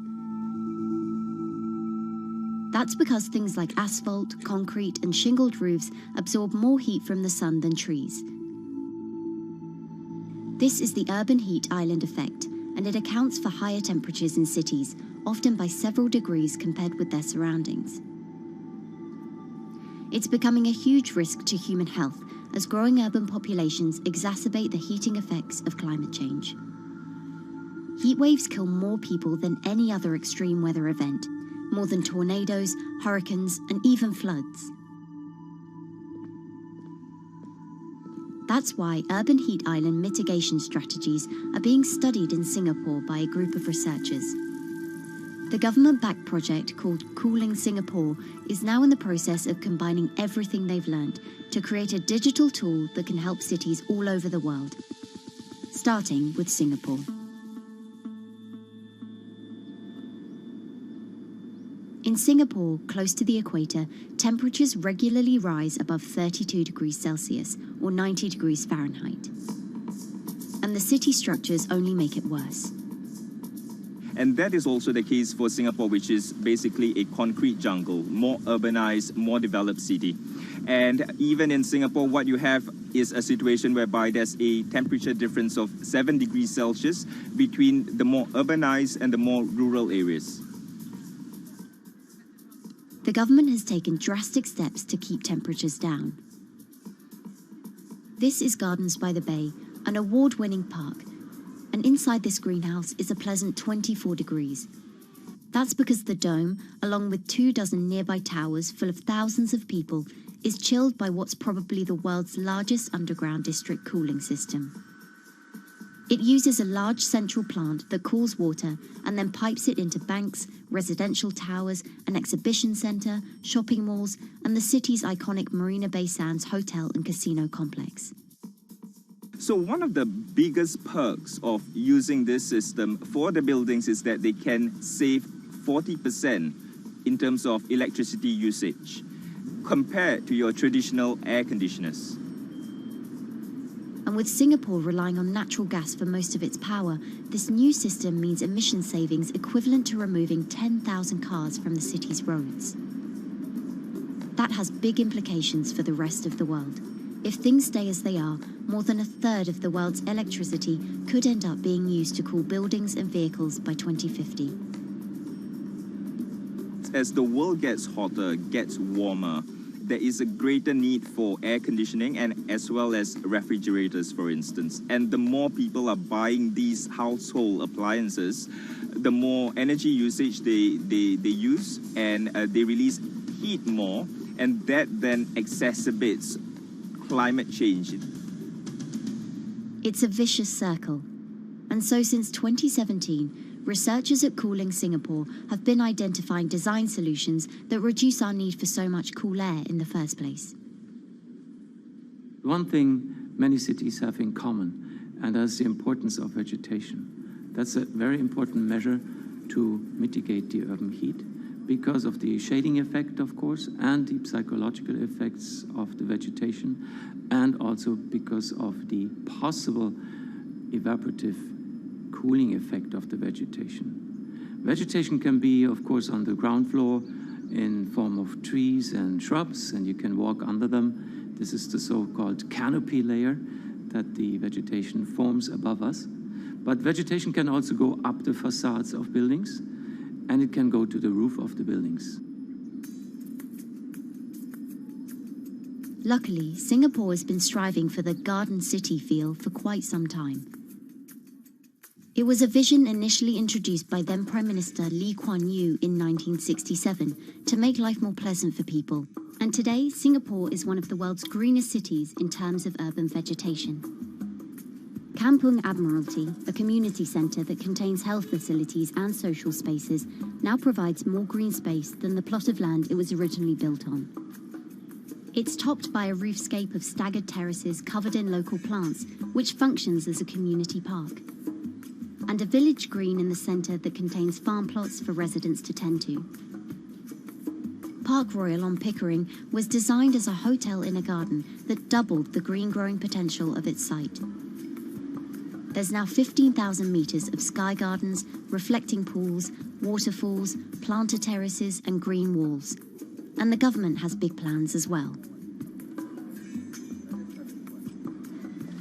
S14: That's because things like asphalt, concrete, and shingled roofs absorb more heat from the sun than trees. This is the urban heat island effect, and it accounts for higher temperatures in cities, often by several degrees compared with their surroundings. It's becoming a huge risk to human health as growing urban populations exacerbate the heating effects of climate change. Heat waves kill more people than any other extreme weather event, more than tornadoes, hurricanes, and even floods. That's why urban heat island mitigation strategies are being studied in Singapore by a group of researchers. The government-backed project called Cooling Singapore is now in the process of combining everything they've learned to create a digital tool that can help cities all over the world, starting with Singapore. In Singapore, close to the equator, temperatures regularly rise above 32 degrees Celsius or 90 degrees Fahrenheit. And the city structures only make it worse.
S2: And that is also the case for Singapore, which is basically a concrete jungle, more urbanized, more developed city. And even in Singapore, what you have is a situation whereby there's a temperature difference of 7 degrees Celsius between the more urbanized and the more rural areas.
S14: The government has taken drastic steps to keep temperatures down. This is Gardens by the Bay, an award-winning park, and inside this greenhouse is a pleasant 24 degrees. That's because the dome, along with 24 nearby towers full of thousands of people, is chilled by what's probably the world's largest underground district cooling system. It uses a large central plant that cools water and then pipes it into banks, residential towers, an exhibition centre, shopping malls, and the city's iconic Marina Bay Sands hotel and casino complex.
S2: So one of the biggest perks of using this system for the buildings is that they can save 40% in terms of electricity usage compared to your traditional air conditioners.
S14: And with Singapore relying on natural gas for most of its power, this new system means emission savings equivalent to removing 10,000 cars from the city's roads. That has big implications for the rest of the world. If things stay as they are, more than a third of the world's electricity could end up being used to cool buildings and vehicles by 2050.
S2: As the world gets hotter, gets warmer, there is a greater need for air conditioning and as well as refrigerators, for instance. And the more people are buying these household appliances, the more energy usage they use, and they release heat more, and that then exacerbates climate change.
S14: It's a vicious circle. And so since 2017, researchers at Cooling Singapore have been identifying design solutions that reduce our need for so much cool air in the first place.
S15: One thing many cities have in common, and that's the importance of vegetation. That's a very important measure to mitigate the urban heat because of the shading effect, of course, and the psychological effects of the vegetation, and also because of the possible evaporative cooling effect of the vegetation. Vegetation can be, of course, on the ground floor in form of trees and shrubs, and you can walk under them. This is the so-called canopy layer that the vegetation forms above us. But vegetation can also go up the facades of buildings, and it can go to the roof of the buildings.
S14: Luckily, Singapore has been striving for the Garden City feel for quite some time. It was a vision initially introduced by then Prime Minister Lee Kuan Yew in 1967 to make life more pleasant for people. And today, Singapore is one of the world's greenest cities in terms of urban vegetation. Kampung Admiralty, a community centre that contains health facilities and social spaces, now provides more green space than the plot of land it was originally built on. It's topped by a roofscape of staggered terraces covered in local plants, which functions as a community park. And a village green in the centre that contains farm plots for residents to tend to. Park Royal on Pickering was designed as a hotel in a garden that doubled the green growing potential of its site. There's now 15,000 metres of sky gardens, reflecting pools, waterfalls, planted terraces and green walls. And the government has big plans as well.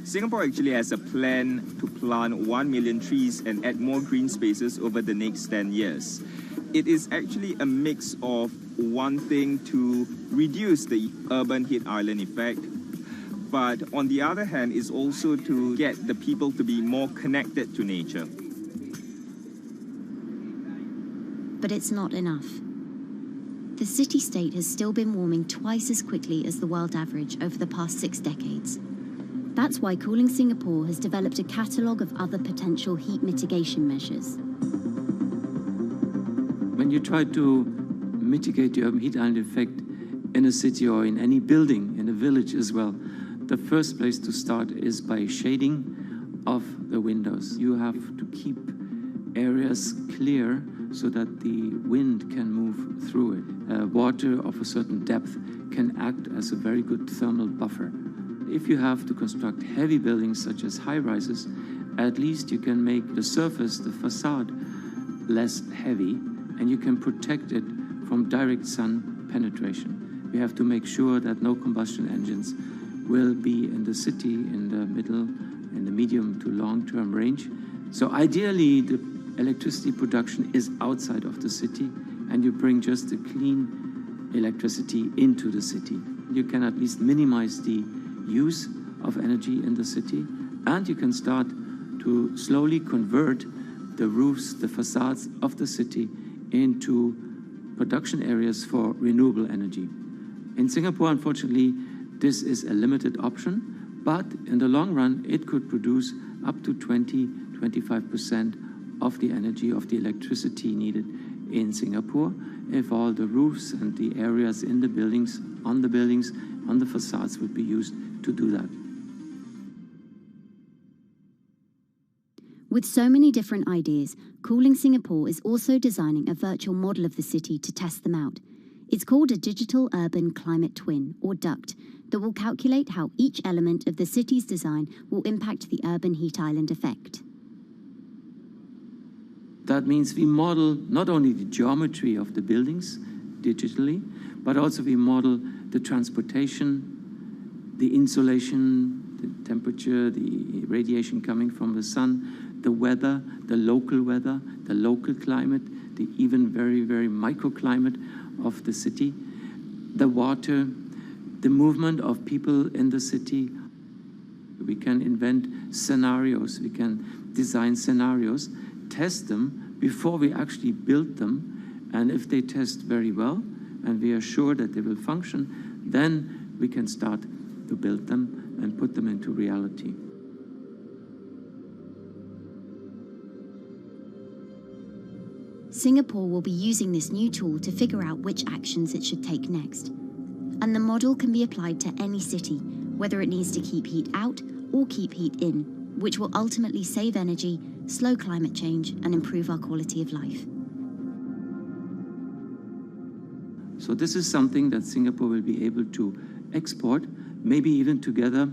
S2: Singapore actually has a plan to plant 1 million trees and add more green spaces over the next 10 years. It is actually a mix of wanting to reduce the urban heat island effect, but on the other hand is also to get the people to be more connected to nature.
S14: But it's not enough. The city-state has still been warming twice as quickly as the world average over the past 6 decades. That's why Cooling Singapore has developed a catalogue of other potential heat mitigation measures.
S15: When you try to mitigate the urban heat island effect in a city or in any building, in a village as well, the first place to start is by shading of the windows. You have to keep areas clear so that the wind can move through it. Water of a certain depth can act as a very good thermal buffer. If you have to construct heavy buildings such as high-rises, at least you can make the surface, the facade, less heavy, and you can protect it from direct sun penetration. We have to make sure that no combustion engines will be in the city in the medium to long-term range. So ideally, the electricity production is outside of the city, and you bring just the clean electricity into the city. You can at least minimize the use of energy in the city, and you can start to slowly convert the roofs, the facades of the city into production areas for renewable energy. In Singapore, unfortunately, this is a limited option, but in the long run, it could produce up to 20-25% of the energy, of the electricity needed in Singapore, if all the roofs and the areas in the buildings, on the facades would be used to do that.
S14: With so many different ideas, Cooling Singapore is also designing a virtual model of the city to test them out. It's called a Digital Urban Climate Twin, or DUCT, that will calculate how each element of the city's design will impact the urban heat island effect.
S15: That means we model not only the geometry of the buildings digitally, but also we model the transportation, the insulation, the temperature, the radiation coming from the sun, the weather, the local climate, the even very, very microclimate of the city, the water, the movement of people in the city. We can invent scenarios, we can design scenarios, test them before we actually build them, and if they test very well and we are sure that they will function, then we can start to build them and put them into reality.
S14: Singapore will be using this new tool to figure out which actions it should take next. And the model can be applied to any city, whether it needs to keep heat out or keep heat in, which will ultimately save energy, slow climate change, and improve our quality of life.
S15: So this is something that Singapore will be able to export, maybe even together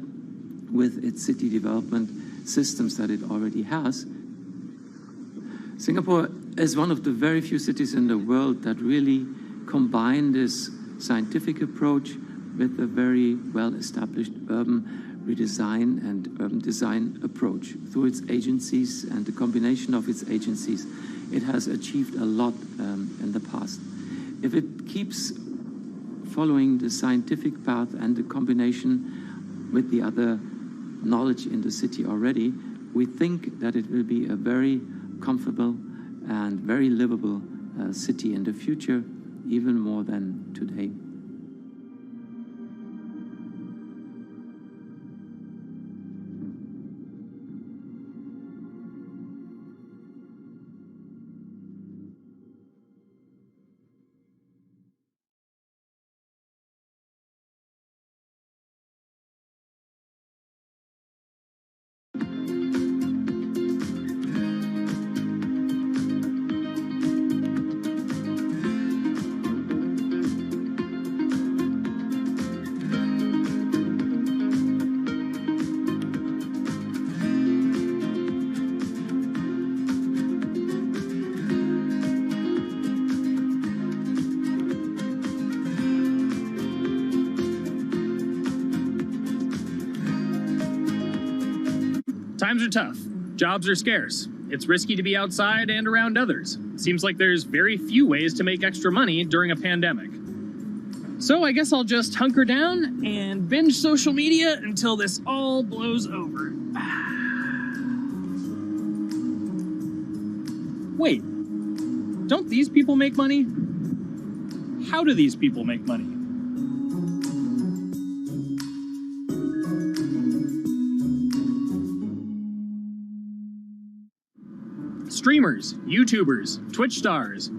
S15: with its city development systems that it already has. Singapore is one of the very few cities in the world that really combine this scientific approach with a very well-established urban redesign and urban design approach. Through its agencies and the combination of its agencies, it has achieved a lot in the past. If it keeps following the scientific path and the combination with the other knowledge in the city already, we think that it will be a very comfortable and very livable city in the future, even more than today.
S7: Times are tough. Jobs are scarce. It's risky to be outside and around others. Seems like there's very few ways to make extra money during a pandemic. So I guess I'll just hunker down and binge social media until this all blows over. Wait, don't these people make money? How do these people make money? Streamers, YouTubers, Twitch stars.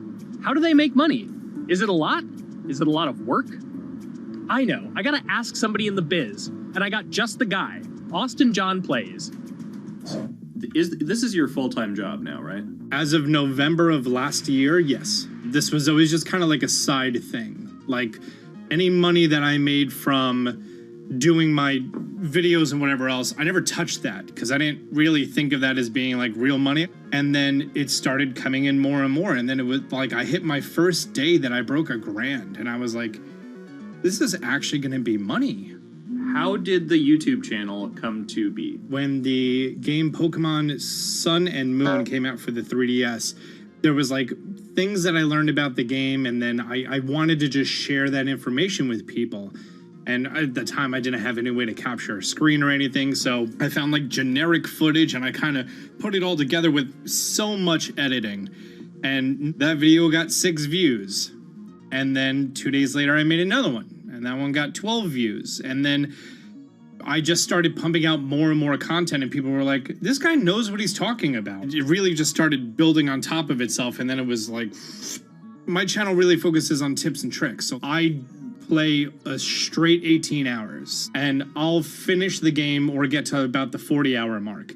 S7: How do they make money? Is it a lot? Is it a lot of work? I know, I gotta ask somebody in the biz, and I got just the guy. Austin John Plays.
S16: This is your full-time job now, right? As of November of last year, yes. This was always just kind of like a side thing. Like, any money that I made from doing my videos and whatever else, I never touched that because I didn't really think of that as being like real money. And then it started coming in more and more. And then it was like I hit my first day that I broke $1,000 and I was like, this is actually going to be money.
S7: How did the YouTube channel come to be?
S16: When the game Pokemon Sun and Moon came out for the 3DS, there was like things that I learned about the game, and then I wanted to just share that information with people. And at the time, I didn't have any way to capture a screen or anything, so I found like generic footage, and I kind of put it all together with so much editing. And that video got 6 views. And then 2 days later, I made another one. And that one got 12 views. And then I just started pumping out more and more content, and people were like, this guy knows what he's talking about. It really just started building on top of itself. And then it was like, my channel really focuses on tips and tricks. So I play a straight 18 hours and I'll finish the game or get to about the 40-hour mark.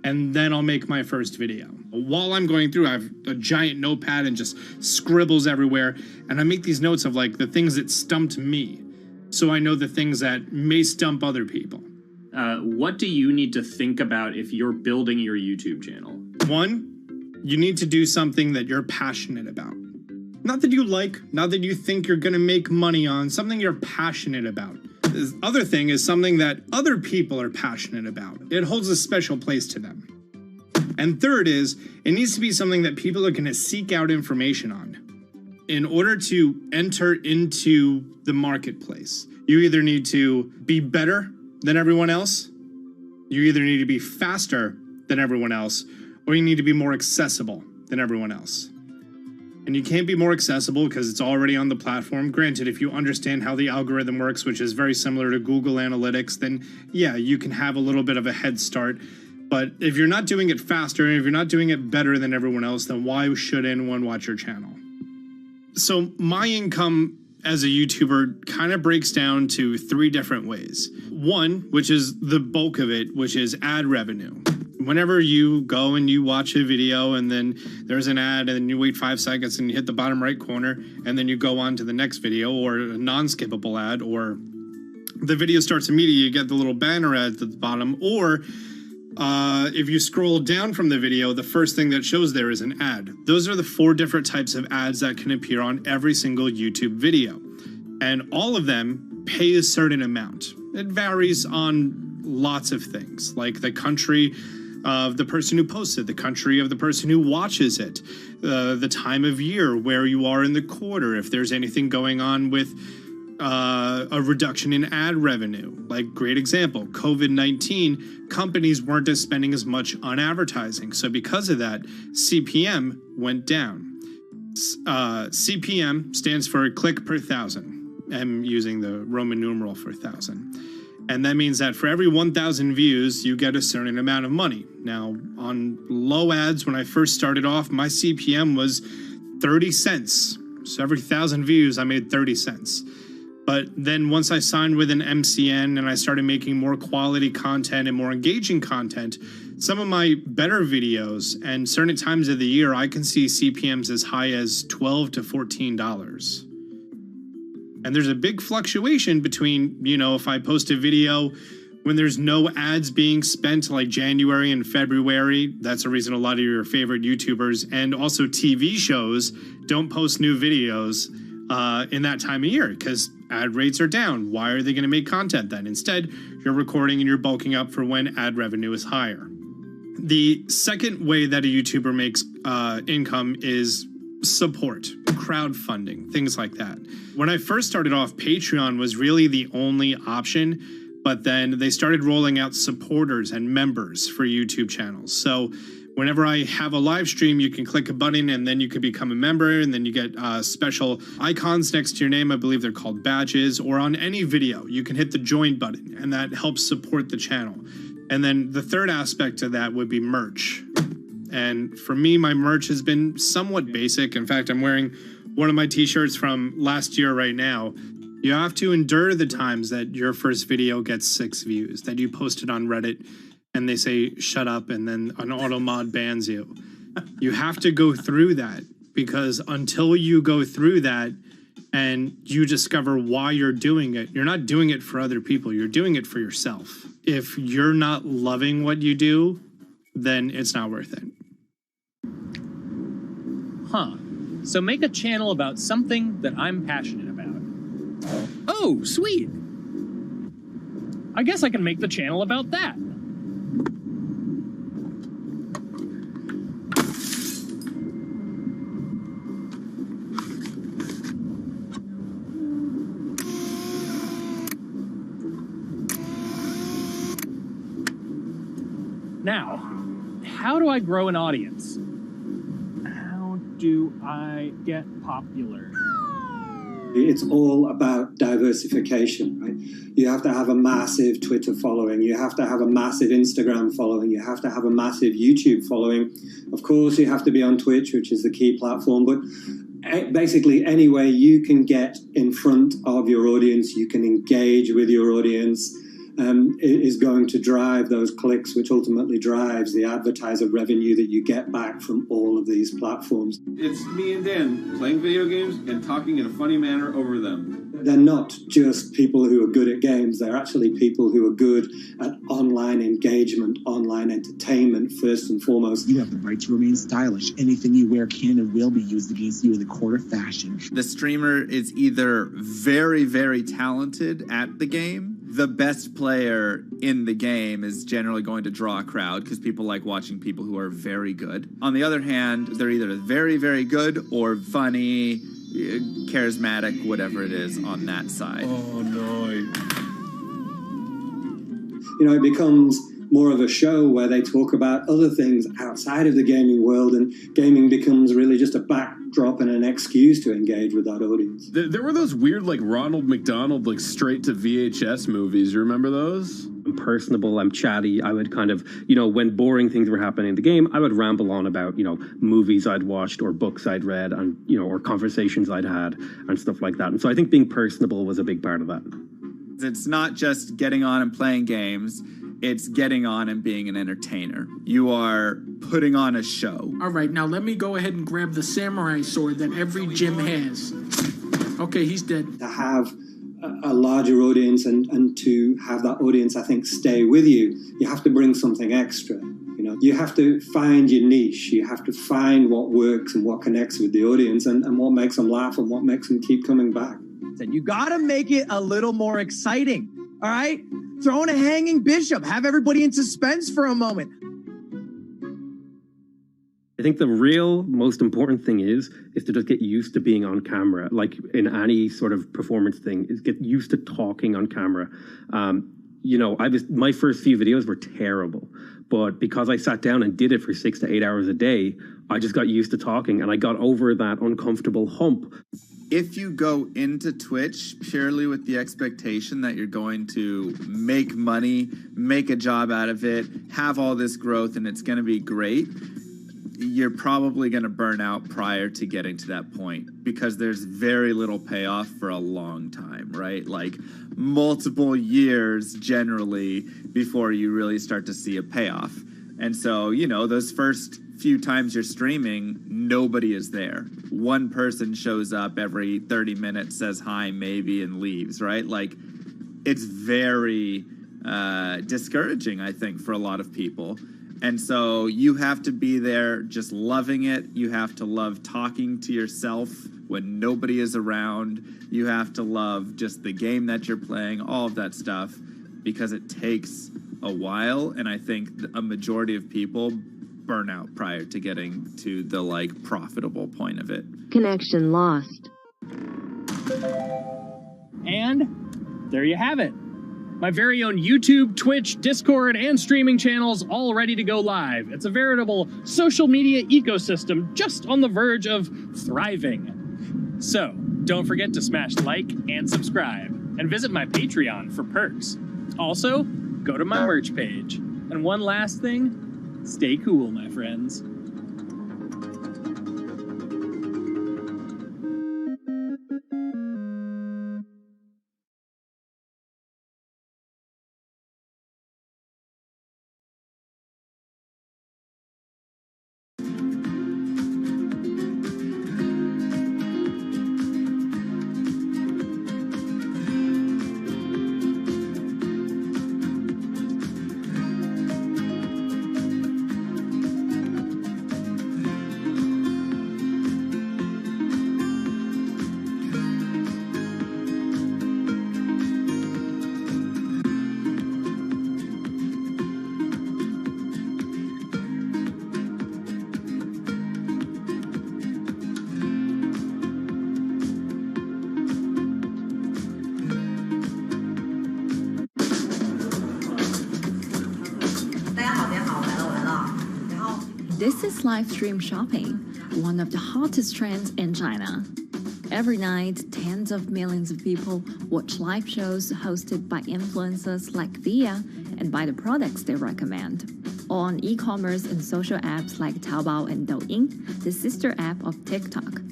S16: And then I'll make my first video. While I'm going through, I have a giant notepad and just scribbles everywhere. And I make these notes of like the things that stumped me, so I know the things that may stump other people.
S7: What do you need to think about if you're building your YouTube channel?
S16: 1, you need to do something that you're passionate about. Not that you like, not that you think you're going to make money on, something you're passionate about. The other thing is something that other people are passionate about. It holds a special place to them. And third is, it needs to be something that people are going to seek out information on. In order to enter into the marketplace, you either need to be better than everyone else, you either need to be faster than everyone else, or you need to be more accessible than everyone else. And you can't be more accessible because it's already on the platform. Granted, if you understand how the algorithm works, which is very similar to Google Analytics, then yeah, you can have a little bit of a head start. But if you're not doing it faster, and if you're not doing it better than everyone else, then why should anyone watch your channel? So my income as a YouTuber kind of breaks down to 3 different ways. 1, which is the bulk of it, which is ad revenue. Whenever you go and you watch a video and then there's an ad and then you wait 5 seconds and you hit the bottom right corner and then you go on to the next video, or a non-skippable ad, or the video starts immediately, you get the little banner ad at the bottom, or if you scroll down from the video, the first thing that shows there is an ad. Those are the 4 different types of ads that can appear on every single YouTube video. And all of them pay a certain amount. It varies on lots of things, like the country of the person who posts it, the country of the person who watches it, the time of year, where you are in the quarter, if there's anything going on with a reduction in ad revenue. Like, great example, COVID-19, companies weren't spending as much on advertising. So because of that, CPM went down. CPM stands for click per 1,000. I'm using the Roman numeral for 1,000. And that means that for every 1,000 views, you get a certain amount of money. Now, on low ads, when I first started off, my CPM was 30 cents. So every 1,000 views, I made 30 cents. But then once I signed with an MCN and I started making more quality content and more engaging content, some of my better videos and certain times of the year, I can see CPMs as high as $12 to $14. And there's a big fluctuation between, you know, if I post a video when there's no ads being spent, like January and February, that's the reason a lot of your favorite YouTubers and also TV shows don't post new videos in that time of year because ad rates are down. Why are they going to make content then? Instead, you're recording and you're bulking up for when ad revenue is higher. The second way that a YouTuber makes income is support, crowdfunding, things like that. When I first started off, Patreon was really the only option, but then they started rolling out supporters and members for YouTube channels. So whenever I have a live stream, you can click a button and then you can become a member, and then you get special icons next to your name. I believe they're called badges. Or on any video, you can hit the join button, and that helps support the channel. And then the third aspect of that would be merch. And for me, my merch has been somewhat basic. In fact, I'm wearing one of my t-shirts from last year right now. You have to endure the times that your first video gets 6 views, that you post it on Reddit and they say, shut up, and then an auto mod bans you. You have to go through that, because until you go through that, and you discover why you're doing it, you're not doing it for other people, you're doing it for yourself. If you're not loving what you do, then it's not worth it.
S7: Huh. So make a channel about something that I'm passionate about. Oh, sweet. I guess I can make the channel about that. Now, how do I grow an audience? How do I get popular?
S5: It's all about diversification, right? You have to have a massive Twitter following. You have to have a massive Instagram following. You have to have a massive YouTube following. Of course, you have to be on Twitch, which is the key platform. But basically, any way you can get in front of your audience, you can engage with your audience, is going to drive those clicks, which ultimately drives the advertiser revenue that you get back from all of these platforms.
S17: It's me and Dan playing video games and talking in a funny manner over them.
S5: They're not just people who are good at games, they're actually people who are good at online engagement, online entertainment, first and foremost.
S23: You have the right to remain stylish. Anything you wear can and will be used against you in the court of fashion.
S24: The streamer is either very, very talented at the game. The best player in the game is generally going to draw a crowd because people like watching people who are very good. On the other hand, they're either very, very good or funny, charismatic, whatever it is on that side.
S17: Oh, no.
S5: You know, it becomes more of a show where they talk about other things outside of the gaming world, and gaming becomes really just a backdrop and an excuse to engage with that audience.
S17: There were those weird, like, Ronald McDonald, like, straight to VHS movies. You remember those?
S25: I'm personable, I'm chatty. I would kind of, when boring things were happening in the game, I would ramble on about, movies I'd watched or books I'd read and, or conversations I'd had and stuff like that. And so I think being personable was a big part of that.
S24: It's not just getting on and playing games. It's getting on and being an entertainer. You are putting on a show.
S10: All right, now let me go ahead and grab the samurai sword that every gym has. Okay, he's dead.
S5: To have a larger audience and to have that audience, I think, stay with you, you have to bring something extra. You have to find your niche. You have to find what works and what connects with the audience and what makes them laugh and what makes them keep coming back.
S26: You got to make it a little more exciting, all right? Throw in a hanging bishop. Have everybody in suspense for a moment.
S21: I think the real most important thing is to just get used to being on camera. Like in any sort of performance thing, is get used to talking on camera. My first few videos were terrible, but because I sat down and did it for 6 to 8 hours a day, I just got used to talking and I got over that uncomfortable hump.
S24: If you go into Twitch purely with the expectation that you're going to make money, make a job out of it, have all this growth, and it's going to be great, you're probably going to burn out prior to getting to that point because there's very little payoff for a long time, right? Like multiple years generally before you really start to see a payoff. And so, those first few times you're streaming, nobody is there. One person shows up every 30 minutes, says hi, maybe, and leaves, right? Like, it's very discouraging, I think, for a lot of people. And so you have to be there just loving it. You have to love talking to yourself when nobody is around. You have to love just the game that you're playing, all of that stuff, because it takes a while. And I think a majority of people burn out prior to getting to the profitable point of it.
S27: Connection lost.
S7: And there you have it. My very own YouTube, Twitch, Discord, and streaming channels all ready to go live. It's a veritable social media ecosystem just on the verge of thriving. So don't forget to smash like and subscribe and visit my Patreon for perks. Also, go to my merch page. And one last thing, stay cool, my friends.
S1: This is live stream shopping, one of the hottest trends in China. Every night, tens of millions of people watch live shows hosted by influencers like Via and buy the products they recommend. On e-commerce and social apps like Taobao and Douyin, the sister app of TikTok.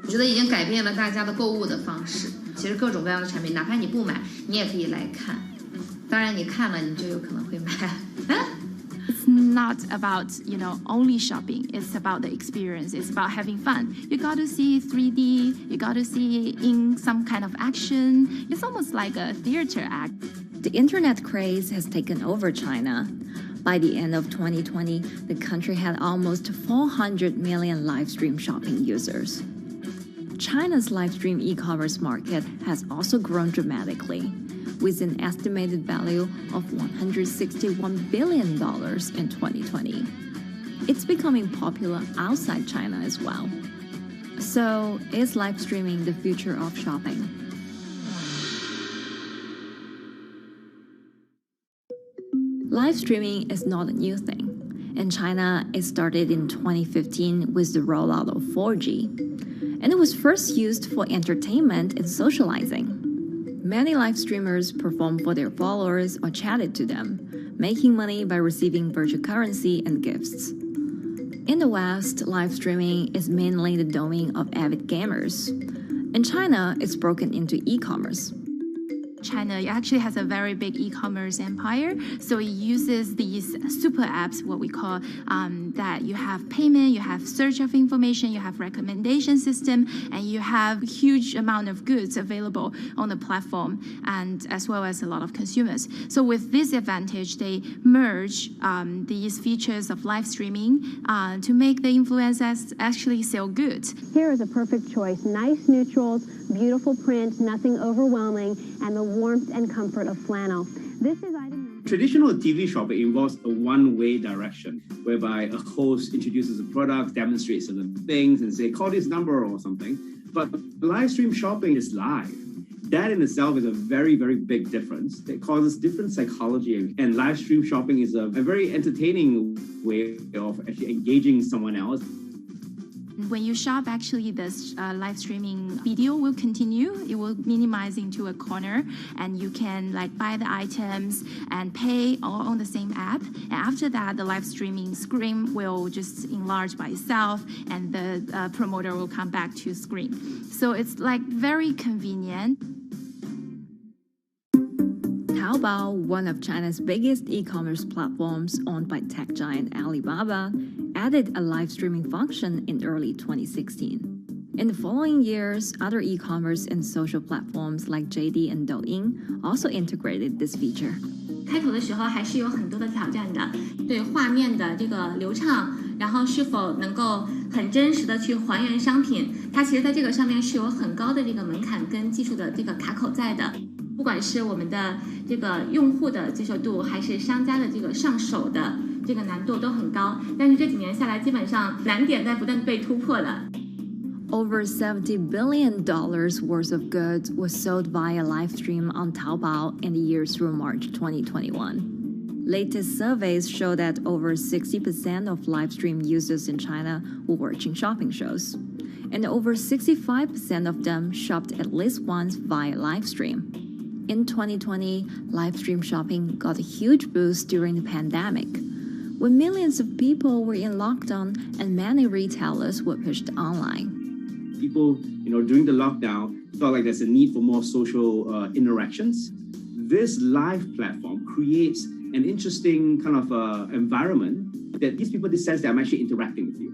S8: 我觉得已经改变了大家的购物的方式。其实各种各样的产品，哪怕你不买，你也可以来看。当然，你看了，你就有可能会买。
S18: It's not about, only shopping. It's about the experience. It's about having fun. You got to see 3D. You got to see in some kind of action. It's almost like a theater act.
S1: The internet craze has taken over China. By the end of 2020, the country had almost 400 million live stream shopping users. China's live stream e-commerce market has also grown dramatically, with an estimated value of $161 billion in 2020. It's becoming popular outside China as well. So, is live streaming the future of shopping? Live streaming is not a new thing. In China, it started in 2015 with the rollout of 4G. And it was first used for entertainment and socializing. Many live streamers performed for their followers or chatted to them, making money by receiving virtual currency and gifts. In the West, live streaming is mainly the domain of avid gamers. In China, it's broken into e-commerce.
S18: China actually has a very big e-commerce empire, so it uses these super apps, what we call, that you have payment, you have search of information, you have recommendation system, and you have huge amount of goods available on the platform, and as well as a lot of consumers. So with this advantage, they merge these features of live streaming to make the influencers actually sell goods.
S19: Here is a perfect choice. Nice neutrals, beautiful print, nothing overwhelming, and the warmth and comfort of flannel. This is item.
S20: Traditional TV shopping involves a one-way direction, whereby a host introduces a product, demonstrates certain things, and say, call this number or something. But live stream shopping is live. That in itself is a very, very big difference. It causes different psychology. And live stream shopping is a very entertaining way of actually engaging someone else.
S18: When you shop, actually, this live streaming video will continue. It will minimize into a corner, and you can buy the items and pay all on the same app. And after that, the live streaming screen will just enlarge by itself, and the promoter will come back to screen. So it's very convenient.
S1: Taobao, one of China's biggest e-commerce platforms owned by tech giant Alibaba, added a live streaming function in early 2016. In the following years, other e-commerce and social platforms like JD and Douyin also integrated this feature.
S8: 开头的时候还是有很多的挑战的，对画面的这个流畅，然后是否能够很真实的去还原商品，它其实在这个上面是有很高的这个门槛跟技术的这个卡口在的。不管是我们的这个用户的接受度，还是商家的这个上手的这个难度都很高，但是这几年下来，基本上难点在不断被突破的。
S1: Over $70 billion worth of goods was sold via live stream on Taobao in the year through March 2021. Latest surveys show that over 60% of live stream users in China were watching shopping shows, and over 65% of them shopped at least once via live stream. In 2020, live stream shopping got a huge boost during the pandemic, when millions of people were in lockdown and many retailers were pushed online.
S20: People, during the lockdown, felt like there's a need for more social interactions. This live platform creates an interesting kind of environment that gives people the sense that I'm actually interacting with you.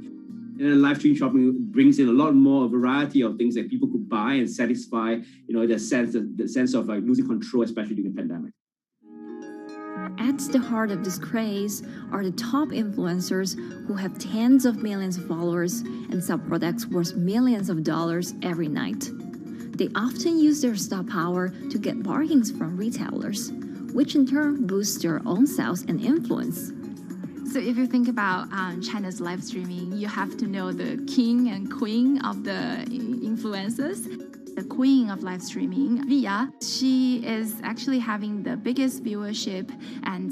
S20: And then live stream shopping brings in a lot more variety of things that people could buy and satisfy, the sense of losing control, especially during the pandemic.
S1: At the heart of this craze are the top influencers who have tens of millions of followers and sell products worth millions of dollars every night. They often use their star power to get bargains from retailers, which in turn boosts their own sales and influence.
S18: So if you think about China's live streaming, you have to know the king and queen of the influencers. The queen of live streaming, Via. She is actually having the biggest viewership and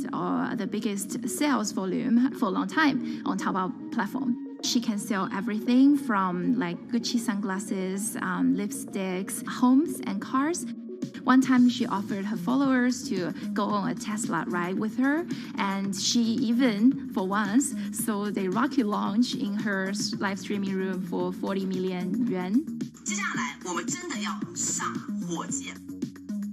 S18: the biggest sales volume for a long time on Taobao platform. She can sell everything from like Gucci sunglasses, lipsticks, homes, and cars. One time she offered her followers to go on a Tesla ride with her, and she even, for once, sold a rocket launch in her live streaming room for 40 million yuan. 接下来我们真的要上火箭。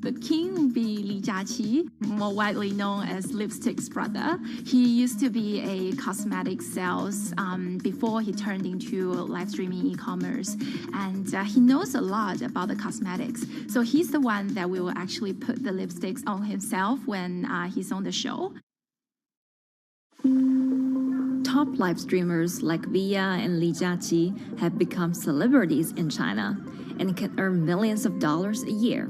S18: The king will be Li Jiaqi, more widely known as Lipstick's brother. He used to be a cosmetic sales before he turned into live streaming e-commerce. And he knows a lot about the cosmetics. So he's the one that will actually put the lipsticks on himself when he's on the show.
S1: Top live streamers like Via and Li Jiaqi have become celebrities in China and can earn millions of dollars a year.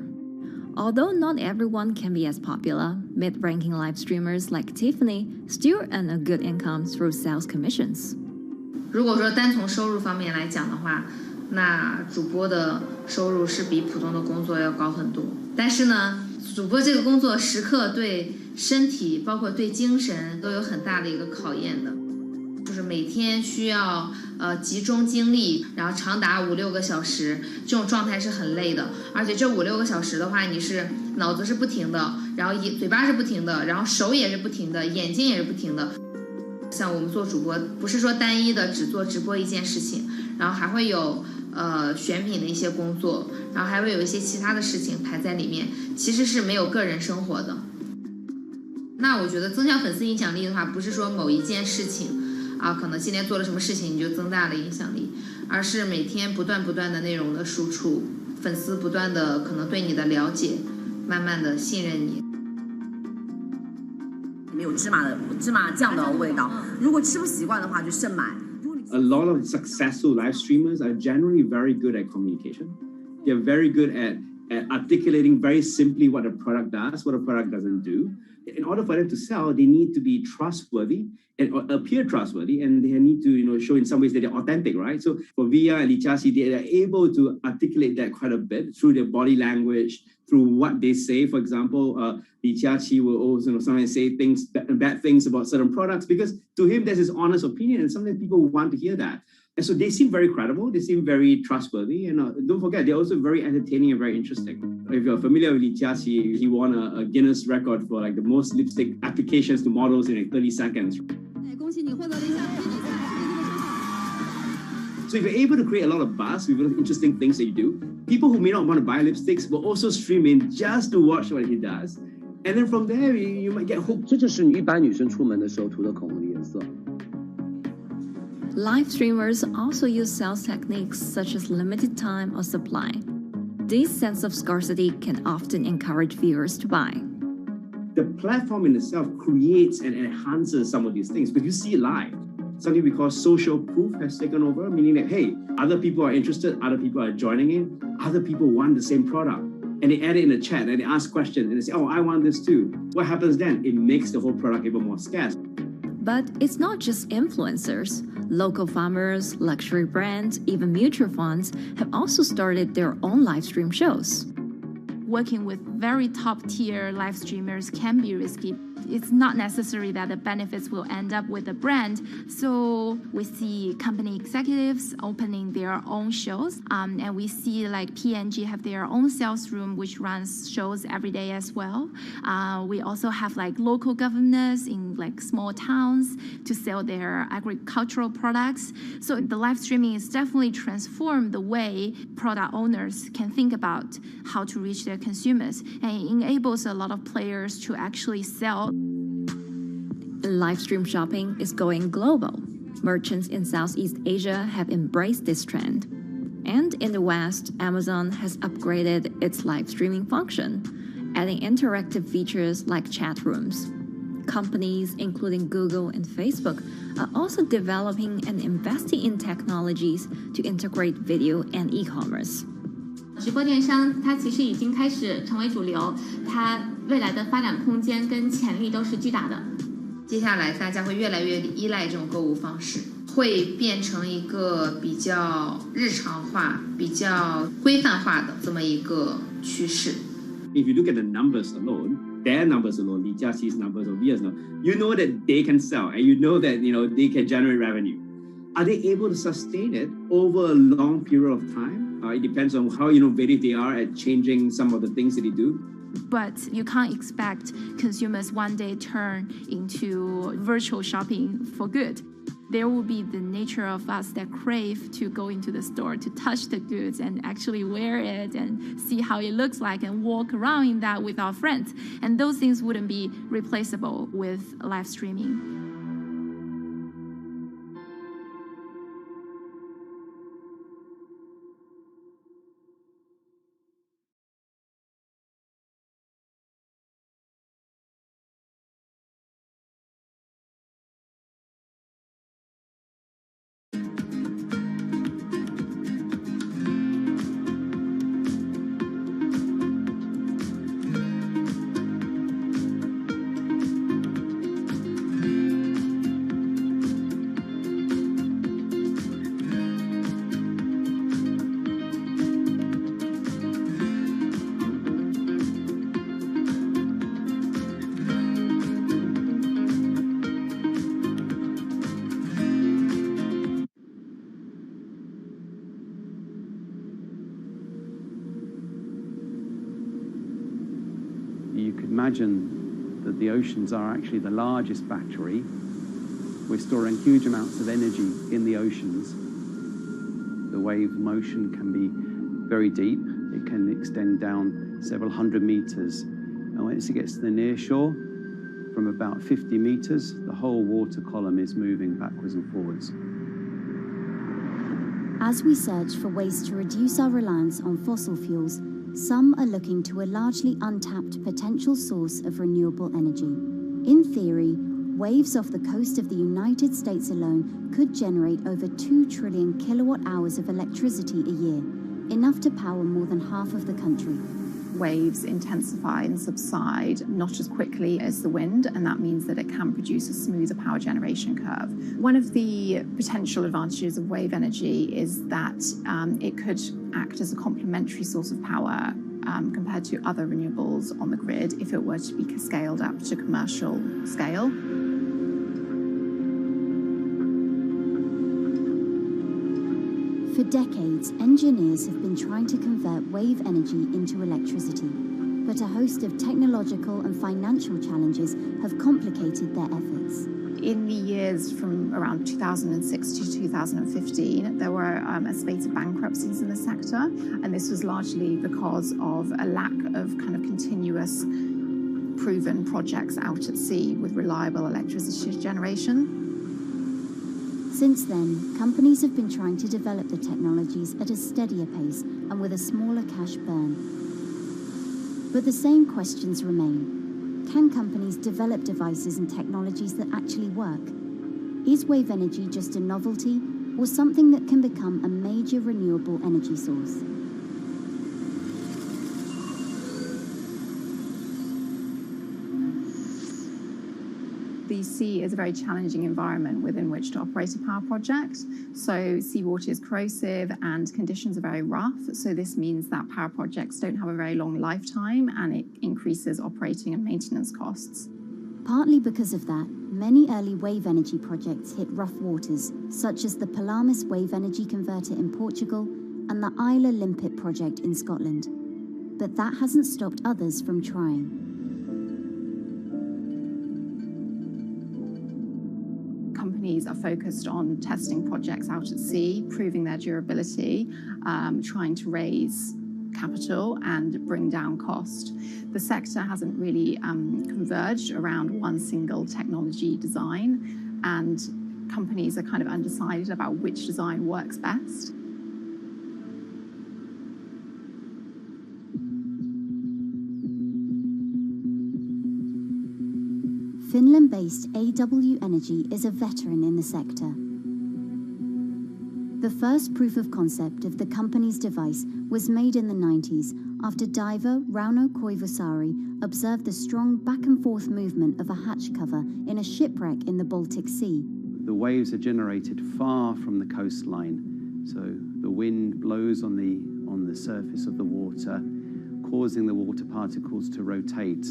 S1: Although not everyone can be as popular, mid-ranking live streamers like Tiffany still earn a good income through sales commissions.
S3: 如果说单从收入方面来讲的话，那主播的收入是比普通的工作要高很多。但是呢，主播这个工作时刻对身体，包括对精神都有很大的一个考验的。就是每天需要集中精力，然后长达5-6个小时，这种状态是很累的。而且这5-6个小时的话，你是脑子是不停的，然后嘴巴是不停的，然后手也是不停的，眼睛也是不停的。像我们做主播，不是说单一的只做直播一件事情，然后还会有选品的一些工作，然后还会有一些其他的事情排在里面，其实是没有个人生活的。那我觉得增强粉丝影响力的话，不是说某一件事情。可能今天做了什么事情你就增大了影响力，而是每天不断的内容的输出，粉丝不断的可能对你的了解，慢慢的信任你。
S4: 里面有芝麻酱的味道，如果吃不习惯的话就慎买。
S20: A lot of successful live streamers are generally very good at communication. They're very good at articulating very simply what a product does, what a product doesn't do. In order for them to sell, they need to be trustworthy and appear trustworthy, and they need to, show in some ways that they're authentic, right? So for Via and Li Jiaqi, they are able to articulate that quite a bit through their body language, through what they say. For example, Li Jiaqi will also sometimes say bad things about certain products because to him that's his honest opinion, and sometimes people want to hear that. And so they seem very credible, they seem very trustworthy, and don't forget, they're also very entertaining and very interesting. If you're familiar with Li Jiaqi, he won a Guinness record for like the most lipstick applications to models in like 30 seconds. So if you're able to create a lot of buzz with interesting things that you do, people who may not want to buy lipsticks will also stream in just to watch what he does. And then from there, you might get hooked.
S6: 这就是一般女生出门的时候涂的口红的颜色。
S1: Live streamers also use sales techniques such as limited time or supply. This sense of scarcity can often encourage viewers to buy.
S20: The platform in itself creates and enhances some of these things because you see it live. Something we call social proof has taken over, meaning that, hey, other people are interested, other people are joining in, other people want the same product. And they add it in the chat and they ask questions and they say, oh, I want this too. What happens then? It makes the whole product even more scarce.
S1: But it's not just influencers. Local farmers, luxury brands, even mutual funds have also started their own live stream shows.
S18: Working with very top-tier live streamers can be risky. It's not necessary that the benefits will end up with the brand. So we see company executives opening their own shows. And we see like P&G have their own sales room, which runs shows every day as well. We also have like local governors in like small towns to sell their agricultural products. So the live streaming is definitely transformed the way product owners can think about how to reach their consumers. And it enables a lot of players to actually sell.
S1: Live stream shopping is going global. Merchants in Southeast Asia have embraced this trend. And in the West, Amazon has upgraded its live streaming function, adding interactive features like chat rooms. Companies, including Google and Facebook, are also developing and investing in technologies to integrate video and e-commerce.
S8: 直播电商它其实已经开始成为主流，它未来的发展空间跟潜力都是巨大的。
S3: 接下来大家会越来越依赖这种购物方式，会变成一个比较日常化、比较规范化的这么一个趋势。
S20: If you look at the numbers alone, their numbers alone, Li Jiaqi's numbers or Via's numbers, you know that they can sell and you know that they can generate revenue. Are they able to sustain it over a long period of time? It depends on how innovative they are at changing some of the things that they do.
S18: But you can't expect consumers one day turn into virtual shopping for good. There will be the nature of us that crave to go into the store, to touch the goods and actually wear it and see how it looks like and walk around in that with our friends. And those things wouldn't be replaceable with live streaming.
S6: You could imagine that the oceans are actually the largest battery. We're storing huge amounts of energy in the oceans. The wave motion can be very deep. It can extend down several hundred meters. And once it gets to the near shore, from about 50 meters, the whole water column is moving backwards and forwards.
S14: As we search for ways to reduce our reliance on fossil fuels, some are looking to a largely untapped potential source of renewable energy. In theory, waves off the coast of the United States alone could generate over 2 trillion kilowatt hours of electricity a year, enough to power more than half of the country.
S2: Waves intensify and subside not as quickly as the wind, and that means that it can produce a smoother power generation curve. One of the potential advantages of wave energy is that it could act as a complementary source of power compared to other renewables on the grid if it were to be scaled up to commercial scale.
S14: For decades, engineers have been trying to convert wave energy into electricity, but a host of technological and financial challenges have complicated their efforts.
S2: In the years from around 2006 to 2015, there were a spate of bankruptcies in the sector, and this was largely because of a lack of kind of continuous proven projects out at sea with reliable electricity generation.
S14: Since then, companies have been trying to develop the technologies at a steadier pace and with a smaller cash burn. But the same questions remain. Can companies develop devices and technologies that actually work? Is wave energy just a novelty or something that can become a major renewable energy source?
S2: The sea is a very challenging environment within which to operate a power project. So seawater is corrosive and conditions are very rough. So this means that power projects don't have a very long lifetime, and it increases operating and maintenance costs.
S14: Partly because of that, many early wave energy projects hit rough waters, such as the Palamas Wave Energy Converter in Portugal and the Isla Limpet project in Scotland. But that hasn't stopped others from trying.
S2: Companies are focused on testing projects out at sea, proving their durability, trying to raise capital and bring down cost. The sector hasn't really converged around one single technology design, and companies are kind of undecided about which design works best.
S14: Finland-based AW Energy is a veteran in the sector. The first proof of concept of the company's device was made in the 90s after diver Rauno Koivusaari observed the strong back-and-forth movement of a hatch cover in a shipwreck in the Baltic Sea.
S6: The waves are generated far from the coastline, so the wind blows on the surface of the water, causing the water particles to rotate.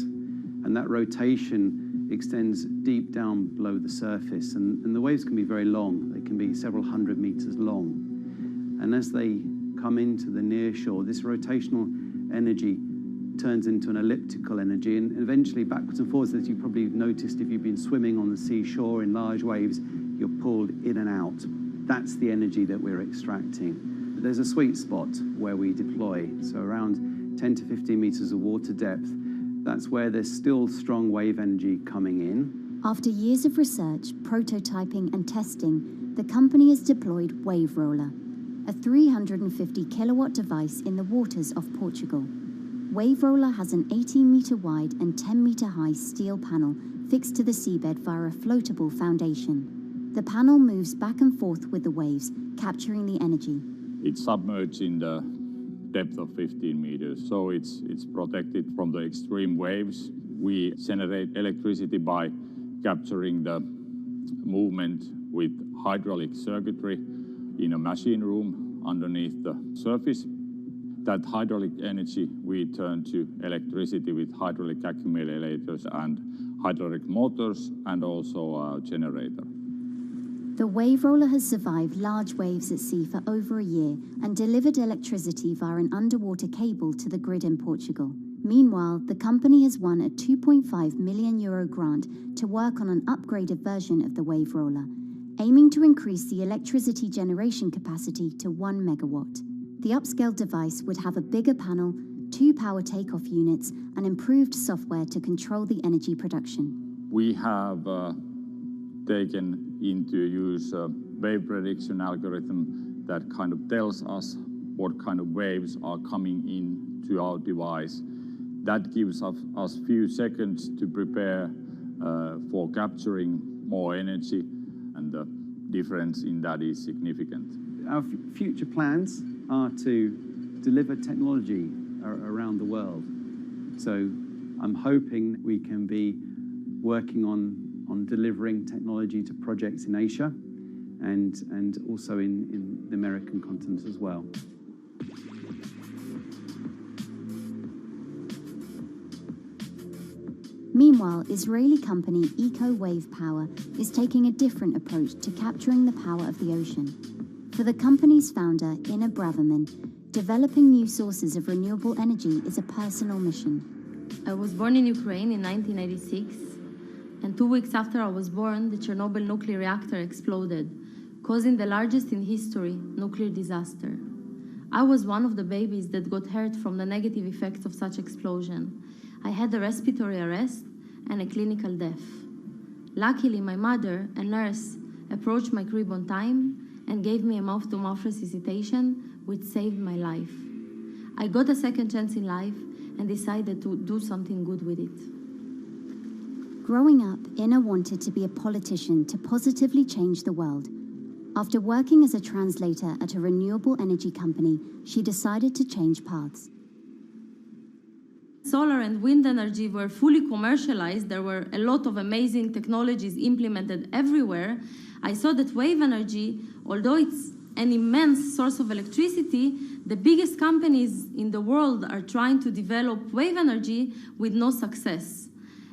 S6: And that rotation extends deep down below the surface. And the waves can be very long. They can be several hundred meters long. And as they come into the near shore, this rotational energy turns into an elliptical energy, and eventually backwards and forwards, as you probably noticed if you've been swimming on the seashore in large waves, you're pulled in and out. That's the energy that we're extracting. There's a sweet spot where we deploy, so around 10 to 15 meters of water depth. That's where there's still strong wave energy coming in.
S14: After years of research, prototyping and testing, the company has deployed Wave Roller, a 350 kilowatt device in the waters of Portugal. Wave Roller has an 18-meter wide and 10-meter high steel panel fixed to the seabed via a floatable foundation. The panel moves back and forth with the waves, capturing the energy.
S9: It's submerged in the depth of 15 meters, so it's protected from the extreme waves. We generate electricity by capturing the movement with hydraulic circuitry in a machine room underneath the surface. That hydraulic energy we turn to electricity with hydraulic accumulators and hydraulic motors, and also a generator.
S14: The Wave Roller has survived large waves at sea for over a year and delivered electricity via an underwater cable to the grid in Portugal. Meanwhile, the company has won a €2.5 million grant to work on an upgraded version of the Wave Roller, aiming to increase the electricity generation capacity to 1 megawatt. The upscaled device would have a bigger panel, 2 power takeoff units, and improved software to control the energy production.
S9: We have taken into use a wave prediction algorithm that kind of tells us what kind of waves are coming into our device. That gives us few seconds to prepare for capturing more energy, and the difference in that is significant.
S6: Our future plans are to deliver technology around the world. So I'm hoping we can be working on delivering technology to projects in Asia and also in the American continent as well.
S14: Meanwhile, Israeli company Eco Wave Power is taking a different approach to capturing the power of the ocean. For the company's founder, Inna Braverman, developing new sources of renewable energy is a personal mission.
S11: I was born in Ukraine in 1986, and 2 weeks after I was born, the Chernobyl nuclear reactor exploded, causing the largest in history nuclear disaster. I was one of the babies that got hurt from the negative effects of such explosion. I had a respiratory arrest and a clinical death. Luckily, my mother, a nurse, approached my crib on time and gave me a mouth-to-mouth resuscitation, which saved my life. I got a second chance in life and decided to do something good with it.
S14: Growing up, Inna wanted to be a politician to positively change the world. After working as a translator at a renewable energy company, she decided to change paths.
S11: Solar and wind energy were fully commercialized. There were a lot of amazing technologies implemented everywhere. I saw that wave energy, although it's an immense source of electricity, the biggest companies in the world are trying to develop wave energy with no success.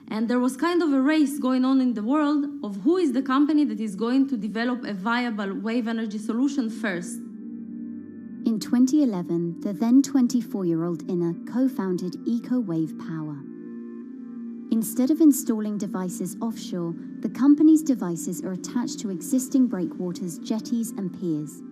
S11: And there was kind of a race going on in the world of who is the company that is going to develop a viable wave energy solution first.
S14: In 2011, the then 24-year-old Inna co-founded Eco Wave Power. Instead of installing devices offshore, the company's devices are attached to existing breakwaters, jetties, and piers.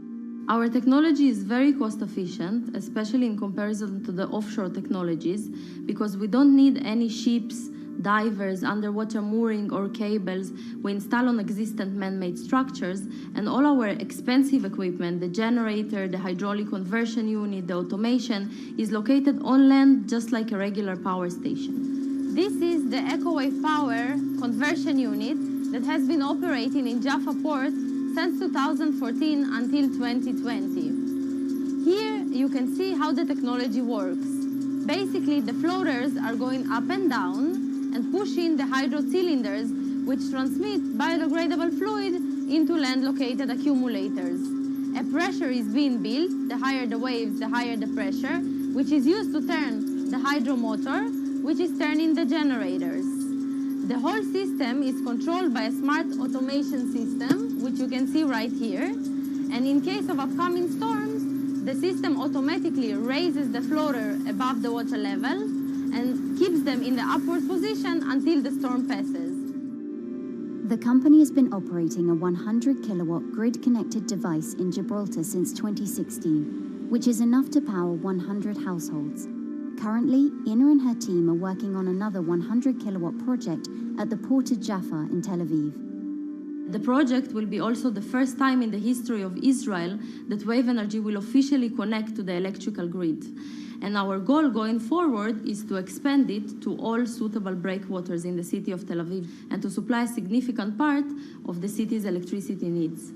S11: Our technology is very cost efficient, especially in comparison to the offshore technologies, because we don't need any ships, divers, underwater mooring, or cables. We install on existing man-made structures, and all our expensive equipment, the generator, the hydraulic conversion unit, the automation, is located on land just like a regular power station.
S12: This is the EcoWave Power conversion unit that has been operating in Jaffa Port since 2014 until 2020. Here you can see how the technology works. Basically, the floaters are going up and down and pushing the hydro cylinders, which transmit biodegradable fluid into land-located accumulators. A pressure is being built, the higher the waves, the higher the pressure, which is used to turn the hydromotor, which is turning the generators. The whole system is controlled by a smart automation system, which you can see right here. And in case of upcoming storms, the system automatically raises the floater above the water level and keeps them in the upward position until the storm passes.
S14: The company has been operating a 100 kilowatt grid-connected device in Gibraltar since 2016, which is enough to power 100 households. Currently, Ina and her team are working on another 100 kilowatt project at the port of Jaffa in Tel Aviv.
S11: The project will be also the first time in the history of Israel that wave energy will officially connect to the electrical grid. And our goal going forward is to expand it to all suitable breakwaters in the city of Tel Aviv and to supply a significant part of the city's electricity needs.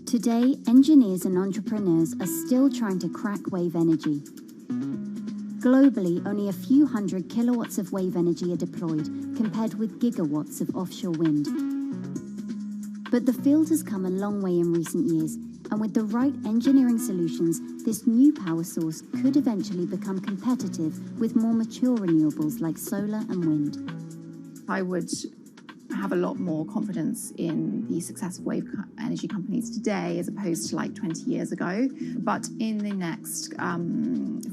S14: Today, engineers and entrepreneurs are still trying to crack wave energy. Globally, only a few hundred kilowatts of wave energy are deployed, compared with gigawatts of offshore wind. But the field has come a long way in recent years, and with the right engineering solutions, this new power source could eventually become competitive with more mature renewables like solar and wind.
S2: I would have a lot more confidence in the success of wave energy companies today as opposed to like 20 years ago. But in the next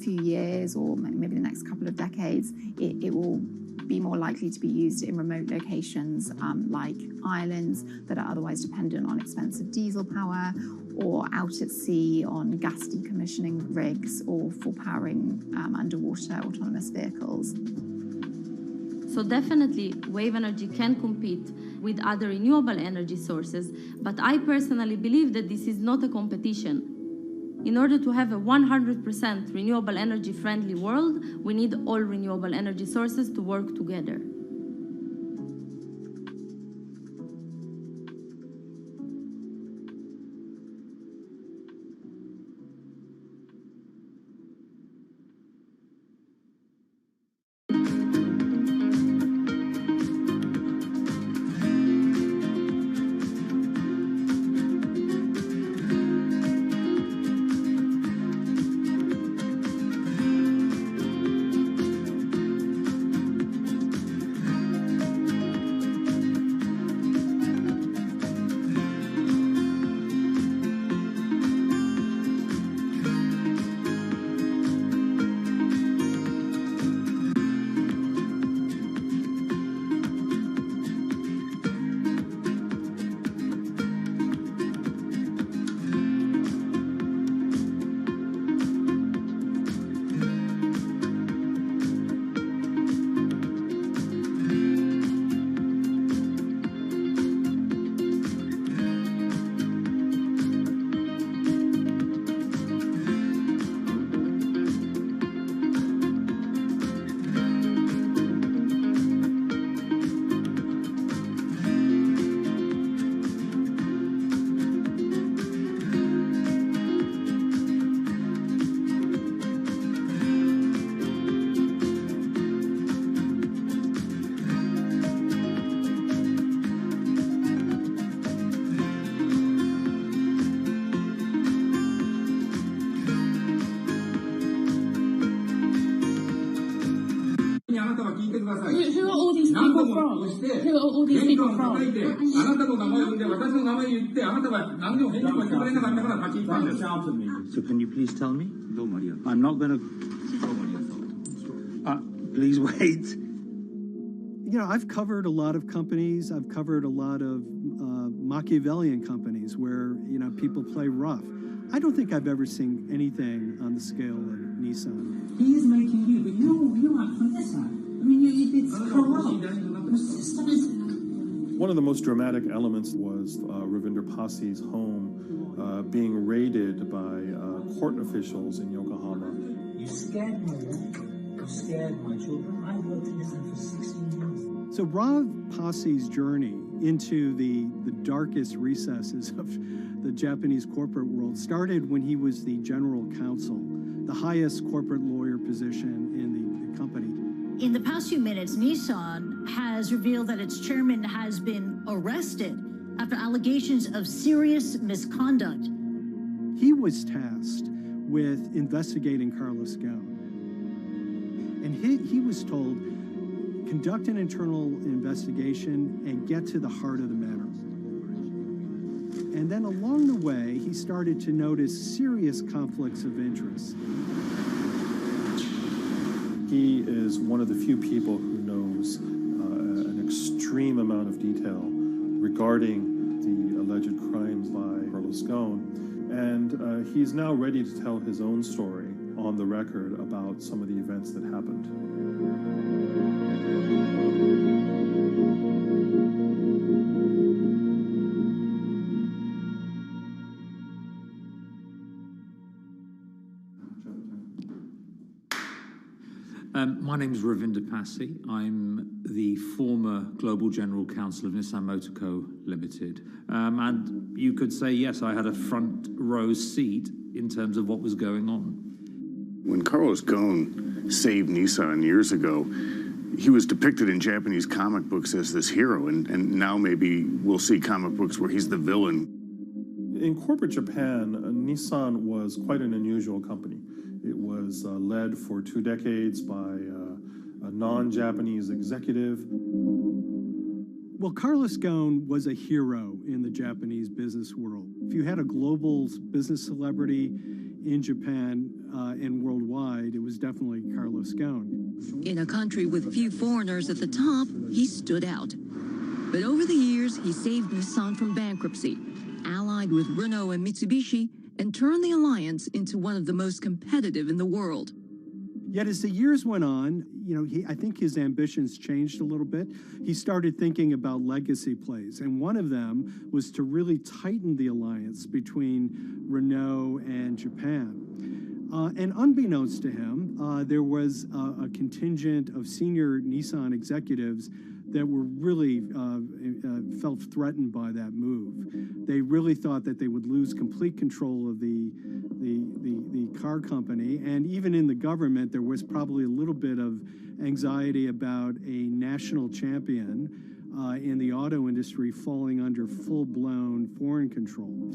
S2: few years, or maybe the next couple of decades, it will be more likely to be used in remote locations like islands that are otherwise dependent on expensive diesel power, or out at sea on gas decommissioning rigs, or for powering underwater autonomous vehicles.
S11: So definitely, wave energy can compete with other renewable energy sources, but I personally believe that this is not a competition. In order to have a 100% renewable energy friendly world, we need all renewable energy sources to work together.
S13: Who are all these people from? Who are all these people from?
S15: So can you please tell me? I'm not going to... please wait.
S21: You know, I've covered a lot of companies. I've covered a lot of Machiavellian companies where, you know, people play rough. I don't think I've ever seen anything on the scale of Nissan.
S13: He is making you, but you are from this side. I mean, it's corrupt. The system is...
S16: One of the most dramatic elements was Ravinder Pasi's home being raided by court officials in Yokohama.
S13: You scared my wife. You scared my children. I worked in this for 16 years.
S21: So Rav Pasi's journey into the darkest recesses of the Japanese corporate world started when he was the general counsel, the highest corporate lawyer position in the company.
S5: In the past few minutes, Nissan has revealed that its chairman has been arrested after allegations of serious misconduct.
S10: He was tasked with investigating Carlos Ghosn. And he was told, conduct an internal investigation and get to the heart of the matter. And then along the way, he started to notice serious conflicts of interest.
S16: He is one of the few people who knows an extreme amount of detail regarding the alleged crimes by Carlos Ghosn. And he's now ready to tell his own story on the record about some of the events that happened.
S17: My name is Ravinder Passy. I'm the former Global General Counsel of Nissan Motor Co. Limited. And you could say, yes, I had a front row seat in terms of what was going on.
S22: When Carlos Ghosn saved Nissan years ago, he was depicted in Japanese comic books as this hero, and now maybe we'll see comic books where he's the villain.
S16: In corporate Japan, Nissan was quite an unusual company. It was led for 2 decades by a non-Japanese executive.
S10: Well, Carlos Ghosn was a hero in the Japanese business world. If you had a global business celebrity in Japan and worldwide, it was definitely Carlos Ghosn.
S23: In a country with few foreigners at the top, he stood out. But over the years, he saved Nissan from bankruptcy, allied with Renault and Mitsubishi, and turned the alliance into one of the most competitive in the world.
S10: Yet as the years went on, I think his ambitions changed a little bit. He started thinking about legacy plays, and one of them was to really tighten the alliance between Renault and Japan. And unbeknownst to him, there was a contingent of senior Nissan executives that were really felt threatened by that move. They really thought that they would lose complete control of the car company, and even in the government, there was probably a little bit of anxiety about a national champion in the auto industry falling under full-blown foreign control.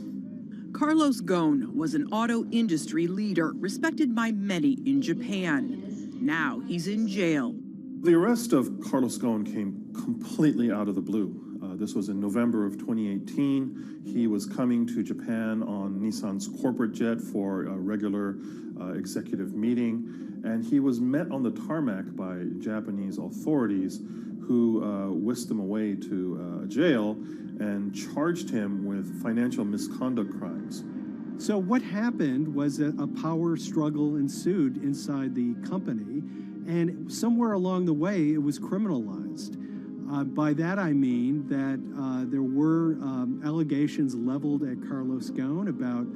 S25: Carlos Ghosn was an auto industry leader, respected by many in Japan. Now he's in jail.
S16: The arrest of Carlos Ghosn came completely out of the blue. This was in November of 2018. He was coming to Japan on Nissan's corporate jet for a regular executive meeting, and he was met on the tarmac by Japanese authorities who whisked him away to jail and charged him with financial misconduct crimes.
S10: So what happened was that a power struggle ensued inside the company, and somewhere along the way, it was criminalized. By that, I mean that there were allegations leveled at Carlos Ghosn about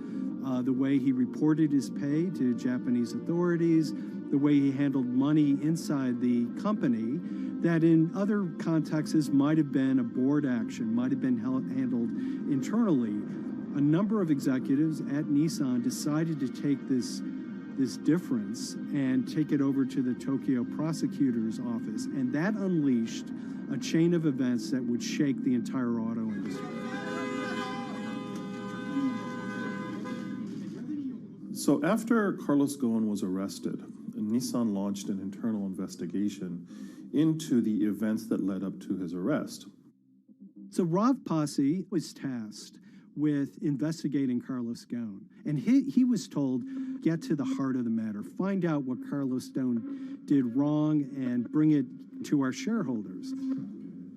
S10: the way he reported his pay to Japanese authorities, the way he handled money inside the company, that in other contexts might have been a board action, might have been handled internally. A number of executives at Nissan decided to take this difference and take it over to the Tokyo prosecutor's office, and that unleashed a chain of events that would shake the entire auto industry.
S16: So after Carlos Ghosn was arrested, Nissan launched an internal investigation into the events that led up to his arrest.
S10: So Rav Passy was tasked with investigating Carlos Ghosn, and he was told, get to the heart of the matter, find out what Carlos Ghosn did wrong and bring it to our shareholders.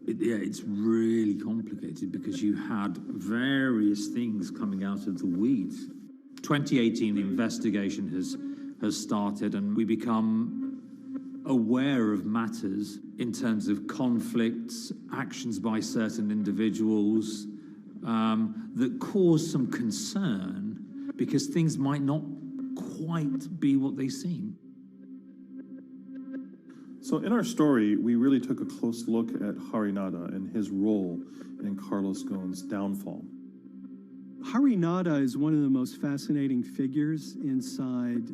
S17: It's really complicated because you had various things coming out of the weeds. 2018, the investigation has started, and we become aware of matters in terms of conflicts, actions by certain individuals that cause some concern because things might not quite be what they seem.
S16: So in our story, we really took a close look at Harinada and his role in Carlos Ghosn's downfall.
S10: Harinada is one of the most fascinating figures inside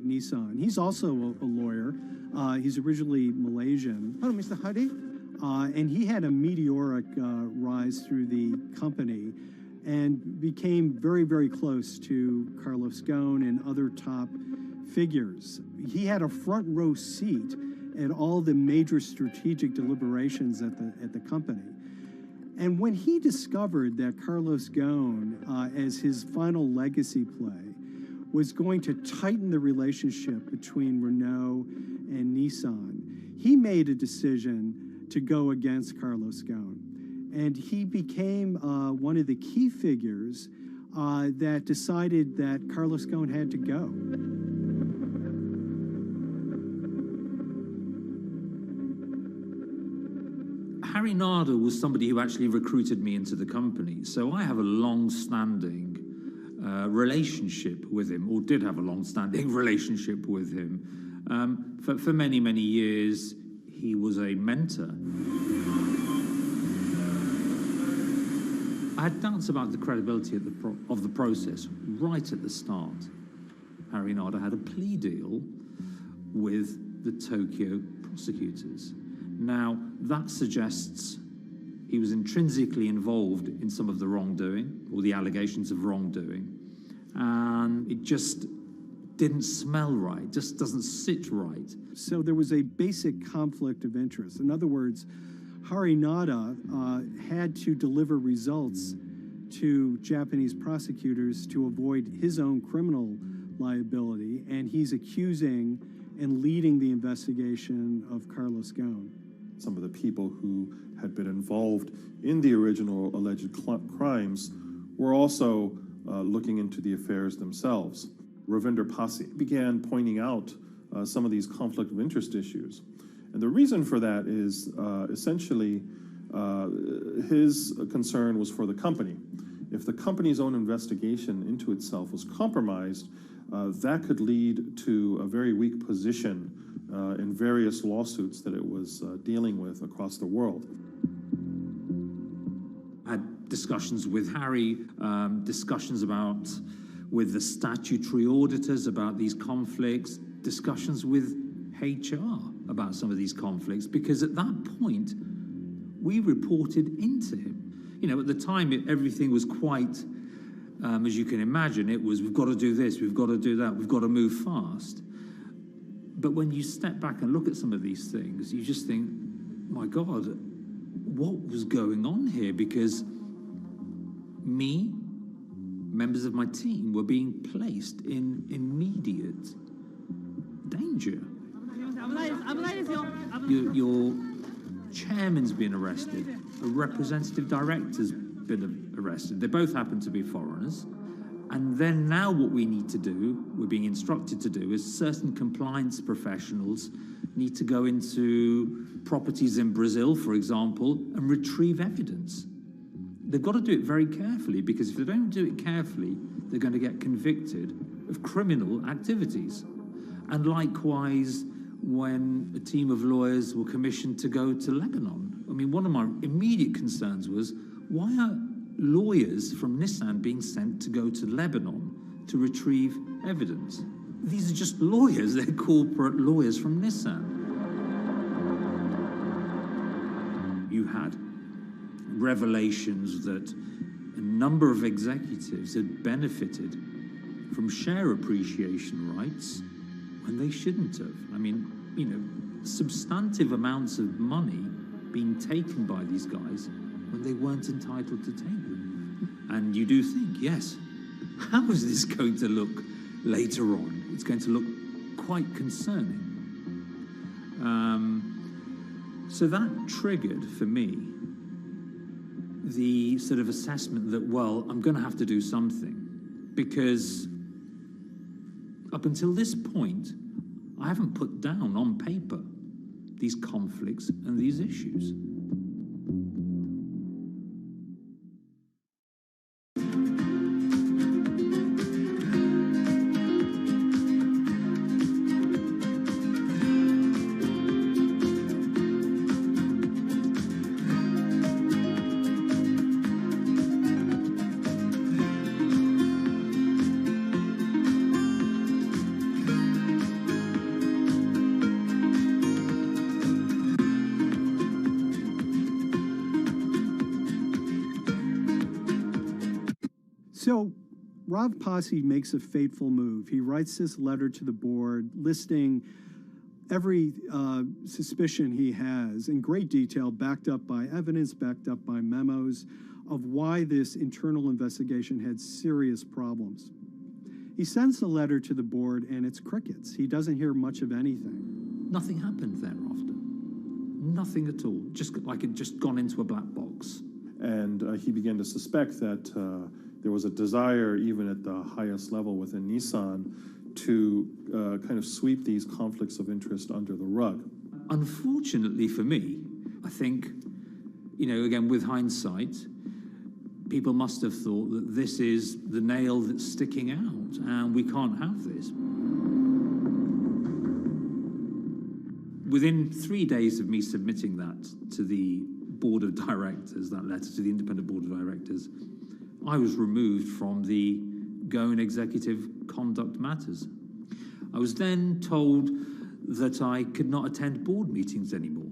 S10: Nissan. He's also a lawyer. He's originally Malaysian. Hello, Mr. Hari. And he had a meteoric rise through the company and became very, very close to Carlos Ghosn and other top figures. He had a front row seat at all the major strategic deliberations at the company. And when he discovered that Carlos Ghosn, as his final legacy play, was going to tighten the relationship between Renault and Nissan, he made a decision to go against Carlos Ghosn. And he became one of the key figures that decided that Carlos Ghosn had to go.
S17: Harinada was somebody who actually recruited me into the company. So I have a long-standing relationship with him, or did have a long-standing relationship with him. For many, many years, he was a mentor. I had doubts about the credibility of the process right at the start. Harinada had a plea deal with the Tokyo prosecutors. Now, that suggests he was intrinsically involved in some of the wrongdoing, or the allegations of wrongdoing, and it just didn't smell right, just doesn't sit right.
S10: So there was a basic conflict of interest. In other words, Harinada had to deliver results to Japanese prosecutors to avoid his own criminal liability, and he's accusing and leading the investigation of Carlos Ghosn.
S16: Some of the people who had been involved in the original alleged crimes were also looking into the affairs themselves. Ravinder Pasi began pointing out some of these conflict of interest issues. And the reason for that is essentially his concern was for the company. If the company's own investigation into itself was compromised, that could lead to a very weak position in various lawsuits that it was dealing with across the world.
S17: I had discussions with Harry, discussions with the statutory auditors about these conflicts, discussions with HR about some of these conflicts, because at that point, we reported into him. You know, at the time, everything was quite, as you can imagine, it was, we've got to do this, we've got to do that, we've got to move fast. But when you step back and look at some of these things, you just think, my God, what was going on here? Because me, members of my team, were being placed in immediate danger. Your chairman's been arrested, a representative director's been arrested. They both happen to be foreigners. And then now what we need to do, we're being instructed to do, is certain compliance professionals need to go into properties in Brazil, for example, and retrieve evidence. They've got to do it very carefully, because if they don't do it carefully, they're going to get convicted of criminal activities. And likewise, when a team of lawyers were commissioned to go to Lebanon, I mean, one of my immediate concerns was, why are lawyers from Nissan being sent to go to Lebanon to retrieve evidence? These are just lawyers, they're corporate lawyers from Nissan. You had revelations that a number of executives had benefited from share appreciation rights when they shouldn't have. I mean, you know, substantive amounts of money being taken by these guys when they weren't entitled to take them. And you do think, yes, how is this going to look later on? It's going to look quite concerning. So that triggered, for me, the sort of assessment that, well, I'm going to have to do something, because up until this point, I haven't put down on paper these conflicts and these issues.
S10: So Rav Pasi makes a fateful move. He writes this letter to the board listing every suspicion he has in great detail, backed up by evidence, backed up by memos of why this internal investigation had serious problems. He sends the letter to the board and it's crickets. He doesn't hear much of anything.
S17: Nothing happened thereafter. Nothing at all. Just like it just gone into a black box.
S16: And he began to suspect that there was a desire, even at the highest level within Nissan, to kind of sweep these conflicts of interest under the rug.
S17: Unfortunately for me, I think, again, with hindsight, people must have thought that this is the nail that's sticking out, and we can't have this. Within 3 days of me submitting that to the board of directors, that letter to the independent board of directors, I was removed from the Goan Executive Conduct Matters. I was then told that I could not attend board meetings anymore.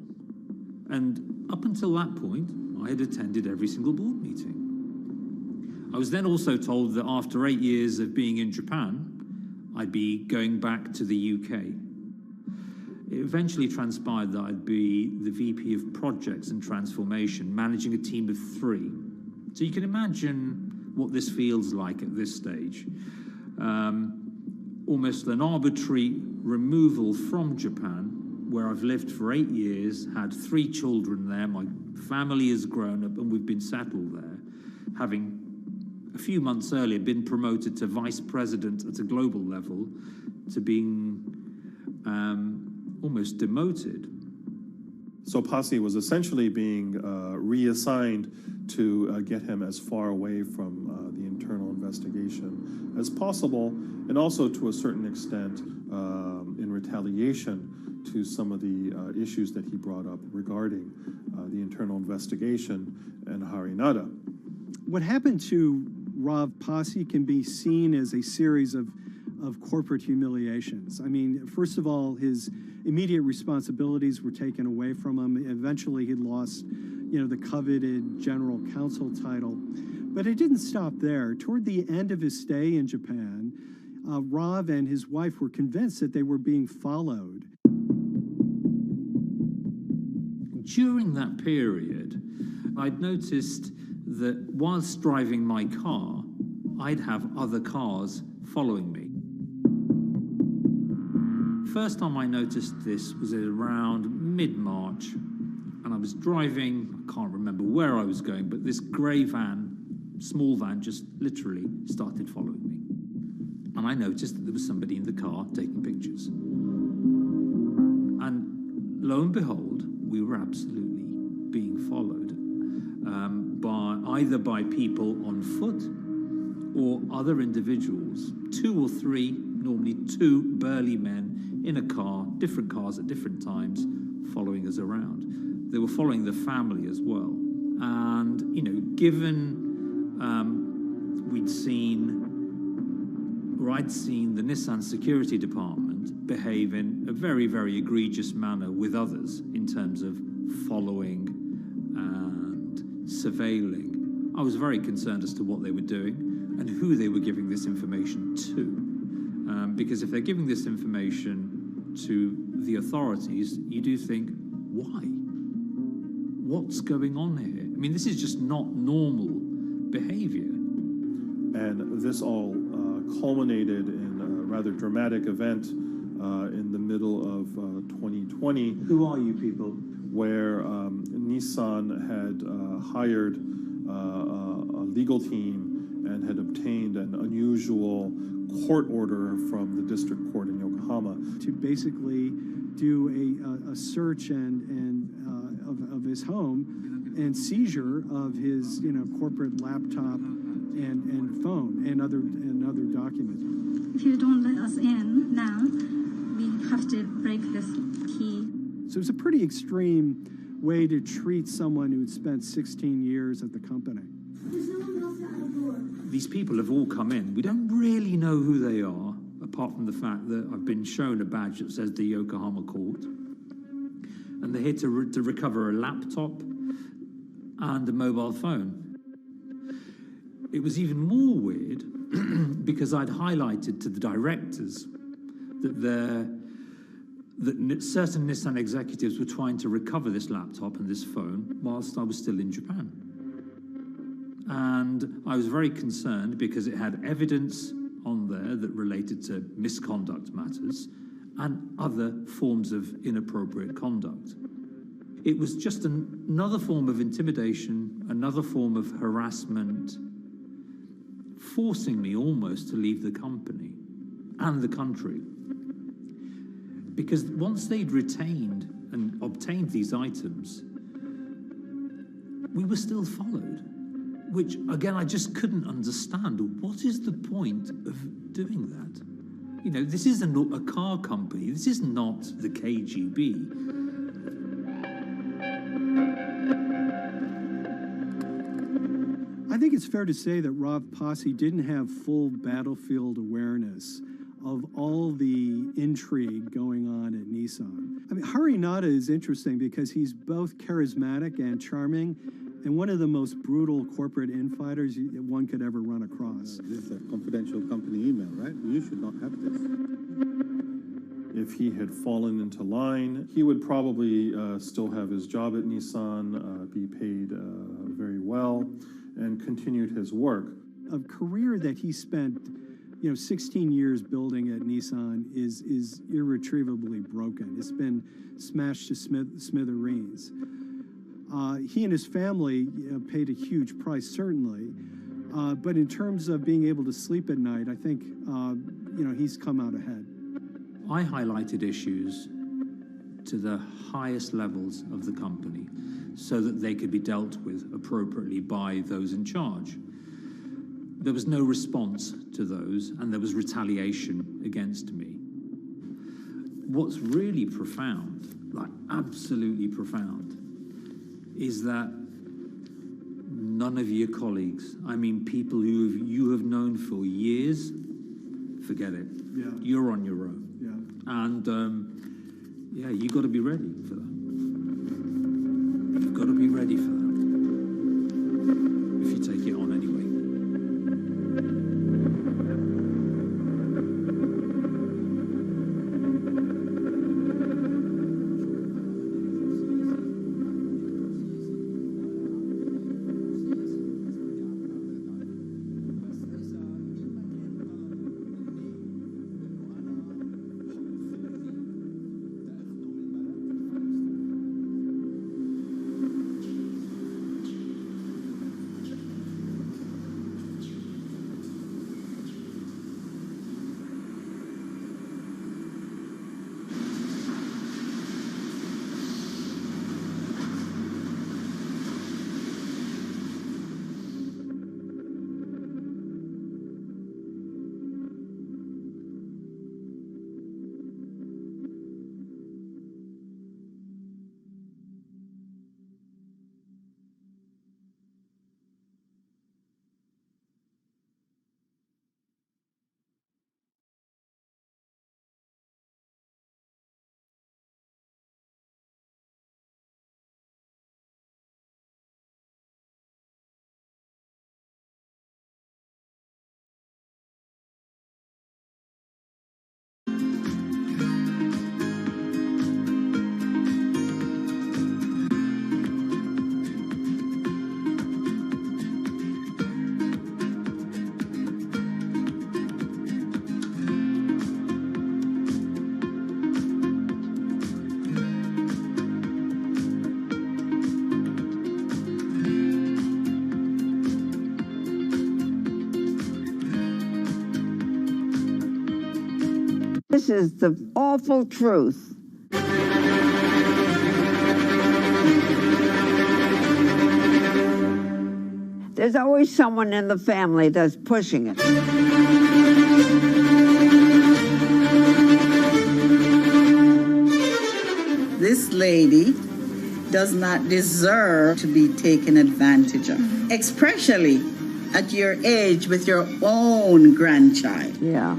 S17: And up until that point, I had attended every single board meeting. I was then also told that after 8 years of being in Japan, I'd be going back to the UK. It eventually transpired that I'd be the VP of Projects and Transformation, managing a team of 3. So you can imagine what this feels like at this stage. Almost an arbitrary removal from Japan, where I've lived for 8 years, had 3 children there, my family has grown up, and we've been settled there, having a few months earlier been promoted to vice president at a global level, to being almost demoted.
S16: So Pasi was essentially being reassigned to get him as far away from the internal investigation as possible, and also to a certain extent in retaliation to some of the issues that he brought up regarding the internal investigation and Harinada.
S10: What happened to Rav Pasi can be seen as a series of corporate humiliations. I mean, first of all, his immediate responsibilities were taken away from him. Eventually, he lost, the coveted general counsel title. But it didn't stop there. Toward the end of his stay in Japan, Rav and his wife were convinced that they were being followed.
S17: During that period, I'd noticed that whilst driving my car, I'd have other cars following me. First time I noticed this was around mid-March, and I was driving, I can't remember where I was going, but this grey van, small van, just literally started following me. And I noticed that there was somebody in the car taking pictures. And lo and behold, we were absolutely being followed either by people on foot or other individuals, 2 or 3, normally 2 burly men in a car, different cars at different times, following us around. They were following the family as well. And, given I'd seen the Nissan security department behave in a very, very egregious manner with others in terms of following and surveilling, I was very concerned as to what they were doing and who they were giving this information to. Because if they're giving this information to the authorities, you do think, why? What's going on here? I mean, this is just not normal behavior.
S16: And this all culminated in a rather dramatic event in the middle of 2020.
S15: Who are you people?
S16: Where Nissan had hired a legal team and had obtained an unusual court order from the district court in Yokohama
S10: to basically do a search of his home and seizure of his corporate laptop and phone and other documents.
S1: If you don't let us in now, we have to break this key.
S10: So it's a pretty extreme way to treat someone who'd spent 16 years at the company.
S17: These people have all come in. We don't really know who they are, apart from the fact that I've been shown a badge that says the Yokohama court. And they're here to recover a laptop and a mobile phone. It was even more weird because I'd highlighted to the directors that certain Nissan executives were trying to recover this laptop and this phone whilst I was still in Japan. And I was very concerned because it had evidence on there that related to misconduct matters and other forms of inappropriate conduct. It was just another form of intimidation, another form of harassment, forcing me almost to leave the company and the country. Because once they'd retained and obtained these items, we were still followed, which, again, I just couldn't understand. What is the point of doing that? You know, this isn't a car company. This is not the KGB.
S10: I think it's fair to say that Rob Posse didn't have full battlefield awareness of all the intrigue going on at Nissan. I mean, Hari Nada is interesting because he's both charismatic and charming, and one of the most brutal corporate infighters one could ever run across.
S15: This is a confidential company email, right? You should not have this.
S16: If he had fallen into line, he would probably still have his job at Nissan, be paid very well, and continued his work.
S10: A career that he spent 16 years building at Nissan is irretrievably broken. It's been smashed to smithereens. He and his family paid a huge price, certainly. But in terms of being able to sleep at night, I think, he's come out ahead.
S17: I highlighted issues to the highest levels of the company so that they could be dealt with appropriately by those in charge. There was no response to those, and there was retaliation against me. What's really profound, like absolutely profound, is that none of your colleagues, I mean people who you have known for years, forget it.
S10: Yeah.
S17: You're on your own.
S10: Yeah.
S17: And you got to be ready for that. You've got to be ready for that. If you take it on anyway.
S4: This is the awful truth. There's always someone in the family that's pushing it.
S7: This lady does not deserve to be taken advantage of, especially at your age with your own grandchild.
S4: Yeah.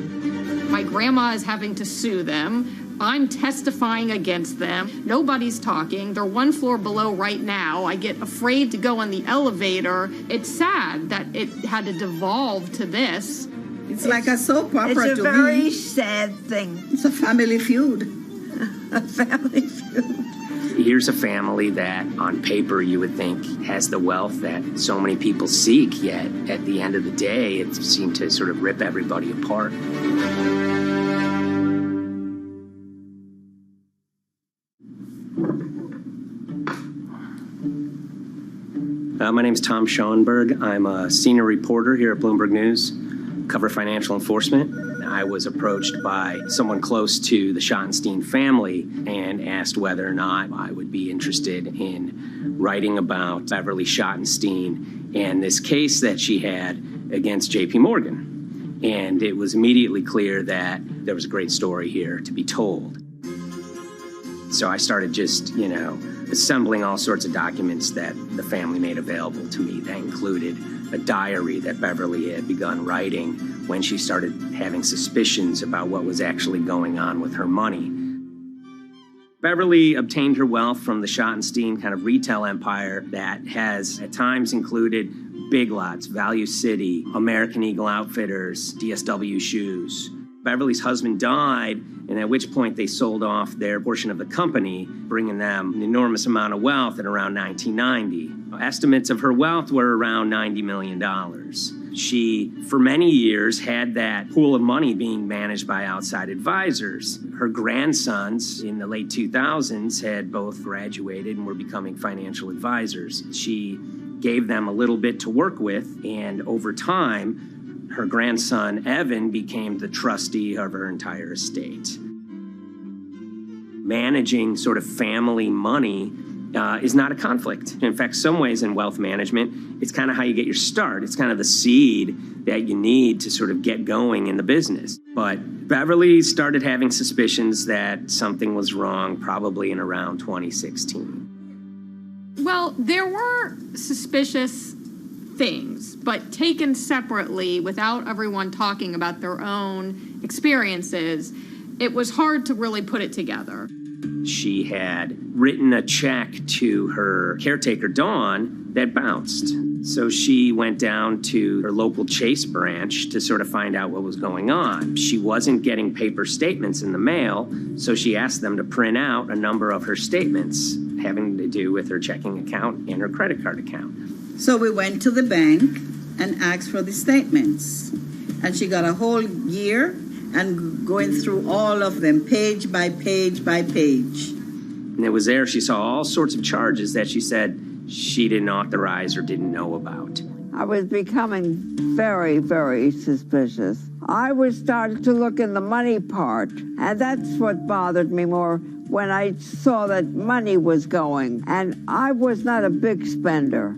S8: My grandma is having to sue them.
S3: I'm testifying against them. Nobody's talking. They're one floor below right now. I get afraid to go on the elevator. It's sad that it had to devolve to this.
S7: It's like a soap opera to me.
S4: It's a very sad thing.
S7: It's a family feud. A family feud.
S8: Here's a family that, on paper, you would think has the wealth that so many people seek, yet at the end of the day, it seemed to sort of rip everybody apart. My name's Tom Schoenberg. I'm a senior reporter here at Bloomberg News, cover financial enforcement. I was approached by someone close to the Schottenstein family and asked whether or not I would be interested in writing about Beverly Schottenstein and this case that she had against J.P. Morgan. And it was immediately clear that there was a great story here to be told. So I started just, assembling all sorts of documents that the family made available to me. That included a diary that Beverly had begun writing when she started having suspicions about what was actually going on with her money. Beverly obtained her wealth from the Schottenstein kind of retail empire that has at times included Big Lots, Value City, American Eagle Outfitters, DSW Shoes. Beverly's husband died, and at which point they sold off their portion of the company, bringing them an enormous amount of wealth at around 1990. Estimates of her wealth were around $90 million. She, for many years, had that pool of money being managed by outside advisors. Her grandsons in the late 2000s had both graduated and were becoming financial advisors. She gave them a little bit to work with, and over time, her grandson, Evan, became the trustee of her entire estate. Managing sort of family money is not a conflict. In fact, some ways in wealth management, it's kind of how you get your start. It's kind of the seed that you need to sort of get going in the business. But Beverly started having suspicions that something was wrong probably in around 2016.
S3: Well, there were suspicious things, but taken separately without everyone talking about their own experiences, it was hard to really put it together.
S8: She had written a check to her caretaker, Dawn, that bounced. So she went down to her local Chase branch to sort of find out what was going on. She wasn't getting paper statements in the mail, so she asked them to print out a number of her statements having to do with her checking account and her credit card account.
S7: So we went to the bank and asked for the statements. And she got a whole year and going through all of them, page by page by page.
S8: And it was there she saw all sorts of charges that she said she didn't authorize or didn't know about.
S4: I was becoming very, very suspicious. I was starting to look in the money part, and that's what bothered me more when I saw that money was going, and I was not a big spender.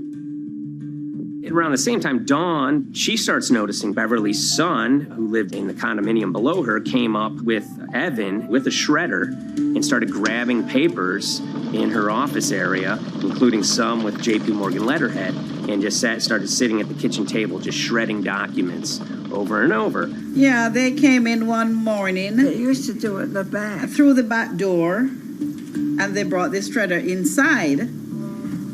S8: Around the same time, Dawn, she starts noticing Beverly's son, who lived in the condominium below her, came up with Evan with a shredder and started grabbing papers in her office area, including some with J.P. Morgan letterhead, and just started sitting at the kitchen table, just shredding documents over and over.
S7: Yeah, they came in one morning.
S4: They used to do it in the back.
S7: Through the back door, and they brought the shredder inside.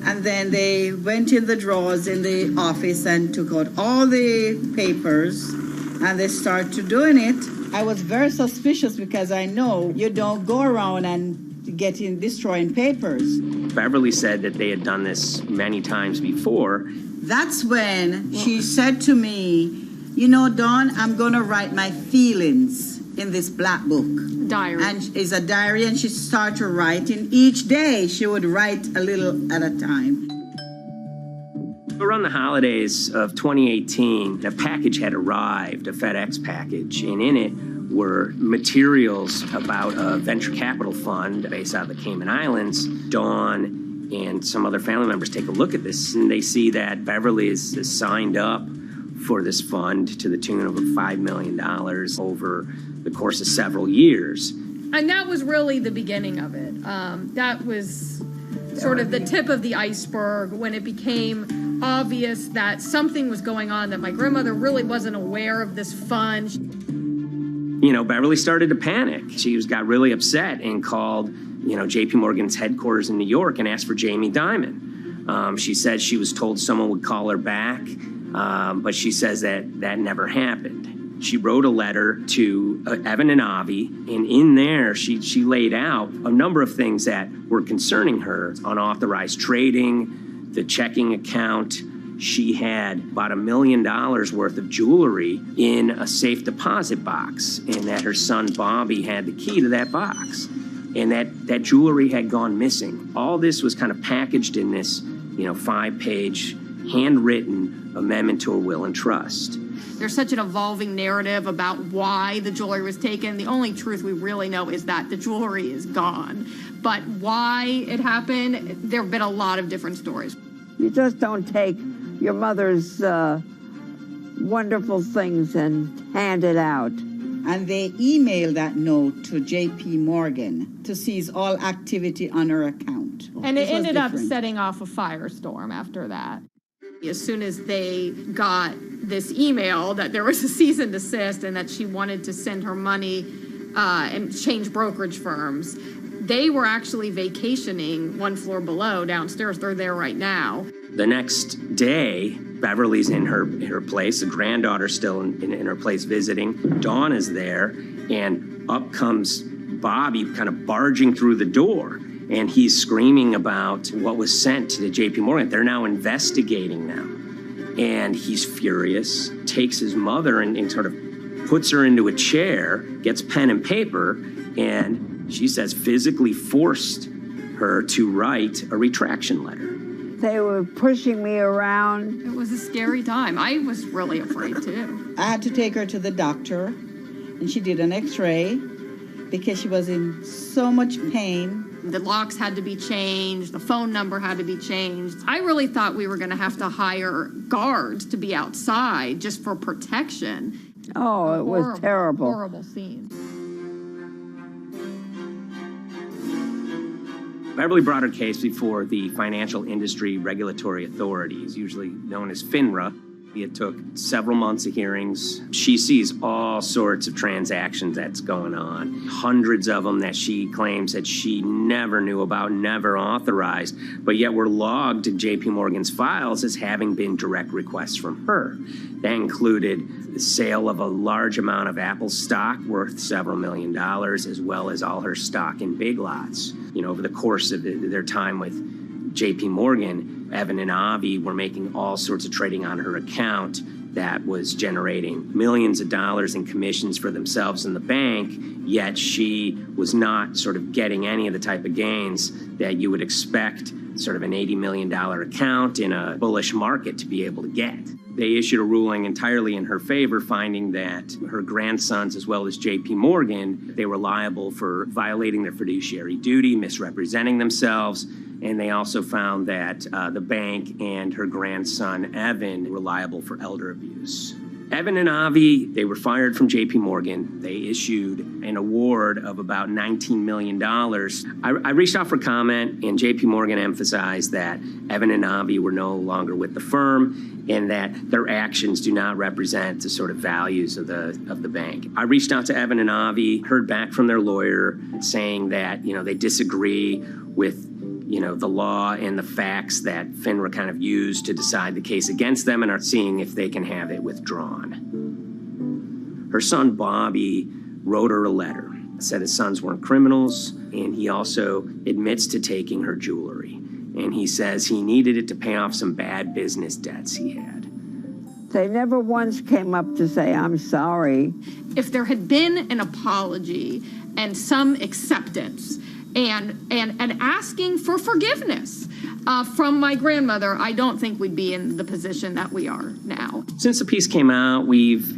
S7: And then they went in the drawers in the office and took out all the papers, and they started doing it. I was very suspicious because I know you don't go around and destroying papers.
S8: Beverly said that they had done this many times before.
S7: That's when she said to me, Dawn, I'm going to write my feelings in this black book.
S3: Diary.
S7: And it's a diary, and she started writing. Each day she would write a little at a time.
S8: Around the holidays of 2018, a package had arrived, a FedEx package, and in it were materials about a venture capital fund based out of the Cayman Islands. Dawn and some other family members take a look at this, and they see that Beverly is signed up for this fund to the tune of $5 million over the course of several years.
S3: And that was really the beginning of it. That was sort of the tip of the iceberg when it became obvious that something was going on, that my grandmother really wasn't aware of this fund.
S8: Beverly started to panic. She got really upset and called, JP Morgan's headquarters in New York and asked for Jamie Dimon. She said she was told someone would call her back, but she says that never happened. She wrote a letter to Evan and Avi, and in there she laid out a number of things that were concerning her: unauthorized trading, the checking account. She had about $1 million worth of jewelry in a safe deposit box, and that her son Bobby had the key to that box, and that jewelry had gone missing. All this was kind of packaged in this, 5-page handwritten amendment to a will and trust.
S3: There's such an evolving narrative about why the jewelry was taken. The only truth we really know is that the jewelry is gone. But why it happened, there have been a lot of different stories.
S4: You just don't take your mother's wonderful things and hand it out.
S7: And they emailed that note to JP Morgan to seize all activity on her account.
S3: And it ended up setting off a firestorm after that. As soon as they got this email that there was a cease and desist and that she wanted to send her money and change brokerage firms, they were actually vacationing one floor below downstairs. They're there right now.
S8: The next day, Beverly's in her place. The granddaughter's still in her place visiting. Dawn is there, and up comes Bobby kind of barging through the door. And he's screaming about what was sent to the JP Morgan. They're now investigating now. And he's furious, takes his mother and sort of puts her into a chair, gets pen and paper, and she says physically forced her to write a retraction letter.
S4: They were pushing me around.
S3: It was a scary time. I was really afraid too.
S7: I had to take her to the doctor, and she did an x-ray because she was in so much pain.
S3: The locks had to be changed. The phone number had to be changed. I really thought we were going to have to hire guards to be outside just for protection.
S4: Oh, it was terrible.
S3: Horrible scene.
S8: Beverly brought her case before the Financial Industry Regulatory Authorities, usually known as FINRA. It took several months of hearings. She sees all sorts of transactions that's going on, hundreds of them that she claims that she never knew about, never authorized, but yet were logged in JP Morgan's files as having been direct requests from her. That included the sale of a large amount of Apple stock worth several $1 million, as well as all her stock in Big Lots. Over the course of their time with JP Morgan, Evan and Avi were making all sorts of trading on her account that was generating millions of dollars in commissions for themselves and the bank, yet she was not sort of getting any of the type of gains that you would expect sort of an $80 million account in a bullish market to be able to get. They issued a ruling entirely in her favor, finding that her grandsons, as well as JP Morgan, they were liable for violating their fiduciary duty, misrepresenting themselves, and they also found that the bank and her grandson, Evan, were liable for elder abuse. Evan and Avi, they were fired from JP Morgan. They issued an award of about $19 million. I reached out for comment, and JP Morgan emphasized that Evan and Avi were no longer with the firm and that their actions do not represent the sort of values of the bank. I reached out to Evan and Avi, heard back from their lawyer saying that, they disagree with the law and the facts that FINRA kind of used to decide the case against them and are seeing if they can have it withdrawn. Her son, Bobby, wrote her a letter, said his sons weren't criminals, and he also admits to taking her jewelry. And he says he needed it to pay off some bad business debts he had.
S4: They never once came up to say, I'm sorry.
S3: If there had been an apology and some acceptance, and asking for forgiveness from my grandmother, I don't think we'd be in the position that we are now.
S8: Since the piece came out, we've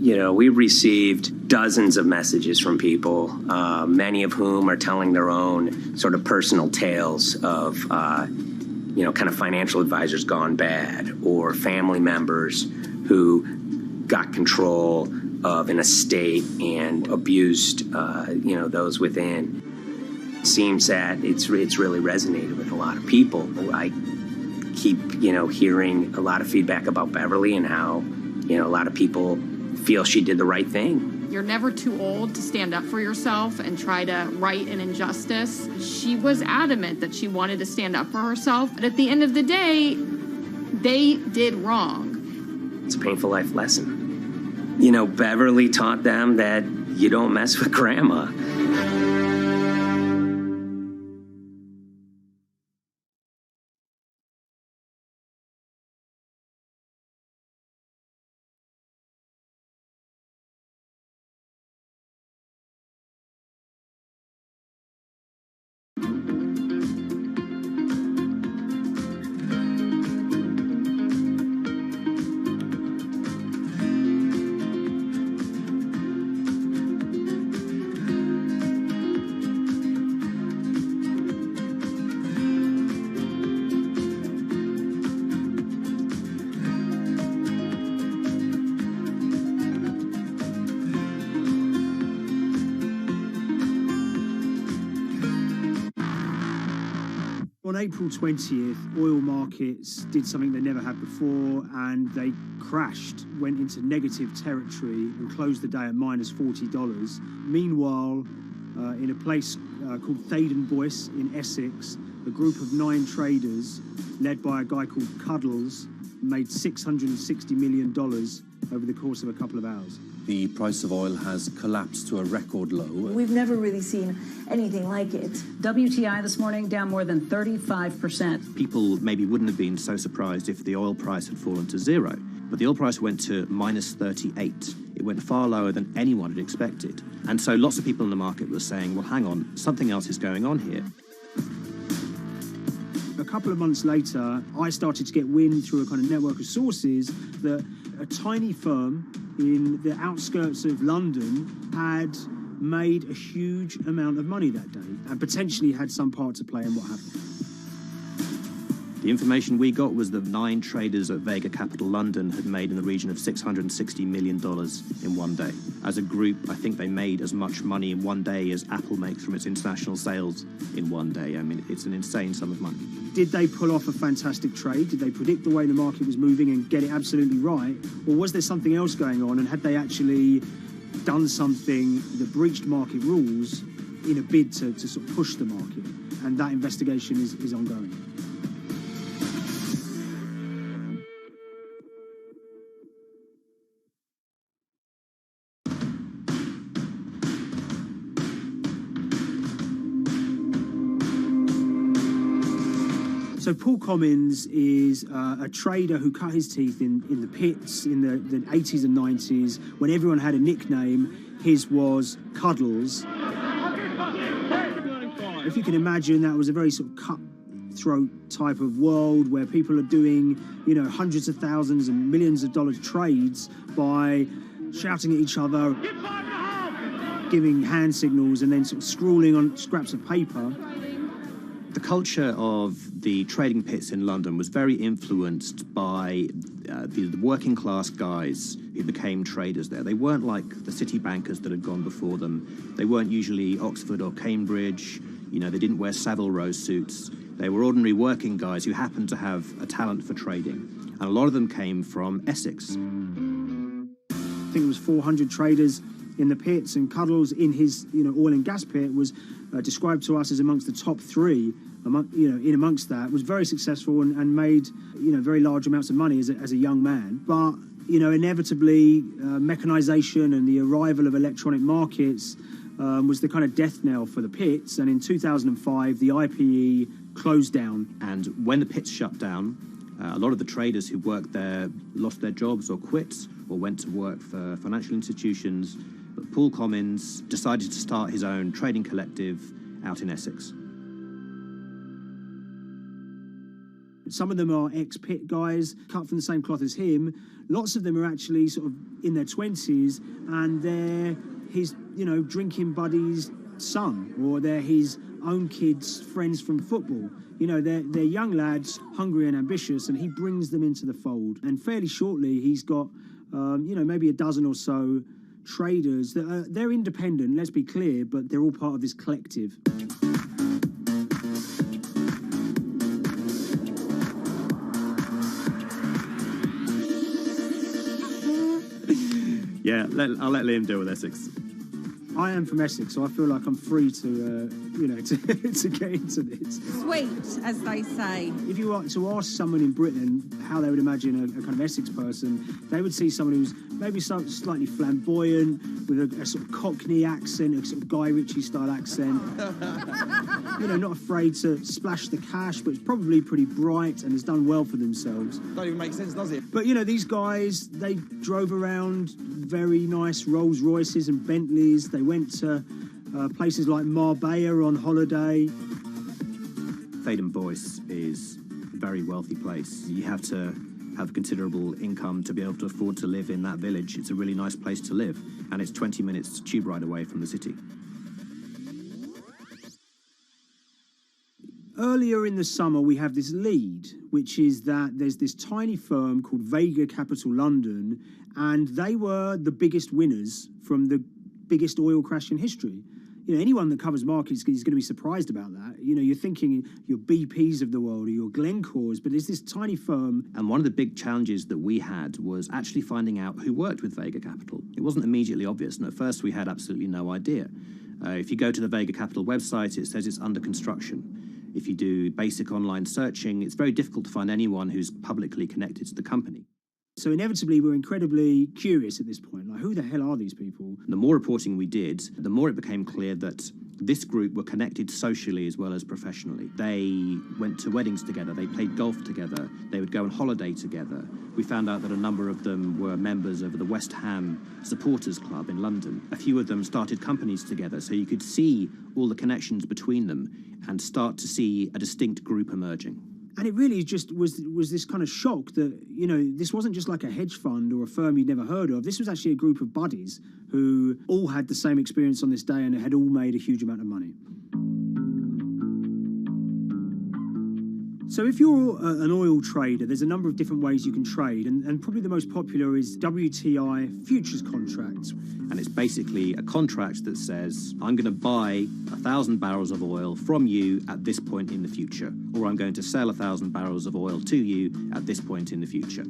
S8: received dozens of messages from people, many of whom are telling their own sort of personal tales of, kind of financial advisors gone bad, or family members who got control of an estate and abused, those within. Seems that it's really resonated with a lot of people. I keep, hearing a lot of feedback about Beverly and how, a lot of people feel she did the right thing.
S3: You're never too old to stand up for yourself and try to right an injustice. She was adamant that she wanted to stand up for herself, but at the end of the day, they did wrong.
S8: It's a painful life lesson. You know, Beverly taught them that you don't mess with grandma.
S9: On April 20th, oil markets did something they never had before, and they crashed, went into negative territory and closed the day at minus $40. Meanwhile, in a place called Thaden Boyce in Essex, a group of 9 traders, led by a guy called Cuddles, made $660 million over the course of a couple of hours.
S18: The price of oil has collapsed to a record low.
S19: We've never really seen anything like it. WTI this morning down more than 35%.
S20: People maybe wouldn't have been so surprised if the oil price had fallen to zero, but the oil price went to minus 38. It went far lower than anyone had expected. And so lots of people in the market were saying, well, hang on, something else is going on here.
S9: A couple of months later, I started to get wind through a kind of network of sources that a tiny firm in the outskirts of London had made a huge amount of money that day and potentially had some part to play in what happened.
S20: The information we got was that 9 traders at Vega Capital London had made in the region of $660 million in one day. As a group, I think they made as much money in one day as Apple makes from its international sales in one day. I mean, it's an insane sum of money.
S9: Did they pull off a fantastic trade? Did they predict the way the market was moving and get it absolutely right? Or was there something else going on, and had they actually done something that breached market rules in a bid to sort of push the market? And that investigation is ongoing. So Paul Commins is a trader who cut his teeth in the pits in the 80s and 90s. When everyone had a nickname, his was Cuddles. If you can imagine, that was a very sort of cutthroat type of world where people are doing, you know, hundreds of thousands and millions of dollar trades by shouting at each other, giving hand signals, and then sort of scrawling on scraps of paper.
S20: The culture of the trading pits in London was very influenced by the working class guys who became traders there. They weren't like the city bankers that had gone before them. They weren't usually Oxford or Cambridge. You know, they didn't wear Savile Row suits. They were ordinary working guys who happened to have a talent for trading. And a lot of them came from Essex.
S9: I think it was 400 traders in the pits, and Cuddles in his, you know, oil and gas pit was described to us as amongst the top 3. In amongst that, was very successful and made, you know, very large amounts of money as a young man. But, you know, inevitably, mechanization and the arrival of electronic markets was the kind of death knell for the pits. And in 2005, the IPE closed down.
S20: And when the pits shut down, a lot of the traders who worked there lost their jobs or quit or went to work for financial institutions. But Paul Commins decided to start his own trading collective out in Essex.
S9: Some of them are ex-pit guys, cut from the same cloth as him. Lots of them are actually sort of in their 20s, and they're his, you know, drinking buddy's son, or they're his own kids' friends from football. You know, they're young lads, hungry and ambitious, and he brings them into the fold. And fairly shortly, he's got, you know, maybe a dozen or so traders that they're independent, let's be clear, but they're all part of this collective.
S20: Yeah, I'll let Liam deal with Essex.
S9: I am from Essex, so I feel like I'm free to, to get into this.
S2: Sweet, as they say.
S9: If you were to ask someone in Britain how they would imagine a kind of Essex person, they would see someone who's maybe slightly flamboyant, with a sort of Cockney accent, a sort of Guy Ritchie-style accent. Not afraid to splash the cash, but it's probably pretty bright and has done well for themselves.
S6: Don't even make sense, does it?
S9: But, these guys, they drove around very nice Rolls Royces and Bentleys. They went to places like Marbella on holiday.
S20: Thaden Boyce is a very wealthy place. You have to have considerable income to be able to afford to live in that village. It's a really nice place to live, and it's 20 minutes tube ride away from the city.
S9: Earlier in the summer, we have this lead, which is that there's this tiny firm called Vega Capital London, and they were the biggest winners from the biggest oil crash in history. Anyone that covers markets is going to be surprised about that. You're thinking your BPs of the world or your Glencores, but there's this tiny firm.
S20: And one of the big challenges that we had was actually finding out who worked with Vega Capital. It wasn't immediately obvious, and at first we had absolutely no idea. If you go to the Vega Capital website, it says it's under construction. If you do basic online searching, it's very difficult to find anyone who's publicly connected to the company.
S9: So inevitably, we're incredibly curious at this point. Like, who the hell are these people?
S20: The more reporting we did, the more it became clear that this group were connected socially as well as professionally. They went to weddings together, they played golf together, they would go on holiday together. We found out that a number of them were members of the West Ham Supporters Club in London. A few of them started companies together, so you could see all the connections between them and start to see a distinct group emerging.
S9: And it really just was this kind of shock that, this wasn't just like a hedge fund or a firm you'd never heard of. This was actually a group of buddies who all had the same experience on this day and had all made a huge amount of money. So if you're an oil trader, there's a number of different ways you can trade, and probably the most popular is WTI futures contracts.
S20: And it's basically a contract that says, I'm going to buy 1,000 barrels of oil from you at this point in the future, or I'm going to sell 1,000 barrels of oil to you at this point in the future.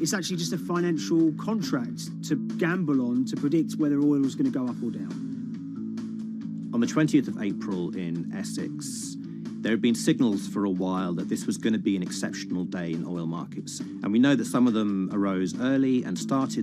S9: It's actually just a financial contract to gamble on to predict whether oil is going to go up or down.
S20: On the 20th of April in Essex, there had been signals for a while that this was going to be an exceptional day in oil markets. And we know that some of them arose early and started